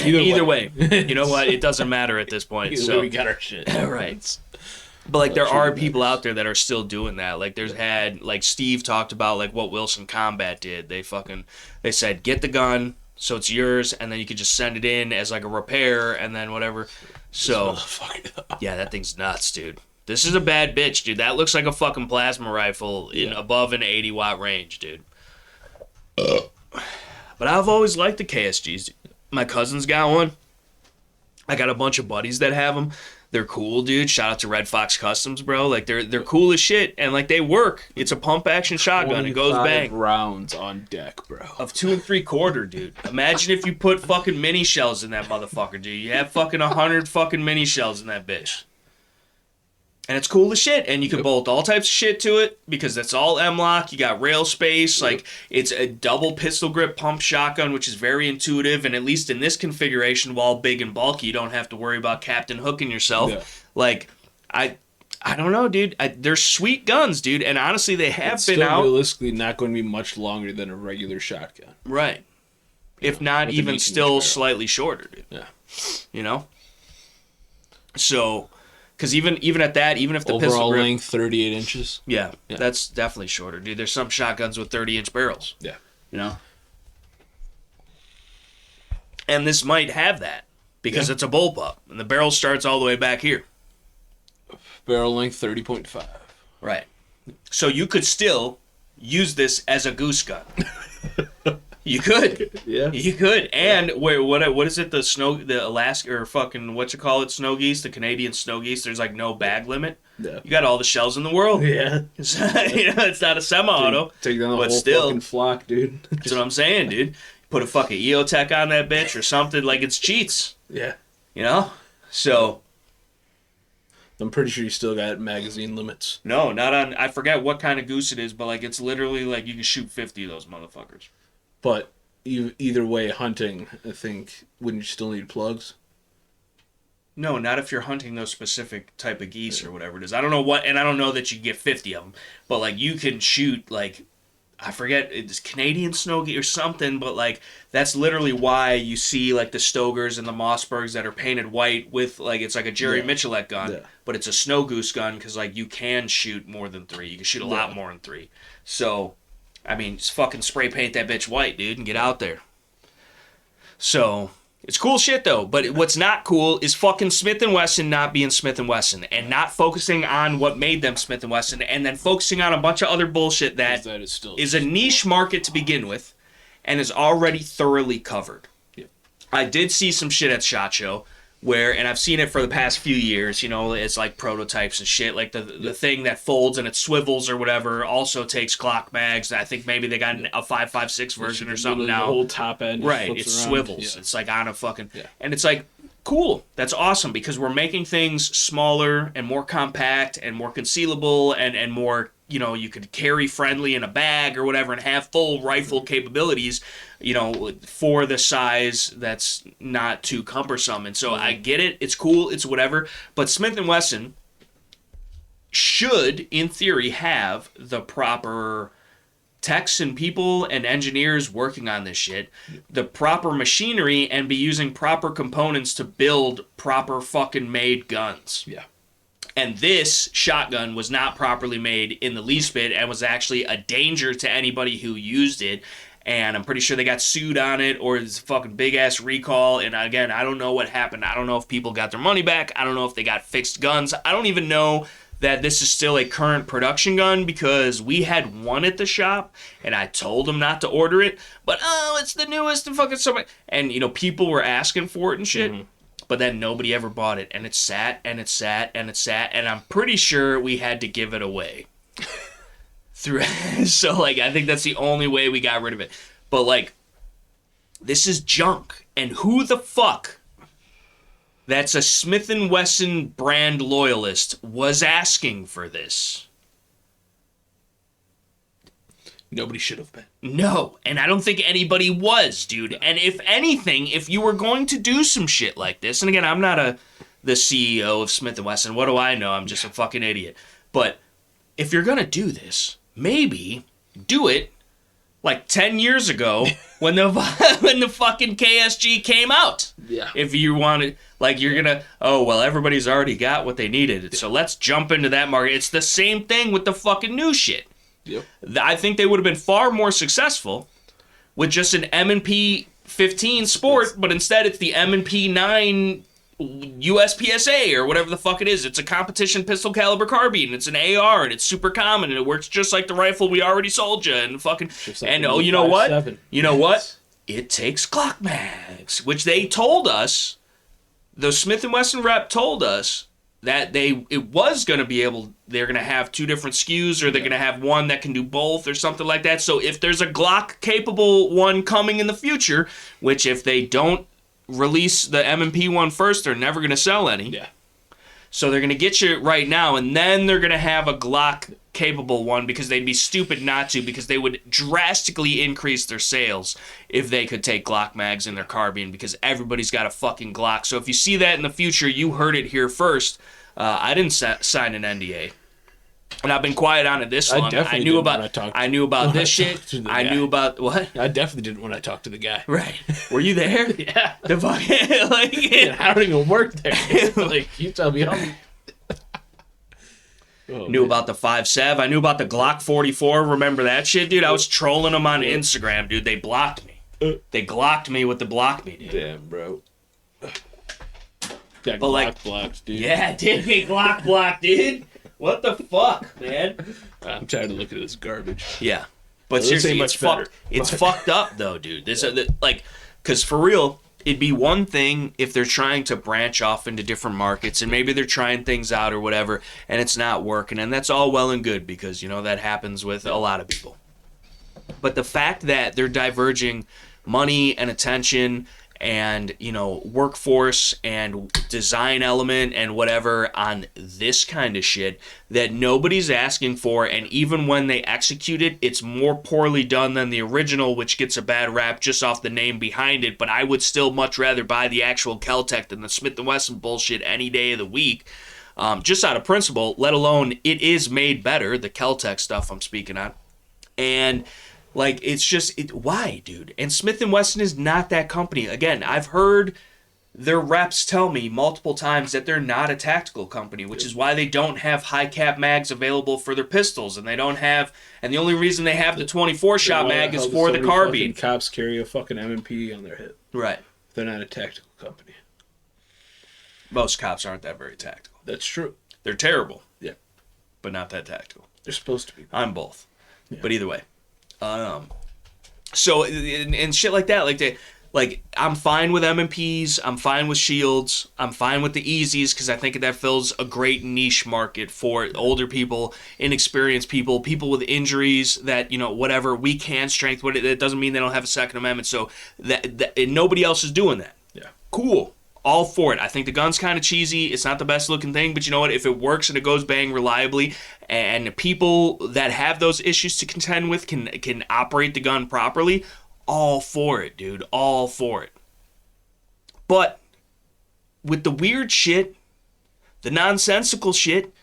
either way, you know what? It doesn't matter at this point. So we got our shit. Right. But, like, there are people out there that are still doing that. Like, there's like, Steve talked about, like, what Wilson Combat did. They said, get the gun, so it's yours, and then you could just send it in as, like, a repair, and then whatever. So, yeah, that thing's nuts, dude. This is a bad bitch, dude. That looks like a fucking plasma rifle in above an 80-watt range, dude. But I've always liked the KSGs. My cousin's got one. I got a bunch of buddies that have them. They're cool, dude. Shout out to Red Fox Customs, bro. Like, they're cool as shit, and like they work. It's a pump action shotgun. It goes bang. Rounds on deck, bro. Of 2 3/4, dude. Imagine if you put fucking mini shells in that motherfucker, dude. You have fucking 100 fucking mini shells in that bitch. And it's cool as shit, and you can bolt all types of shit to it because that's all M-lock. You got rail space, like it's a double pistol grip pump shotgun, which is very intuitive. And at least in this configuration, while big and bulky, you don't have to worry about Captain hooking yourself. Yeah. Like, I don't know, dude. They're sweet guns, dude. And honestly, they have it's been still out. Realistically, not going to be much longer than a regular shotgun, right? If not even still slightly shorter, dude. Yeah, you know. So. Because even at that, even if the overall pistol grip, length 38 inches. Yeah, that's definitely shorter, dude. There's some shotguns with 30-inch barrels. Yeah, you know. And this might have that because it's a bullpup, and the barrel starts all the way back here. Barrel length 30.5. Right. So you could still use this as a goose gun. You could. Yeah. You could. And what is it? The Alaska or fucking snow geese, the Canadian snow geese. There's like no bag limit. Yeah. You got all the shells in the world. Yeah. It's not a semi-auto. Take down the whole fucking flock, dude. That's what I'm saying, dude. Put a fucking EOTech on that bitch or something, like it's cheats. Yeah. You know? So. I'm pretty sure you still got magazine limits. No, not on. I forget what kind of goose it is, but like it's literally like you can shoot 50 of those motherfuckers. But either way, hunting, I think, wouldn't you still need plugs? No, not if you're hunting those specific type of geese or whatever it is. I don't know what, and I don't know that you get 50 of them, but like you can shoot like, I forget, it's Canadian snow geese or something, but like that's literally why you see like the Stogers and the Mossbergs that are painted white with like, it's like a Jerry Michelet gun, but it's a snow goose gun because like you can shoot more than 3. You can shoot a lot more than 3. So. I mean, just fucking spray paint that bitch white, dude, and get out there. So, it's cool shit, though. But what's not cool is fucking Smith & Wesson not being Smith & Wesson and not focusing on what made them Smith & Wesson and then focusing on a bunch of other bullshit that is a niche market to begin with and is already thoroughly covered. Yep. I did see some shit at SHOT Show where, and I've seen it for the past few years, you know, it's like prototypes and shit, like the thing that folds and it swivels or whatever also takes Glock mags. I think maybe they got a 5.56 version or something now. The whole top end. Right, it swivels. Yeah. It's like on a fucking, and it's like, cool, that's awesome because we're making things smaller and more compact and more concealable and more, you know, you could carry friendly in a bag or whatever and have full rifle capabilities, you know, for the size that's not too cumbersome. And so I get it. It's cool. It's whatever. But Smith & Wesson should, in theory, have the proper techs and people and engineers working on this shit, the proper machinery, and be using proper components to build proper fucking made guns. Yeah. And this shotgun was not properly made in the least bit and was actually a danger to anybody who used it. And I'm pretty sure they got sued on it or it's a fucking big-ass recall. And again, I don't know what happened. I don't know if people got their money back. I don't know if they got fixed guns. I don't even know that this is still a current production gun because we had one at the shop and I told them not to order it. But, oh, it's the newest and fucking something. And, you know, people were asking for it and shit. Mm-hmm. But then nobody ever bought it. And it sat, and it sat, and it sat. And I'm pretty sure we had to give it away. So, like, I think that's the only way we got rid of it. But, like, this is junk. And who the fuck that's a Smith & Wesson brand loyalist was asking for this? Nobody should have been. No, and I don't think anybody was, dude. And if anything, if you were going to do some shit like this, and again, I'm not the CEO of Smith & Wesson. What do I know? I'm just a fucking idiot. But if you're going to do this, maybe do it like 10 years ago when the fucking KSG came out. Yeah. If you wanted, like, you're going to, oh, well, everybody's already got what they needed, so let's jump into that market. It's the same thing with the fucking new shit. Yep. I think they would have been far more successful with just an M&P 15 Sport, but instead it's the M&P 9 USPSA or whatever the fuck it is. It's a competition pistol caliber carbine. And it's an AR and it's super common and it works just like the rifle we already sold you and fucking. Like and oh, you know what? 5.7. You know what? It takes Glock mags, which they told us. The Smith & Wesson rep told us that it was going to be able, they're going to have 2 different SKUs or they're going to have one that can do both or something like that. So if there's a Glock capable one coming in the future, which if they don't release the M&P one first, they're never going to sell any. Yeah. So they're going to get you right now and then they're going to have a Glock capable one because they'd be stupid not to, because they would drastically increase their sales if they could take Glock mags in their carbine, because everybody's got a fucking Glock. So if you see that in the future, you heard it here first. I didn't sign an NDA, and I've been quiet on it this long. I knew about this shit. I knew about what? I definitely didn't when I talked to the guy. Right? Were you there? Yeah. The fucking like. I don't even work there. Like, you tell me. Knew about the 5.7. I knew about the Glock 44. Remember that shit, dude? I was trolling them on Instagram, dude. They blocked me. They Glocked me with the block me, dude. Damn, bro. Got But like, blocked, dude. Yeah, did get Glock blocked, dude. What the fuck, man? I'm tired of looking at this garbage. Yeah, but This seriously, ain't it's much better, fucked. It's fucked up though, dude. This like, because for real, it'd be one thing if they're trying to branch off into different markets and maybe they're trying things out or whatever, and it's not working, and that's all well and good because you know that happens with a lot of people. But the fact that they're diverging money and attention and, you know, workforce and design element and whatever on this kind of shit that nobody's asking for, and even when they execute it, it's more poorly done than the original, which gets a bad rap just off the name behind it. But I would still much rather buy the actual Kel-Tec than the Smith & Wesson bullshit any day of the week, just out of principle, let alone it is made better, the Kel-Tec stuff I'm speaking on. And like, it's just, why, dude? And Smith & Wesson is not that company. Again, I've heard their reps tell me multiple times that they're not a tactical company, which is why they don't have high cap mags available for their pistols, and they don't have, and the only reason they have the 24 shot mag is for the carbine. Cops carry a fucking M&P on their hip. Right. They're not a tactical company. Most cops aren't that very tactical. That's true. They're terrible. Yeah. But not that tactical. They're supposed to be. I'm both. Yeah. But either way. So and shit like that, like I'm fine with M&Ps, I'm fine with shields, I'm fine with the Easies because I think that fills a great niche market for older people, inexperienced people, people with injuries that, you know, whatever, weak hand strength. It doesn't mean they don't have a Second Amendment. So that and nobody else is doing that. Yeah. Cool. All for it. I think the gun's kind of cheesy. It's not the best looking thing, but you know what? If it works and it goes bang reliably, and people that have those issues to contend with can operate the gun properly, all for it, dude. All for it. But with the weird shit, the nonsensical shit,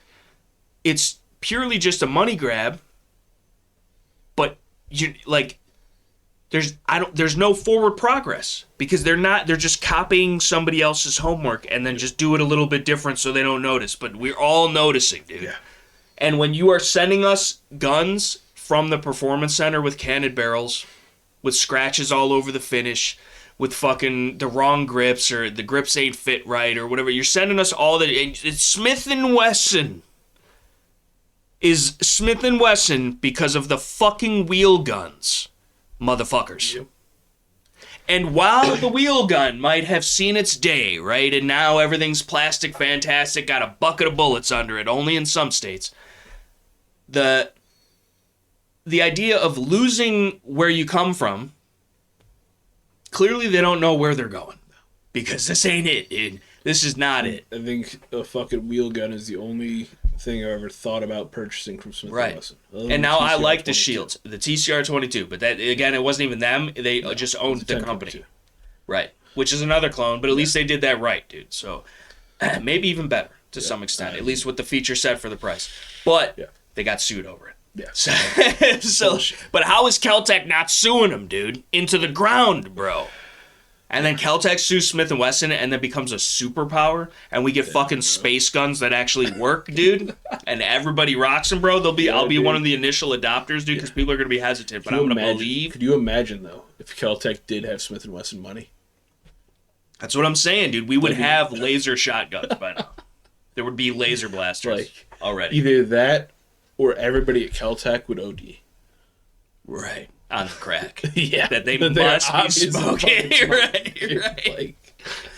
it's purely just a money grab. But you like. There's no forward progress because they're just copying somebody else's homework and then just do it a little bit different so they don't notice. But we're all noticing, dude. Yeah. And when you are sending us guns from the Performance Center with cannon barrels, with scratches all over the finish, with fucking the wrong grips or the grips ain't fit right or whatever, you're sending us all that. It's Smith & Wesson. Is Smith & Wesson because of the fucking wheel guns. Motherfuckers. Yep. And while the wheel gun might have seen its day, right, and now everything's plastic fantastic, got a bucket of bullets under it, only in some states, the idea of losing where you come from, clearly they don't know where they're going. Because this ain't it, dude. This is not it. I think a fucking wheel gun is the only thing I ever thought about purchasing from Smith & Wesson. And now I like the shields, the TCR-22, but that again, it wasn't even them. They just owned the company, right? Which is another clone, but at least they did that right, dude. So maybe even better to some extent, at least with the feature set for the price. But they got sued over it. Yeah. So but how is Kel-Tec not suing them, dude? Into the ground, bro. And then Kel-Tec sues Smith & Wesson and then becomes a superpower, and we get fucking space guns that actually work, dude. And everybody rocks them, bro. I'll be one of the initial adopters, dude, because people are gonna be hesitant. But I'm gonna believe. Could you imagine though if Kel-Tec did have Smith & Wesson money? That's what I'm saying, dude. We would have laser shotguns by now. There would be laser blasters Like, already. either that or everybody at Caltech would OD. Right. On the crack. Yeah. That they They're must be obviously smoking. fucking Right. Like,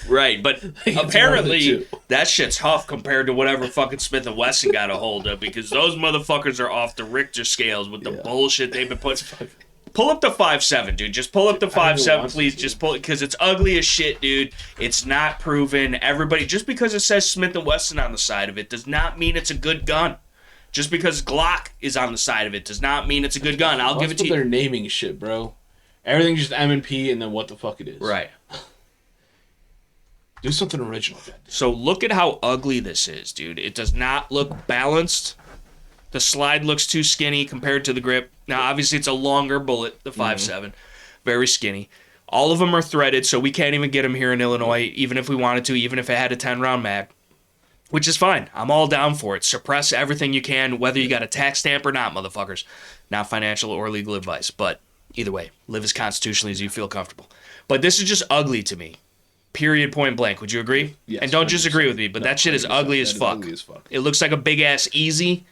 Right, but it's apparently 1 or 2. that shit's tough compared to whatever fucking Smith & Wesson got a hold of, because those motherfuckers are off the Richter scales with the bullshit they've been putting. Pull up the 5.7, dude. Just pull up the 5.7, please. Just pull it, because it's ugly as shit, dude. It's not proven. Everybody, just because it says Smith & Wesson on the side of it does not mean it's a good gun. Just because Glock is on the side of it does not mean it's a good gun. I'll give it to you. They're naming shit, bro. Everything's just M&P and then what the fuck it is. Right. Do something original. So look at how ugly this is, dude. It does not look balanced. The slide looks too skinny compared to the grip. Now, obviously, it's a longer bullet, the 5.7. Very skinny. All of them are threaded, so we can't even get them here in Illinois, even if we wanted to, even if it had a 10-round mag. Which is fine. I'm all down for it. Suppress everything you can, whether you got a tax stamp or not, motherfuckers. Not financial or legal advice, but either way, live as constitutionally as you feel comfortable. But this is just ugly to me. Period, point blank. Would you agree? Yes, and don't 100%. disagree with me, but that shit is ugly as fuck. It looks like a big-ass Easy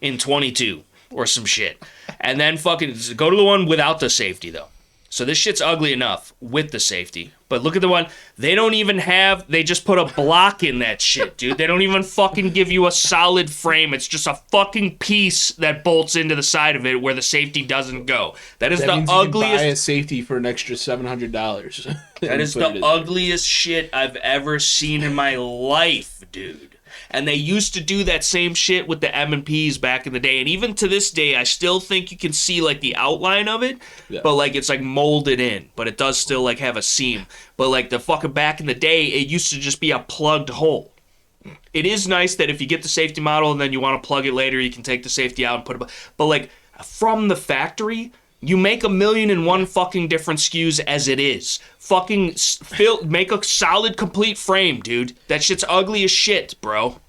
in 22 or some shit. And then fucking go to the one without the safety, though. So this shit's ugly enough with the safety. But look at the one. They don't even have... They just put a block in that shit, dude. They don't even fucking give you a solid frame. It's just a fucking piece that bolts into the side of it where the safety doesn't go. That is the means ugliest... you can buy a safety for an extra $700. That is the ugliest shit I've ever seen in my life, dude. And they used to do that same shit with the M&Ps back in the day. And even to this day, I still think you can see, like, the outline of it. Yeah. But, like, it's, like, molded in. But it does still, like, have a seam. But, like, the fucking back in the day, it used to just be a plugged hole. It is nice that if you get the safety model and then you want to plug it later, you can take the safety out and put it... But, like, from the factory... You make 1,000,001 fucking different SKUs as it is. Fucking make a solid, complete frame, dude. That shit's ugly as shit, bro.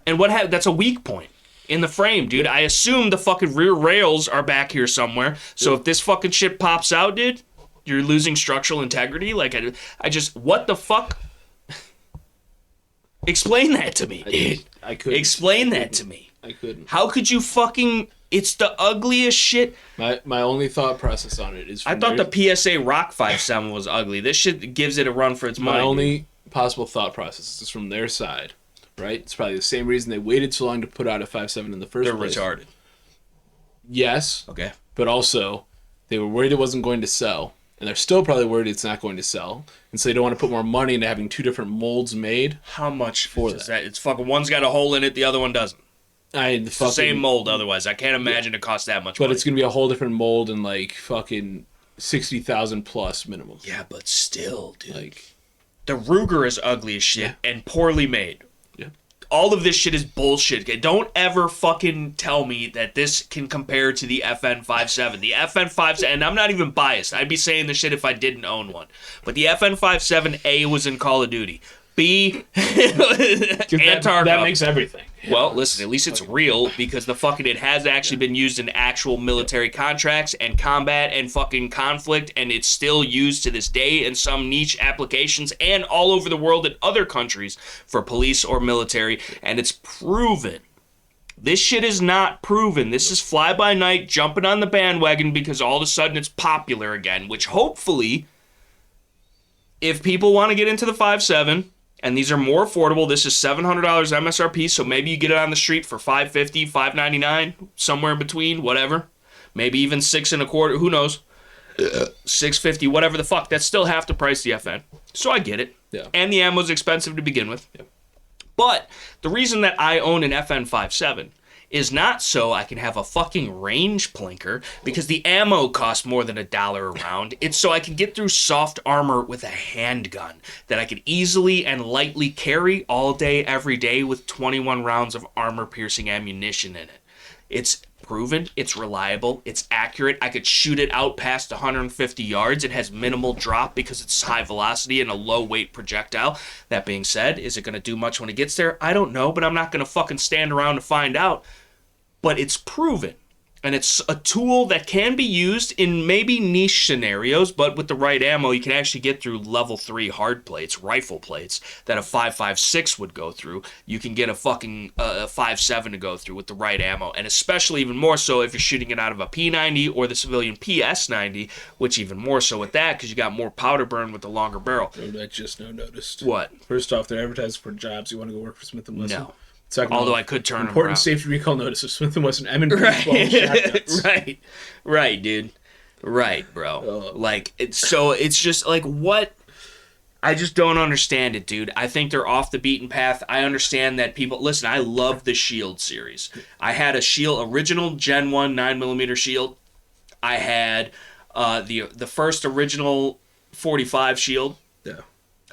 And that's a weak point in the frame, dude. I assume the fucking rear rails are back here somewhere. So if this fucking shit pops out, dude, you're losing structural integrity. Like, I just, what the fuck? Explain that to me, dude. I couldn't. Explain that to me. I couldn't. How could you fucking... It's the ugliest shit. My only thought process on it is... I thought the PSA Rock 5.7 was ugly. This shit gives it a run for its money. My only possible thought process is from their side, right? It's probably the same reason they waited so long to put out a 5.7 in the first place. They're retarded. Yes. Okay. But also, they were worried it wasn't going to sell. And they're still probably worried it's not going to sell. And so they don't want to put more money into having 2 different molds made. How much for that? It's fucking... One's got a hole in it, the other one doesn't. It's the same mold otherwise. I can't imagine it costs that much money. But it's going to be a whole different mold and like fucking 60,000 plus minimum. Yeah, but still, dude. Like, the Ruger is ugly as shit and poorly made. Yeah. All of this shit is bullshit. Don't ever fucking tell me that this can compare to the FN57. The FN57, and I'm not even biased. I'd be saying this shit if I didn't own one. But the FN57, A, was in Call of Duty. B, Antarctica. That makes everything. Well, listen, at least it's real because it has actually been used in actual military contracts and combat and fucking conflict, and it's still used to this day in some niche applications and all over the world in other countries for police or military, and it's proven. This shit is not proven. This is fly-by-night jumping on the bandwagon because all of a sudden it's popular again, which hopefully, if people want to get into the 5.7, and these are more affordable. This is $700 MSRP, so maybe you get it on the street for $550, $599, somewhere in between, whatever. Maybe even $625, who knows? $650, whatever the fuck. That's still half the price of the FN. So I get it. Yeah. And the ammo's expensive to begin with. Yeah. But the reason that I own an FN 5.7 is not so I can have a fucking range plinker because the ammo costs more than $1 a round. It's so I can get through soft armor with a handgun that I could easily and lightly carry all day, every day with 21 rounds of armor-piercing ammunition in it. It's proven, it's reliable, it's accurate. I could shoot it out past 150 yards. It has minimal drop because it's high velocity and a low-weight projectile. That being said, is it going to do much when it gets there? I don't know, but I'm not going to fucking stand around to find out. But it's proven. And it's a tool that can be used in maybe niche scenarios, but with the right ammo, you can actually get through level 3 hard plates, rifle plates, that a 5.56 would go through. You can get a fucking 5.7 to go through with the right ammo. And especially even more so if you're shooting it out of a P90 or the civilian PS90, which even more so with that, because you got more powder burn with the longer barrel. I just noticed. What? First off, they're advertising for jobs. You want to go work for Smith & Wesson? No. Second Although off, I could turn them important around. safety recall notice of Smith & Wesson M&P 12 shotguns. Right, dude. Right, bro. Like, it's just like, what? I just don't understand it, dude. I think they're off the beaten path. I understand that people... Listen, I love the Shield series. I had a Shield, original Gen 1 9mm Shield. I had the first original 45 Shield. Yeah.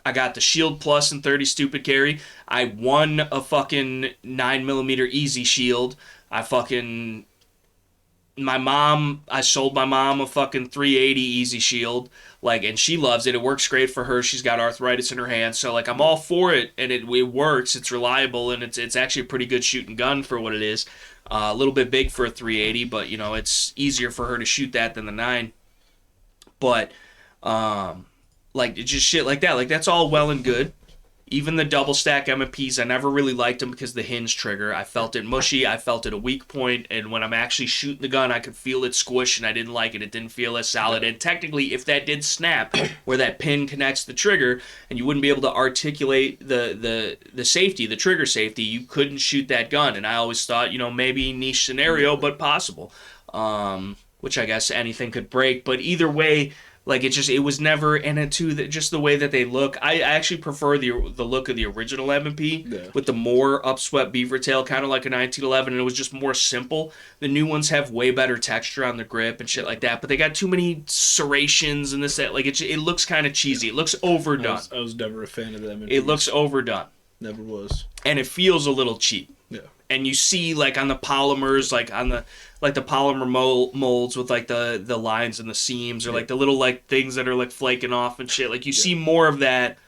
I got the Shield Plus and 30 Stupid Carry. I won a fucking 9mm Easy Shield. I sold my mom a fucking 380 Easy Shield. Like, and she loves it. It works great for her. She's got arthritis in her hands. So, like, I'm all for it, and it works. It's reliable, and it's actually a pretty good shooting gun for what it is. A little bit big for a 380, but, you know, it's easier for her to shoot that than the 9. But, like, it's just shit like that. Like, that's all well and good. Even the double stack M&Ps, I never really liked them because the hinge trigger. I felt it mushy. I felt it a weak point. And when I'm actually shooting the gun, I could feel it squish, and I didn't like it. It didn't feel as solid. And technically, if that did snap, where that pin connects the trigger, and you wouldn't be able to articulate the safety, the trigger safety, you couldn't shoot that gun. And I always thought, you know, maybe niche scenario, but possible. Which I guess anything could break. But either way... Like, it was never, and it too, just the way that they look. I actually prefer the look of the original M&P with the more upswept beaver tail, kind of like a 1911, and it was just more simple. The new ones have way better texture on the grip and shit like that, but they got too many serrations and this, that. Like, it looks kind of cheesy. It looks overdone. I was never a fan of them. It looks overdone. Never was. And it feels a little cheap. Yeah. And you see, like, on the polymers, like, on the... Like the polymer molds with like the lines and the seams, or like the little like things that are like flaking off and shit. Like you see more of that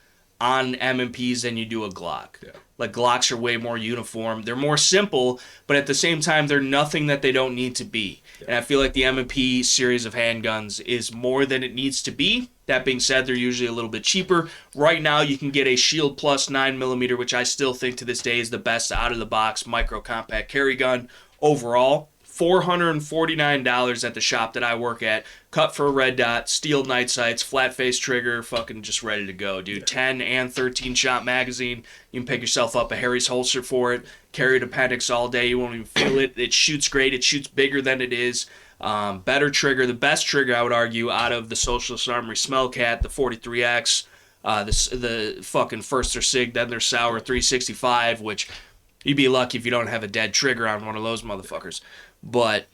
on M&Ps than you do a Glock. Yeah. Like Glocks are way more uniform. They're more simple, but at the same time they're nothing that they don't need to be. Yeah. And I feel like the M&P series of handguns is more than it needs to be. That being said, they're usually a little bit cheaper. Right now you can get a Shield Plus 9mm, which I still think to this day is the best out of the box micro compact carry gun overall. $449 at the shop that I work at. Cut for a red dot, steel night sights, flat face trigger, fucking just ready to go, dude. 10 and 13 shot magazine. You can pick yourself up a Harry's holster for it. Carry it appendix all day. You won't even feel it. It shoots great. It shoots bigger than it is. Better trigger. The best trigger, I would argue, out of the Socialist Armory Smellcat, the 43X, the fucking first their SIG, then their Sauer 365, which you'd be lucky if you don't have a dead trigger on one of those motherfuckers. But,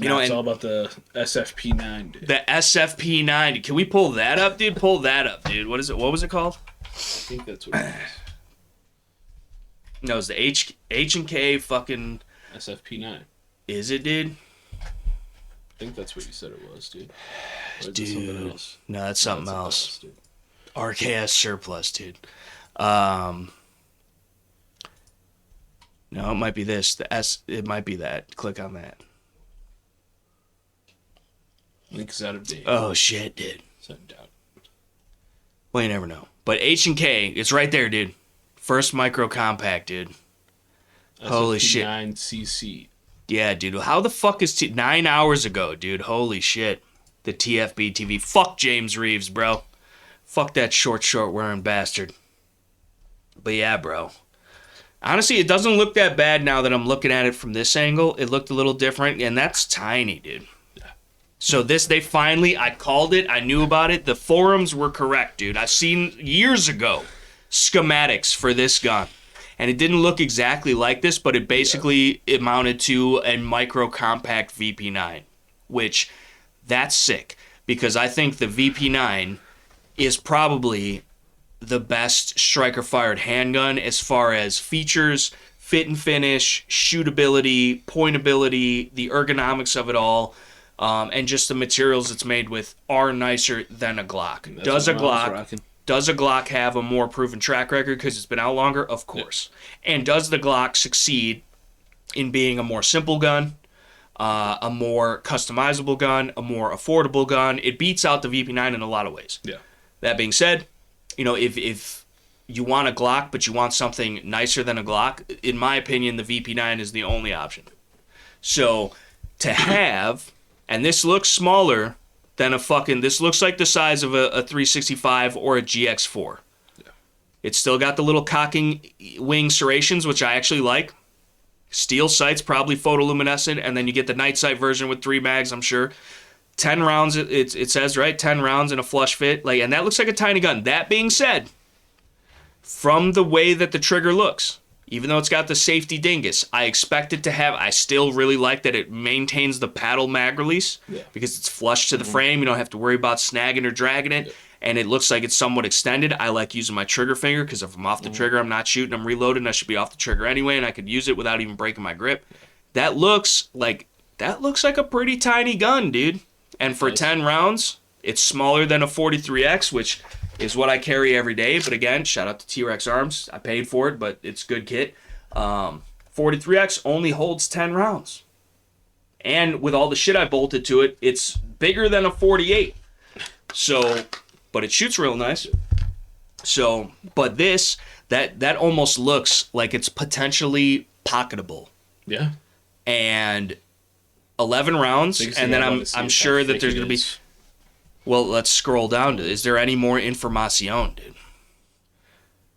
you know, it's all about the S.T.P.P, dude. The S.T.P.P. Can we pull that up, dude? Pull that up, dude. What is it? What was it called? I think that's what it is. No, it's the H&K fucking... S.T.P.P. Is it, dude? I think that's what you said it was, dude. Or Dude. Something else? No, that's something else. RKS Surplus, dude. No, it might be this. It might be that. Click on that. Link's out of date. Oh shit, dude. Sent out. Well, you never know. But H&K, it's right there, dude. First micro compact, dude. Holy shit. 9cc. Yeah, dude. How the fuck is 9 hours ago, dude? Holy shit. The TFB TV. Fuck James Reeves, bro. Fuck that short wearing bastard. But yeah, bro. Honestly, it doesn't look that bad now that I'm looking at it from this angle. It looked a little different, and that's tiny, dude. Yeah. So they finally, I called it, I knew about it. The forums were correct, dude. I've seen years ago schematics for this gun, and it didn't look exactly like this, but it basically amounted to a micro compact VP9, which that's sick, because I think the VP9 is probably the best striker-fired handgun as far as features, fit and finish, shootability, pointability, the ergonomics of it all, and just the materials it's made with are nicer than a Glock. Does a Glock have a more proven track record because it's been out longer? Of course. And does the Glock succeed in being a more simple gun? a more customizable gun, a more affordable gun. It beats out the VP9 in a lot of ways. Yeah. That being said, you know, if you want a Glock but you want something nicer than a Glock, in my opinion, the VP9 is the only option. So to have, and this looks smaller than this looks like the size of a 365 or a GX4. Yeah. It's still got the little cocking wing serrations, which I actually like. Steel sights, probably photoluminescent, and then you get the night sight version with 3 mags, I'm sure. 10 rounds, it says, right? 10 rounds in a flush fit. And that looks like a tiny gun. That being said, from the way that the trigger looks, even though it's got the safety dingus, I still really like that it maintains the paddle mag release because it's flush to the frame. You don't have to worry about snagging or dragging it. And it looks like it's somewhat extended. I like using my trigger finger because if I'm off the trigger, I'm not shooting, I'm reloading, I should be off the trigger anyway, and I could use it without even breaking my grip. That looks like a pretty tiny gun, dude. And for 10 rounds, it's smaller than a 43X, which is what I carry every day. But again, shout out to T-Rex Arms. I paid for it, but it's good kit. 43X only holds 10 rounds. And with all the shit I bolted to it, it's bigger than a 48. So, but it shoots real nice. So, but this, that almost looks like it's potentially pocketable. Yeah. And 11 rounds, and then I'm sure that there's going to be... Well, let's scroll down to, is there any more information, dude?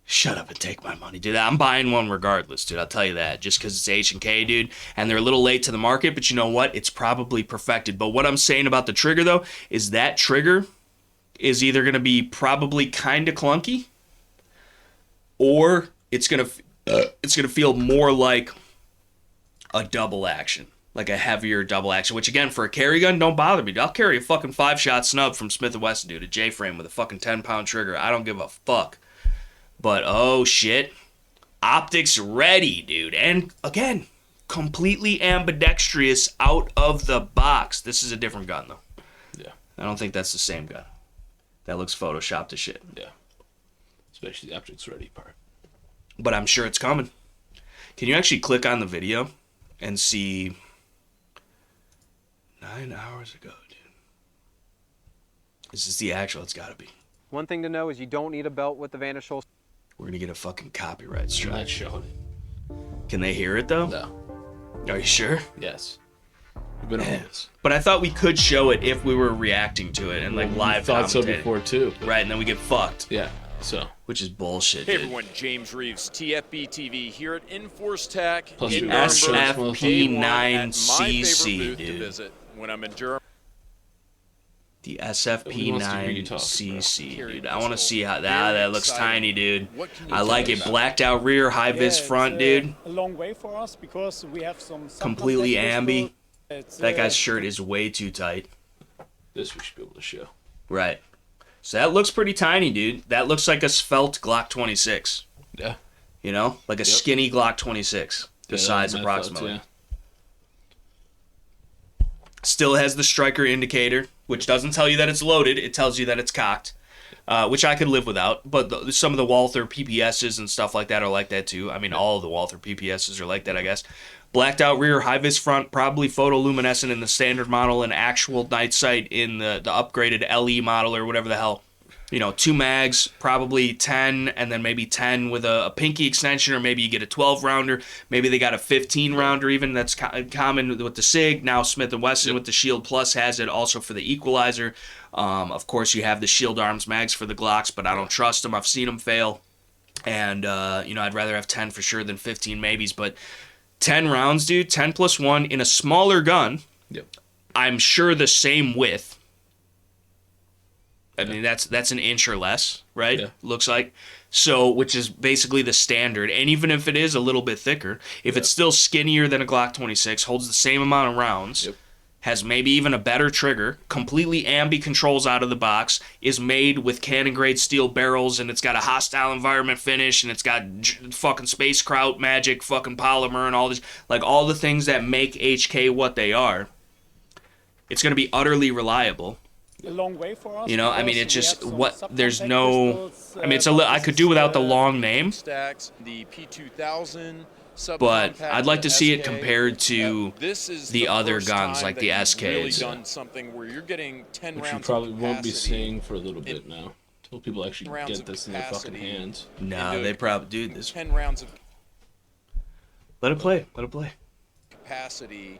Shut up and take my money, dude. I'm buying one regardless, dude. I'll tell you that. Just because it's H&K, dude. And they're a little late to the market, but you know what? It's probably perfected. But what I'm saying about the trigger, though, is that trigger is either going to be probably kind of clunky, or it's going to feel more like a double action. Like a heavier double action, which again, for a carry gun, don't bother me. I'll carry a fucking 5-shot snub from Smith & Wesson, dude, a J-frame with a fucking 10-pound trigger. I don't give a fuck. But, oh, shit. Optics ready, dude. And, again, completely ambidextrous out of the box. This is a different gun, though. Yeah. I don't think that's the same gun. That looks photoshopped to shit. Yeah. Especially the optics ready part. But I'm sure it's coming. Can you actually click on the video and see... 9 hours ago, dude. Is this the actual? It's gotta be. One thing to know is you don't need a belt with the Vanderschultz. We're gonna get a fucking copyright strike. Not showing it. Can they hear it though? No. Are you sure? Yes. We've been on this. But I thought we could show it if we were reacting to it and like live thought so commentating. before too. Right, and then we get fucked. Yeah. So. Which is bullshit, Hey dude. everyone, James Reeves, TFB TV here at Enforce Tech Plus in you Nuremberg. SFP9CC, booth dude. to visit when I'm in Germany. The Who wants to hear you talk, SFP9CC, bro? dude. I want to see how that looks exciting. tiny, dude. What can you I tell like me it. about Blacked out rear, high vis front, dude. A long way for us because we have some Completely subcontractors. ambi. That guy's shirt is way too tight. This we should be able to show. Right. So that looks pretty tiny, dude. That looks like a svelte Glock 26. Yeah. You know? Like a skinny Glock 26. The size approximately. Thoughts, Still has the striker indicator, which doesn't tell you that it's loaded. It tells you that it's cocked, which I could live without. But some of the Walther PPSs and stuff like that are like that too. I mean, all of the Walther PPSs are like that, I guess. Blacked out rear, high vis front, probably photoluminescent in the standard model, and actual night sight in the upgraded LE model or whatever the hell. You know, 2 mags, probably 10, and then maybe 10 with a pinky extension, or maybe you get a 12-rounder. Maybe they got a 15-rounder even. That's common with the SIG. Now Smith & Wesson with the Shield Plus has it also for the equalizer. Of course, you have the Shield Arms mags for the Glocks, but I don't trust them. I've seen them fail. And, you know, I'd rather have 10 for sure than 15 maybes. But 10 rounds, dude, 10 plus 1 in a smaller gun. Yep. I'm sure the same width. I mean, that's an inch or less, right? Yeah. Looks like. So, which is basically the standard. And even if it is a little bit thicker, if it's still skinnier than a Glock 26, holds the same amount of rounds, has maybe even a better trigger, completely ambi controls out of the box, is made with cannon-grade steel barrels, and it's got a hostile environment finish, and it's got fucking space kraut magic, fucking polymer, and all this, like all the things that make HK what they are. It's going to be utterly reliable. A long way for us. You know, I mean, it because we just have some there's subcontract no. pistols, I mean, it's but I this could is, do without the long name. Stacks, the P2000, but subcompact I'd like to see it SK. compared to This is the other first guns time like that the you've really SKs. done something where you're getting 10 Which you rounds probably of won't be capacity seeing for a little bit now. Until people actually rounds get of this in their fucking capacity hands. Nah, into they probably do this. 10 rounds of Let it play. Let it play. capacity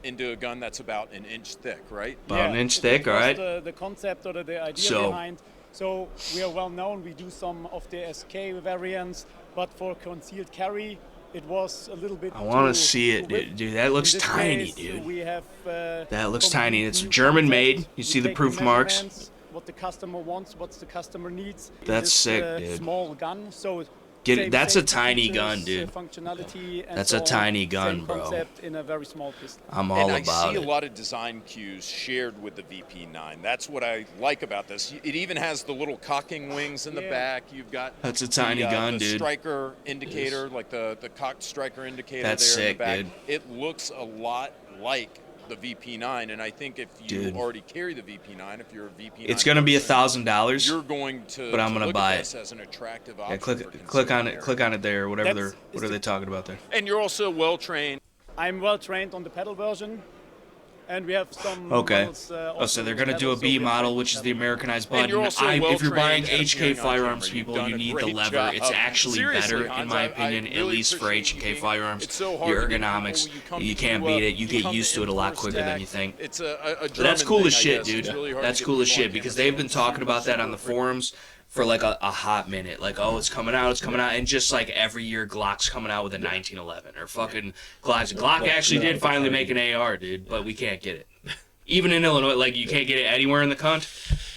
into a gun that's about an inch thick, right? About an inch that thick, was all right? The concept or the idea So- behind. So we are well known. We do some of the SK variants, but for concealed carry, it was a little bit. I want to too- see it, too width. dude. That looks In this tiny, case, dude. We have, That looks complete tiny. It's new German concept. made. You We see the take proof marks? measurements, what the customer wants, what the customer needs. in That's this, sick, dude. Small gun. So Get it- same that's a safety tiny features, gun, dude. Functionality and That's so a on. tiny gun, Same bro. concept in a very small pistol. I'm all And I about see it. a lot of design cues shared with the VP9. That's what I like about this. It even has the little cocking wings in the Yeah. back. You've got That's a tiny gun, the dude. striker indicator, like the cocked striker indicator That's there sick, in the back. dude. It looks a lot like the VP9, and I think if you Dude. already carry the VP9, if you're a VP9 It's gonna be person, $1,000. you're going to but I'm gonna look buy at it. this as an attractive option Yeah, for click on concealed it. carry. Click on it there. Whatever That's- what are they talking about there? And you're also well trained. I'm well trained on the pedal version, and we have some. Okay. models, Oh, also so they're with gonna do a pedals, so B we model, have which is the pedal. Americanized And button. you're also If you're buying well-trained at HK appearing on firearms, camera. people, You've you done a need the great lever. job. It's actually Seriously, better, in Hans, my I opinion, at really least for appreciate HK you being- firearms. It's so The hard to get ergonomics, people. come you to, can't beat it. You you get come used to it a lot enforce quicker than tech. you think. It's a But that's German cool thing, as I shit, guess. dude. It's really hard That's to get cool as people on shit because camera, they've so been it's talking about that on the super forums for like a hot minute. Like, oh, it's coming out, and just like every year Glock's coming out with a 1911 or fucking Glock. Glock actually did finally make an AR, dude, but we can't get it. Even in Illinois, like you can't get it anywhere in the country,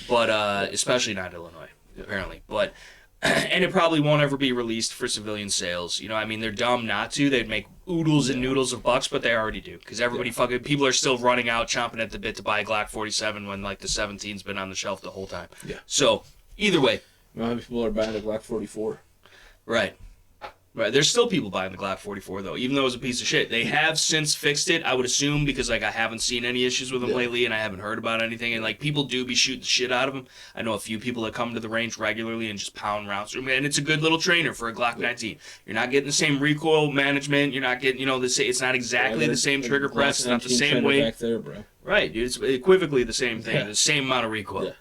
but especially not Illinois, apparently. But and it probably won't ever be released for civilian sales. You know, I mean, they're dumb not to. They'd make oodles and noodles of bucks, but they already do because everybody fucking people are still running out, chomping at the bit to buy a Glock 47 when like the 17's been on the shelf the whole time. Yeah. So either way, How many people are buying a Glock 44? right. Right, there's still people buying the Glock 44 though, even though it was a piece of shit. They have since fixed it, I would assume, because like I haven't seen any issues with them lately, and I haven't heard about anything. And like people do be shooting the shit out of them. I know a few people that come to the range regularly and just pound rounds through 'em, and it's a good little trainer for a Glock 19. You're not getting the same recoil management. You're not getting, it's not exactly the same trigger press. It's not the same weight. Back there, bro. Right, dude. It's equivocally the same thing. Yeah. The same amount of recoil. Yeah.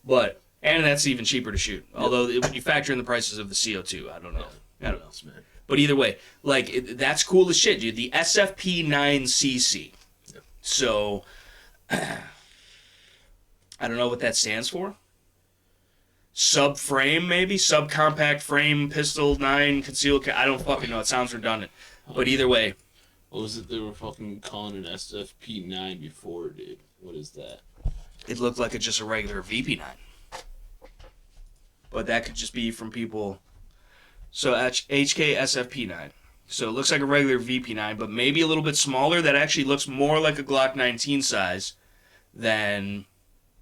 But and that's even cheaper to shoot. Although when you factor in the prices of the CO2, I don't know. I don't know. else, man? But either way, like that's cool as shit, dude. The S.F.P. 9cc. So I don't know what that stands for. Sub-frame, maybe? Subcompact frame, pistol 9, concealed. I don't fucking know. It sounds redundant. But either way, What was it they were fucking calling an SFP9 before, dude? What is that? it looked like just a regular VP9. But that could just be from people. So HK SFP9. So it looks like a regular VP9, but maybe a little bit smaller. That actually looks more like a Glock 19 size than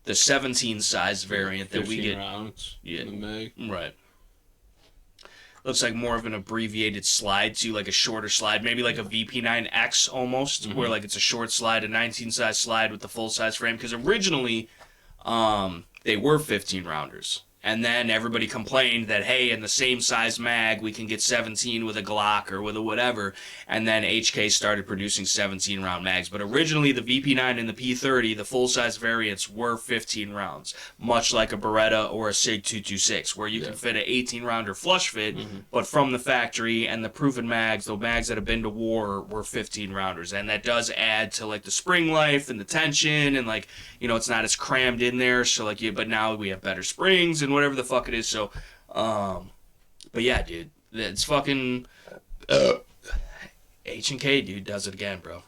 the 17 size variant that we 15 get. rounds Yeah. in the mag. Right. Looks like more of an abbreviated slide too, like a shorter slide, maybe like a VP9X almost, where like it's a short slide, a 19 size slide with the full size frame. Because originally, they were 15 rounders. And then everybody complained that, hey, in the same size mag, we can get 17 with a Glock or with a whatever. And then HK started producing 17-round mags. But originally, the VP9 and the P30, the full-size variants, were 15 rounds, much like a Beretta or a SIG 226, where you can fit an 18-rounder flush fit, but from the factory, and the proven mags, the mags that have been to war, were 15-rounders. And that does add to, like, the spring life and the tension, and, like, it's not as crammed in there. So, like, but now we have better springs and whatever the fuck it is. So, but yeah, dude, it's fucking H&K, dude, does it again, bro.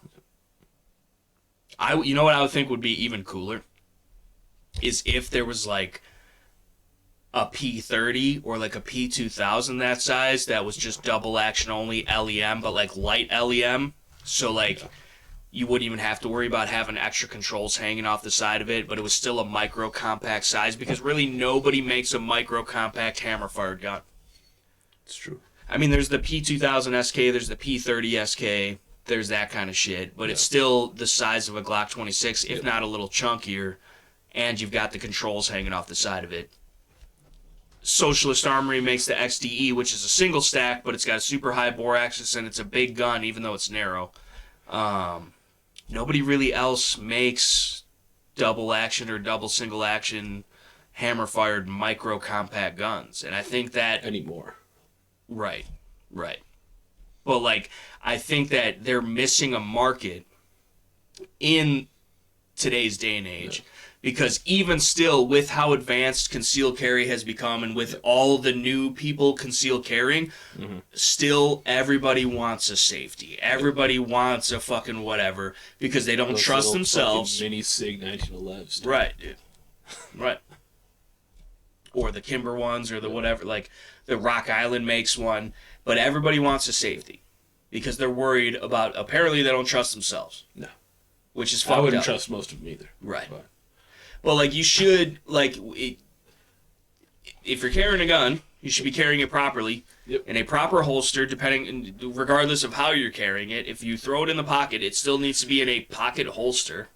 You know what I would think would be even cooler is if there was like a P30 or like a P2000 that size that was just double action only LEM, but like light LEM. So like you wouldn't even have to worry about having extra controls hanging off the side of it, but it was still a micro compact size because really nobody makes a micro compact hammer fired gun. It's true. I mean, there's the P2000 SK, there's the P30 SK, there's that kind of shit, but it's still the size of a Glock 26, if not a little chunkier, and you've got the controls hanging off the side of it. Socialist Armory makes the XDE, which is a single stack, but it's got a super high bore axis and it's a big gun, even though it's narrow. Nobody really else makes double action or double single action hammer-fired micro compact guns, and I think that Anymore. Right. But like, I think that they're missing a market in today's day and age. Because even still, with how advanced concealed carry has become and with all the new people concealed carrying, still everybody wants a safety. Everybody wants a fucking whatever because they don't trust themselves. Mini Sig 1911s. Right, dude. Right. Or the Kimber ones or the whatever. Like, the Rock Island makes one. But everybody wants a safety because they're worried about, apparently they don't trust themselves. No. Which is fucked up. I wouldn't trust most of them either. Right. But. Well, like, you should, like, if you're carrying a gun, you should be carrying it properly, in a proper holster, regardless of how you're carrying it. If you throw it in the pocket, it still needs to be in a pocket holster.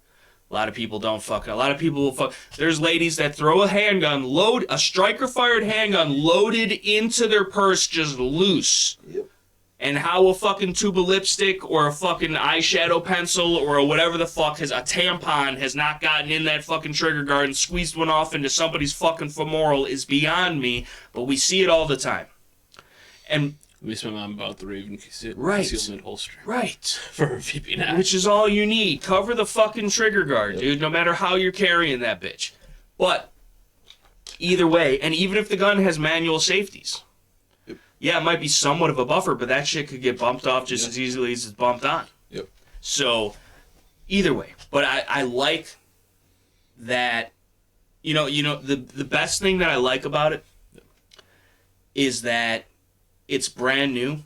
A lot of people don't fuck. A lot of people will fuck. There's ladies that throw a handgun, a striker-fired handgun loaded into their purse, just loose. Yep. And how a fucking tube of lipstick or a fucking eyeshadow pencil or whatever the fuck a tampon has not gotten in that fucking trigger guard and squeezed one off into somebody's fucking femoral is beyond me, but we see it all the time. And At least my mom bought the Raven Right. concealment holster. Right. For her VP9. Which is all you need. Cover the fucking trigger guard, dude, no matter how you're carrying that bitch. But either way, and even if the gun has manual safeties, yeah, it might be somewhat of a buffer, but that shit could get bumped off just as easily as it's bumped on. Yep. So, either way. But I like that, the best thing that I like about it is that it's brand new.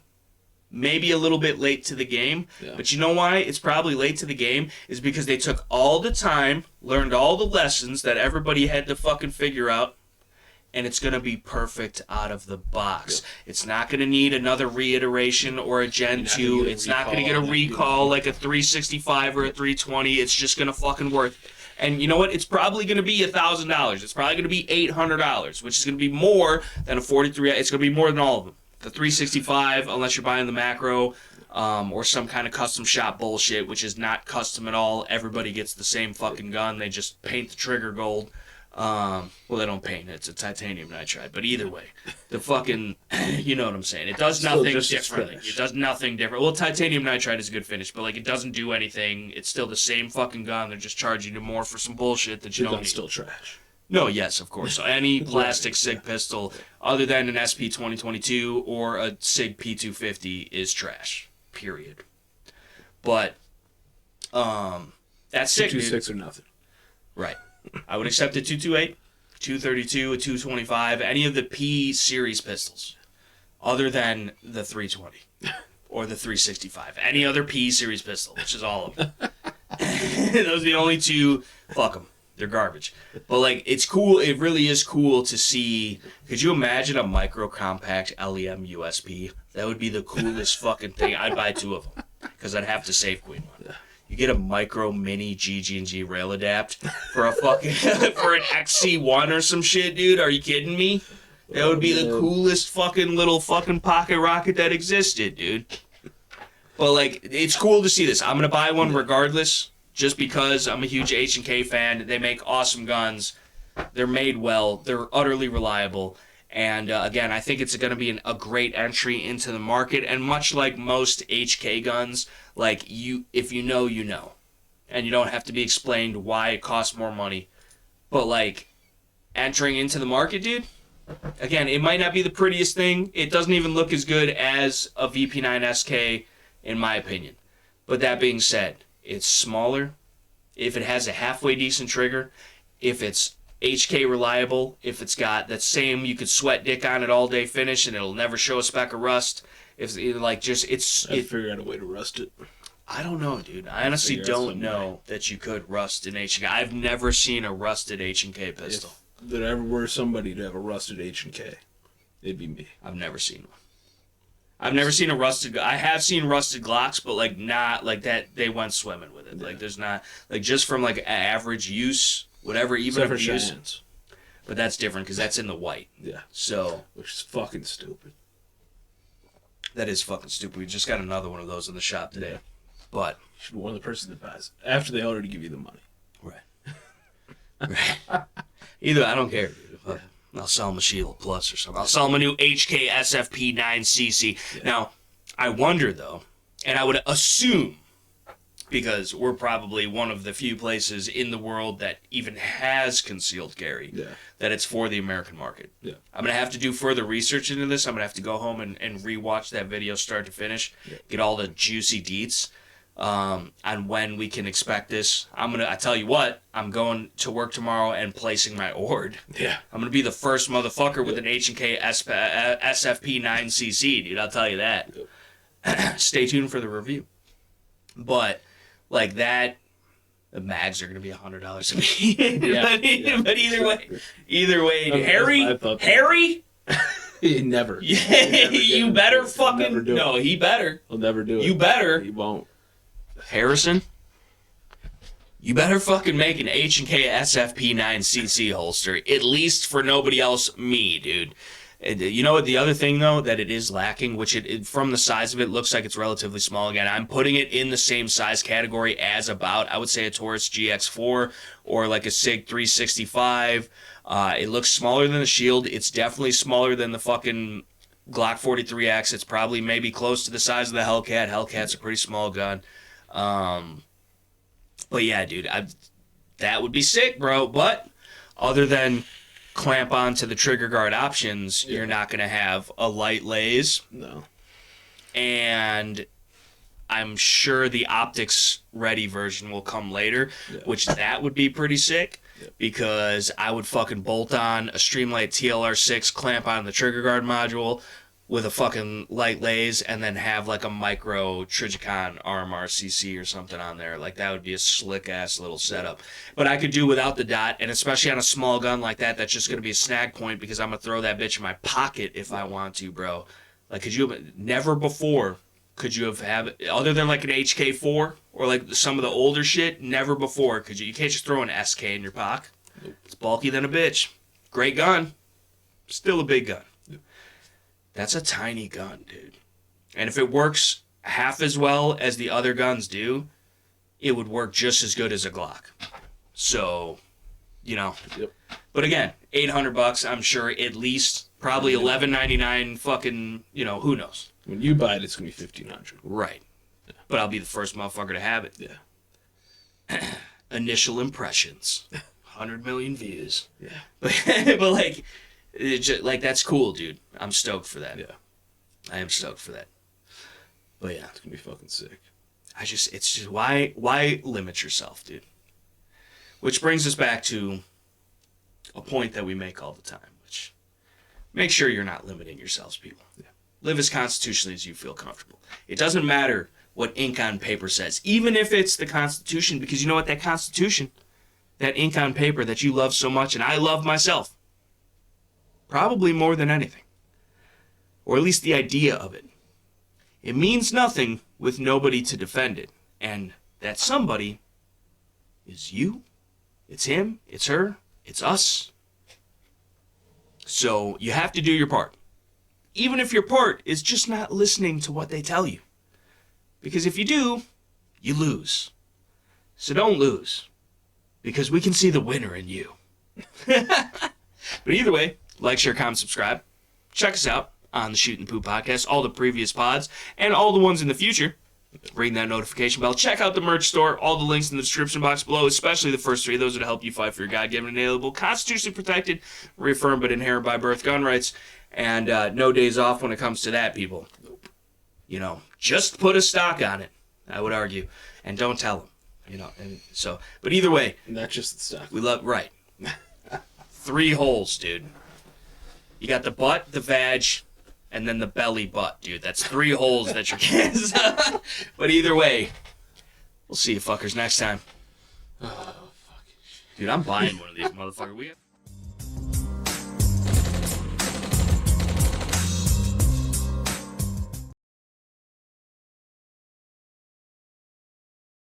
Maybe a little bit late to the game. Yeah. But you know why it's probably late to the game? Is because they took all the time, learned all the lessons that everybody had to fucking figure out, and it's going to be perfect out of the box. Yep. It's not going to need another reiteration or a Gen 2. It's not going to get a recall like a 365 or a 320. It's just going to fucking work. And you know what? It's probably going to be $1,000. It's probably going to be $800, which is going to be more than a 43. It's going to be more than all of them. The 365, unless you're buying the macro, or some kind of custom shop bullshit, which is not custom at all. Everybody gets the same fucking gun. They just paint the trigger gold. Well, they don't paint it. It's a titanium nitride. But either way, the fucking, you know what I'm saying. It does nothing differently. It does nothing different. Well, titanium nitride is a good finish, but, like, it doesn't do anything. It's still the same fucking gun. They're just charging you more for some bullshit that you don't need. It's still trash. No, yes, of course. So any plastic SIG pistol other than an SP 2022 or a SIG P250 is trash. Period. But, that's sick, dude. 226 or nothing. Right. I would accept a 228, 232, a 225, any of the P series pistols, other than the 320 or the 365. Any other P series pistol, which is all of them. Those are the only two. Fuck them. They're garbage. But, like, it's cool. It really is cool to see. Could you imagine a micro compact LEM USP? That would be the coolest fucking thing. I'd buy 2 of them because I'd have to save Queen one. You get a micro mini GG&G rail adapt for a fucking for an XC1 or some shit, dude. Are you kidding me? That would be the coolest fucking little fucking pocket rocket that existed, dude. But, like, it's cool to see this. I'm gonna buy one regardless, just because I'm a huge H&K fan. They make awesome guns. They're made well. They're utterly reliable. And, again, I think it's going to be a great entry into the market. And much like most HK guns, like, if you know, you know. And you don't have to be explained why it costs more money. But, like, entering into the market, dude, again, it might not be the prettiest thing. It doesn't even look as good as a VP9 SK, in my opinion. But that being said, it's smaller. If it has a halfway decent trigger, if it's HK reliable, if it's got that same, you could sweat dick on it all day finish and it'll never show a speck of rust. If like just I'd figure out a way to rust it. I don't know, dude. I honestly don't know that you could rust an H&K. I've never seen a rusted H&K pistol. If there ever were somebody to have a rusted H&K, it'd be me. I've never seen one. I've never seen a rusted. I have seen rusted Glocks, but like not like that. They went swimming with it. Yeah. Like there's not like just from like average use. Whatever, even for abuse. Cheyennes. But that's different because that's in the white. Yeah. So Which is fucking stupid. that is fucking stupid. We just got another one of those in the shop today. Yeah. But You should warn the person that buys it after they already give you the money. right. Either I don't care, dude. But I'll sell them a Shield Plus or something. I'll sell them a new HK SFP 9cc. Yeah. Now, I wonder though, and I would assume, because we're probably one of the few places in the world that even has concealed carry, that it's for the American market. Yeah. I'm going to have to do further research into this. I'm going to have to go home and rewatch that video start to finish, get all the juicy deets on when we can expect this. I tell you what, I'm going to work tomorrow and placing my ord. Yeah. I'm going to be the first motherfucker with an H&K SFP 9cc, dude. I'll tell you that. Stay tuned for the review. But like that, the mags are gonna be $100 a piece. But either way, Harry, He never. you better fucking no. He better. He'll never do it. You better. He won't. Harrison, you better fucking make an H&K SFP 9cc holster, at least for nobody else, me, dude. You know what? The other thing, though, that it is lacking, which it from the size of it looks like it's relatively small. Again, I'm putting it in the same size category as I would say, a Taurus GX4 or like a SIG 365. It looks smaller than the Shield. It's definitely smaller than the fucking Glock 43X. It's probably maybe close to the size of the Hellcat. Hellcat's a pretty small gun. But yeah, dude, that would be sick, bro. But other than clamp onto the trigger guard options, you're not going to have a light laze. No. And I'm sure the optics ready version will come later, which that would be pretty sick because I would fucking bolt on a Streamlight TLR6, clamp on the trigger guard module with a fucking light laze, and then have like a micro Trijicon RMR-CC or something on there. Like that would be a slick ass little setup. But I could do without the dot, and especially on a small gun like that, that's just gonna be a snag point because I'm gonna throw that bitch in my pocket if I want to, bro. Like, never before could you have other than like an HK4 or like some of the older shit, never before could you can't just throw an SK in your pocket. Nope. It's bulky than a bitch. Great gun. Still a big gun. That's a tiny gun, dude. And if it works half as well as the other guns do, it would work just as good as a Glock. So, you know. Yep. But again, $800, I'm sure at least probably $11.99 fucking, you know, who knows. When you buy it, it's going to be $1,500. Right. Yeah. But I'll be the first motherfucker to have it. Yeah. Initial impressions. 100 million views. Yeah. But like... like that's cool, dude. I'm stoked for that. Yeah, I am stoked for that. But yeah, it's gonna be fucking sick. It's just why limit yourself, dude? Which brings us back to a point that we make all the time, which make sure you're not limiting yourselves, people. Yeah. Live as constitutionally as you feel comfortable. It doesn't matter what ink on paper says, even if it's the Constitution, because you know what, that Constitution, that ink on paper that you love so much, and I love myself. Probably more than anything. Or at least the idea of it. It means nothing with nobody to defend it. And that somebody is you. It's him. It's her. It's us. So you have to do your part. Even if your part is just not listening to what they tell you. Because if you do, you lose. So don't lose. Because we can see the winner in you. But either way, like, share, comment, subscribe. Check us out on the Shooting the Poop podcast, all the previous pods, and all the ones in the future. Ring that notification bell. Check out the merch store. All the links in the description box below, especially the first three. Those would help you fight for your God-given, inalienable, constitutionally protected, reaffirmed but inherent by birth gun rights. And no days off when it comes to that, people. You know, just put a stock on it, I would argue. And don't tell them. You know, and so, but either way. Not just the stock. We love, right. 3 holes, dude. You got the butt, the vag, and then the belly butt, dude. That's 3 holes that your kids. But either way, we'll see you fuckers next time. Oh, fucking shit. Dude, I'm buying one of these motherfuckers.